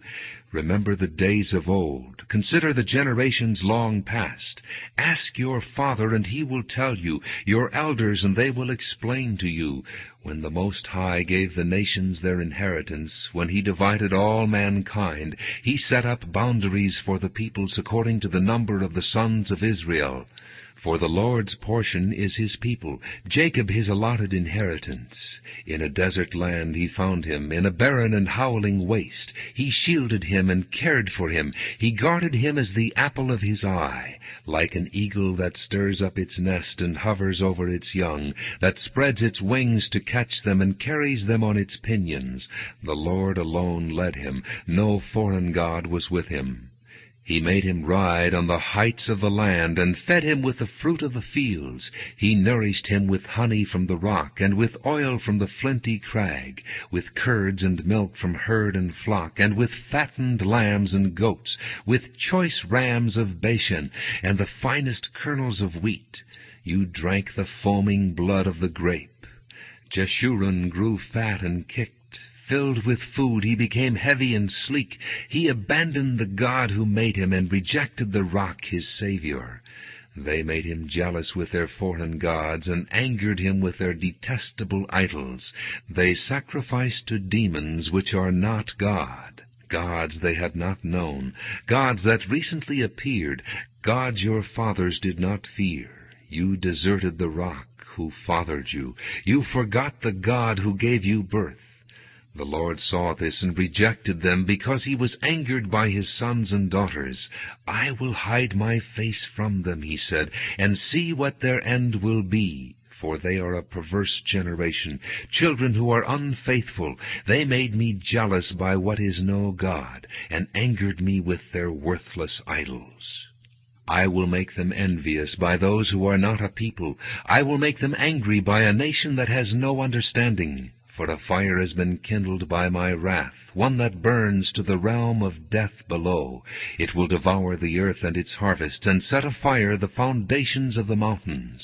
S1: Remember the days of old. Consider the generations long past. Ask your father, and he will tell you, your elders, and they will explain to you. When the Most High gave the nations their inheritance, when he divided all mankind, he set up boundaries for the peoples according to the number of the sons of Israel. For the Lord's portion is his people, Jacob his allotted inheritance. In a desert land he found him, in a barren and howling waste. He shielded him and cared for him. He guarded him as the apple of his eye, like an eagle that stirs up its nest and hovers over its young, that spreads its wings to catch them and carries them on its pinions. The Lord alone led him. No foreign god was with him. He made him ride on the heights of the land, and fed him with the fruit of the fields. He nourished him with honey from the rock, and with oil from the flinty crag, with curds and milk from herd and flock, and with fattened lambs and goats, with choice rams of Bashan, and the finest kernels of wheat. You drank the foaming blood of the grape. Jeshurun grew fat and kicked. Filled with food, he became heavy and sleek. He abandoned the God who made him and rejected the rock, his Savior. They made him jealous with their foreign gods, and angered him with their detestable idols. They sacrificed to demons which are not God, gods they had not known, gods that recently appeared, gods your fathers did not fear. You deserted the rock who fathered you. You forgot the God who gave you birth. The Lord saw this and rejected them, because he was angered by his sons and daughters. I will hide my face from them, he said, and see what their end will be. For they are a perverse generation, children who are unfaithful. They made me jealous by what is no God, and angered me with their worthless idols. I will make them envious by those who are not a people. I will make them angry by a nation that has no understanding. For a fire has been kindled by my wrath, one that burns to the realm of death below. It will devour the earth and its harvest, and set afire the foundations of the mountains.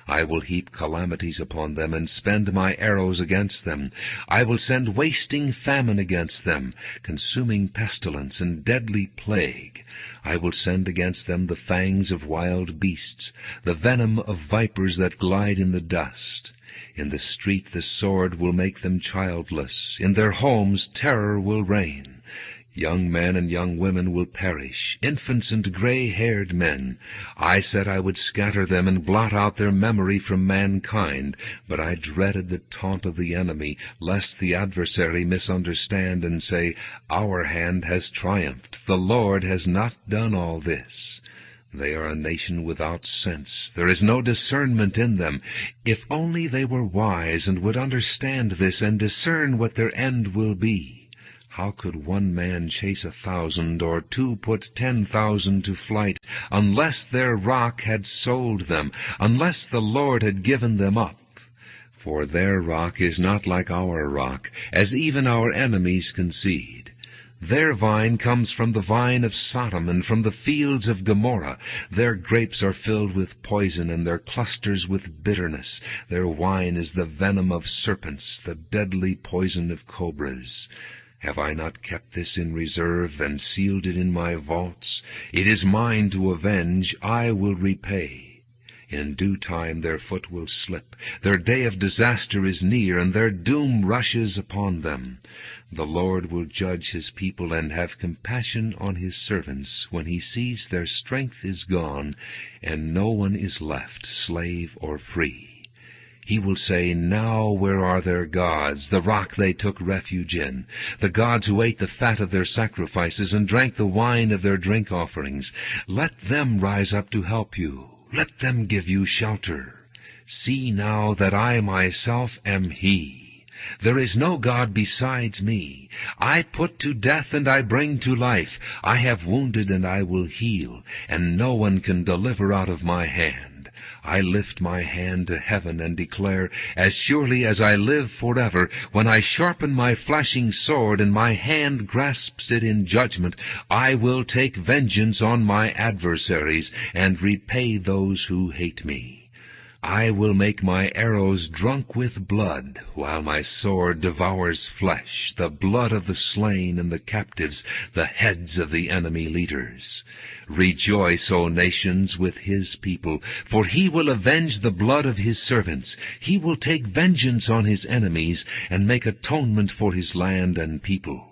S1: I will heap calamities upon them, and spend my arrows against them. I will send wasting famine against them, consuming pestilence and deadly plague. I will send against them the fangs of wild beasts, the venom of vipers that glide in the dust. In the street the sword will make them childless. In their homes terror will reign. Young men and young women will perish, infants and gray-haired men. I said I would scatter them and blot out their memory from mankind, but I dreaded the taunt of the enemy, lest the adversary misunderstand and say, Our hand has triumphed. The Lord has not done all this. They are a nation without sense. There is no discernment in them. If only they were wise and would understand this and discern what their end will be. How could one man chase 1,000 or two put 10,000 to flight, unless their rock had sold them, unless the Lord had given them up? For their rock is not like our rock, as even our enemies concede. Their vine comes from the vine of Sodom and from the fields of Gomorrah. Their grapes are filled with poison and their clusters with bitterness. Their wine is the venom of serpents, the deadly poison of cobras. Have I not kept this in reserve and sealed it in my vaults? It is mine to avenge. I will repay. In due time their foot will slip. Their day of disaster is near, and their doom rushes upon them. The Lord will judge his people and have compassion on his servants when he sees their strength is gone, and no one is left, slave or free. He will say, Now where are their gods, the rock they took refuge in, the gods who ate the fat of their sacrifices and drank the wine of their drink offerings? Let them rise up to help you. Let them give you shelter. See now that I myself am he. There is no God besides me. I put to death and I bring to life. I have wounded and I will heal, and no one can deliver out of my hand. I lift my hand to heaven and declare, As surely as I live forever, when I sharpen my flashing sword and my hand grasps it in judgment, I will take vengeance on my adversaries and repay those who hate me. I will make my arrows drunk with blood, while my sword devours flesh, the blood of the slain and the captives, the heads of the enemy leaders. Rejoice, O nations, with his people, for he will avenge the blood of his servants. He will take vengeance on his enemies and make atonement for his land and people.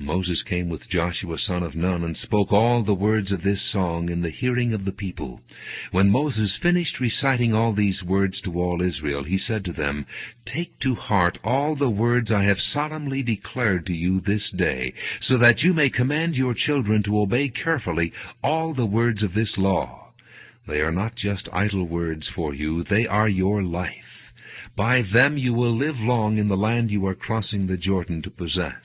S1: Moses came with Joshua son of Nun and spoke all the words of this song in the hearing of the people. When Moses finished reciting all these words to all Israel, he said to them, Take to heart all the words I have solemnly declared to you this day, so that you may command your children to obey carefully all the words of this law. They are not just idle words for you, they are your life. By them you will live long in the land you are crossing the Jordan to possess.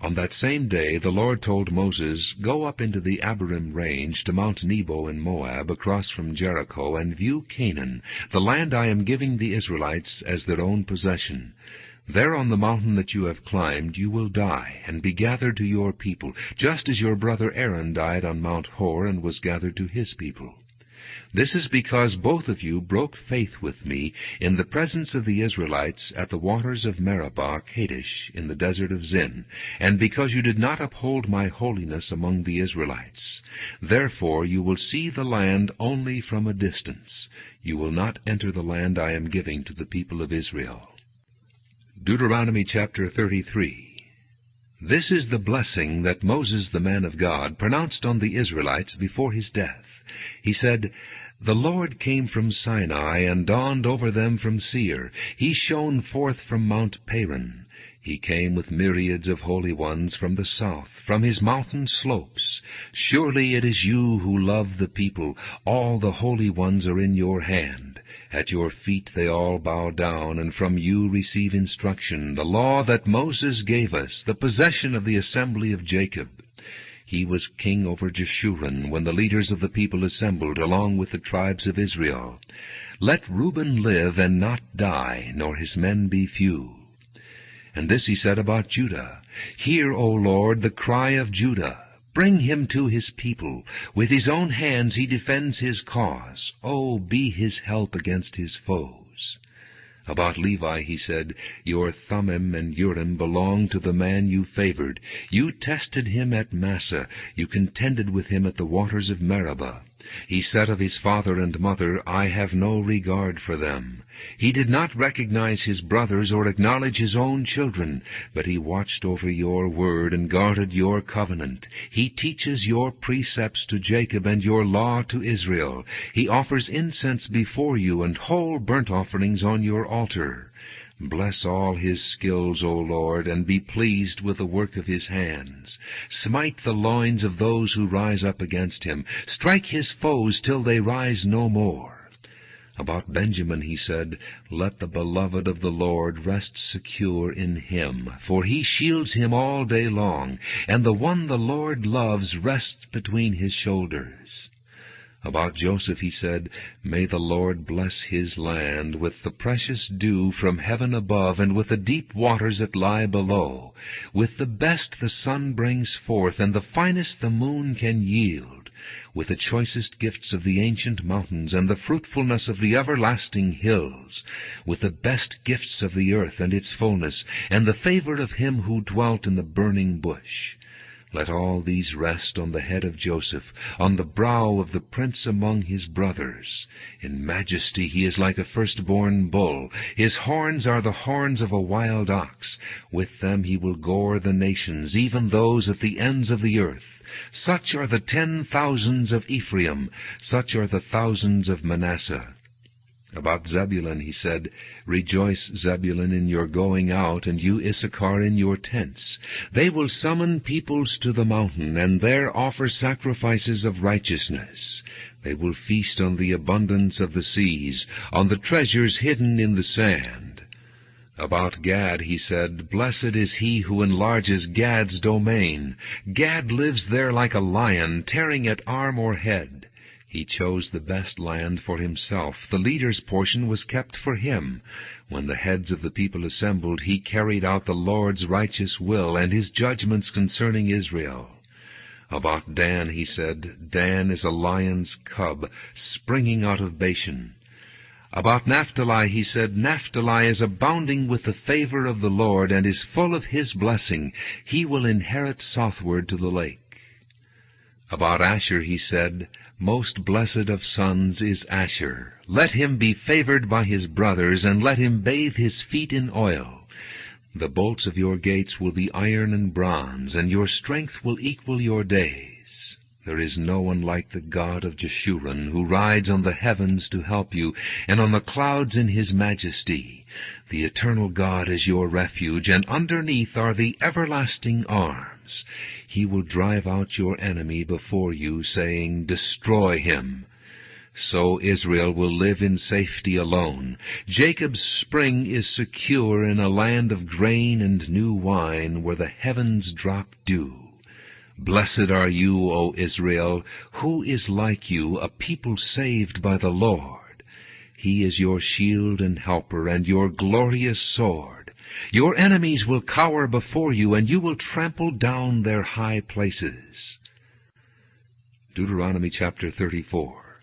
S1: On that same day the Lord told Moses, Go up into the Abarim range to Mount Nebo in Moab, across from Jericho, and view Canaan, the land I am giving the Israelites as their own possession. There on the mountain that you have climbed you will die, and be gathered to your people, just as your brother Aaron died on Mount Hor and was gathered to his people. This is because both of you broke faith with me in the presence of the Israelites at the waters of Meribah, Kadesh, in the desert of Zin, and because you did not uphold my holiness among the Israelites. Therefore you will see the land only from a distance. You will not enter the land I am giving to the people of Israel. Deuteronomy chapter 33. This is the blessing that Moses the man of God pronounced on the Israelites before his death. He said, The Lord came from Sinai and dawned over them from Seir. He shone forth from Mount Paran. He came with myriads of holy ones from the south, from his mountain slopes. Surely it is you who love the people. All the holy ones are in your hand. At your feet they all bow down, and from you receive instruction, the law that Moses gave us, the possession of the assembly of Jacob. He was king over Jeshurun when the leaders of the people assembled along with the tribes of Israel. Let Reuben live and not die, nor his men be few. And this he said about Judah, Hear, O Lord, the cry of Judah. Bring him to his people. With his own hands he defends his cause. Oh, be his help against his foes. About Levi he said, Your Thummim and Urim belong to the man you favored. You tested him at Massa. You contended with him at the waters of Meribah. He said of his father and mother, I have no regard for them. He did not recognize his brothers or acknowledge his own children, but he watched over your word and guarded your covenant. He teaches your precepts to Jacob and your law to Israel. He offers incense before you and whole burnt offerings on your altar. Bless all his skills, O Lord, and be pleased with the work of his hands. Smite the loins of those who rise up against him. Strike his foes till they rise no more. About Benjamin he said, Let the beloved of the Lord rest secure in him, for he shields him all day long, and the one the Lord loves rests between his shoulders. About Joseph he said, May the Lord bless his land with the precious dew from heaven above, and with the deep waters that lie below. With the best the sun brings forth, and the finest the moon can yield. With the choicest gifts of the ancient mountains, and the fruitfulness of the everlasting hills. With the best gifts of the earth and its fullness, and the favor of him who dwelt in the burning bush. Let all these rest on the head of Joseph, on the brow of the prince among his brothers. In majesty he is like a firstborn bull. His horns are the horns of a wild ox. With them he will gore the nations, even those at the ends of the earth. Such are the 10,000s of Ephraim, such are the thousands of Manasseh. About Zebulun he said, Rejoice, Zebulun, in your going out, and you, Issachar, in your tents. They will summon peoples to the mountain, and there offer sacrifices of righteousness. They will feast on the abundance of the seas, on the treasures hidden in the sand. About Gad he said, Blessed is he who enlarges Gad's domain. Gad lives there like a lion, tearing at arm or head. He chose the best land for himself. The leader's portion was kept for him. When the heads of the people assembled, he carried out the Lord's righteous will and his judgments concerning Israel. About Dan he said, Dan is a lion's cub, springing out of Bashan. About Naphtali he said, Naphtali is abounding with the favor of the Lord, and is full of his blessing. He will inherit southward to the lake. About Asher he said, Most blessed of sons is Asher. Let him be favored by his brothers, and let him bathe his feet in oil. The bolts of your gates will be iron and bronze, and your strength will equal your days. There is no one like the God of Jeshurun, who rides on the heavens to help you, and on the clouds in his majesty. The eternal God is your refuge, and underneath are the everlasting arms. He will drive out your enemy before you, saying, Destroy him. So Israel will live in safety alone. Jacob's spring is secure in a land of grain and new wine, where the heavens drop dew. Blessed are you, O Israel. Who is like you, a people saved by the Lord? He is your shield and helper, and your glorious sword. Your enemies will cower before you, and you will trample down their high places. Deuteronomy chapter 34.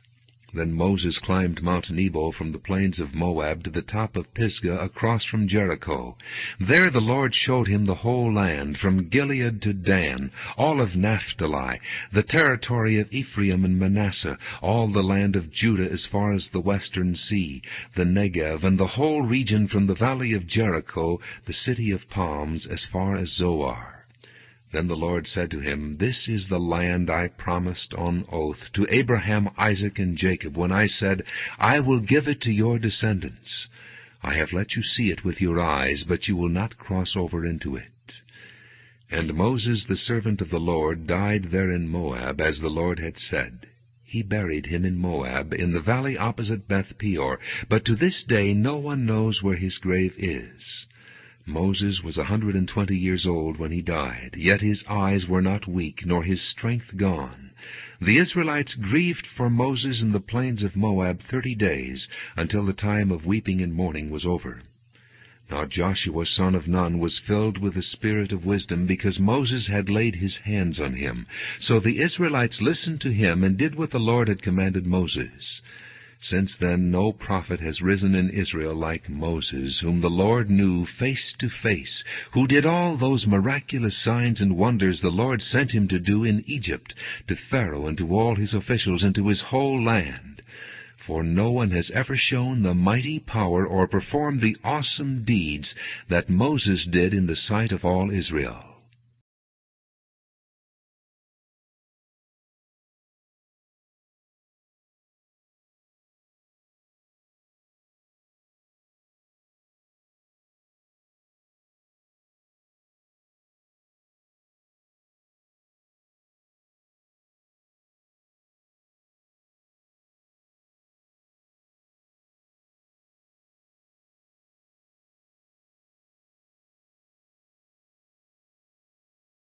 S1: Then Moses climbed Mount Nebo from the plains of Moab to the top of Pisgah across from Jericho. There the Lord showed him the whole land, from Gilead to Dan, all of Naphtali, the territory of Ephraim and Manasseh, all the land of Judah as far as the western sea, the Negev, and the whole region from the valley of Jericho, the city of palms, as far as Zoar. Then the Lord said to him, "This is the land I promised on oath to Abraham, Isaac, and Jacob, when I said, 'I will give it to your descendants.' I have let you see it with your eyes, but you will not cross over into it." And Moses, the servant of the Lord, died there in Moab, as the Lord had said. He buried him in Moab, in the valley opposite Beth Peor, but to this day no one knows where his grave is. Moses was 120 years old when he died, yet his eyes were not weak, nor his strength gone. The Israelites grieved for Moses in the plains of Moab 30 days, until the time of weeping and mourning was over. Now Joshua son of Nun was filled with the spirit of wisdom, because Moses had laid his hands on him. So the Israelites listened to him and did what the Lord had commanded Moses. Since then no prophet has risen in Israel like Moses, whom the Lord knew face to face, who did all those miraculous signs and wonders the Lord sent him to do in Egypt, to Pharaoh and to all his officials and to his whole land. For no one has ever shown the mighty power or performed the awesome deeds that Moses did in the sight of all Israel.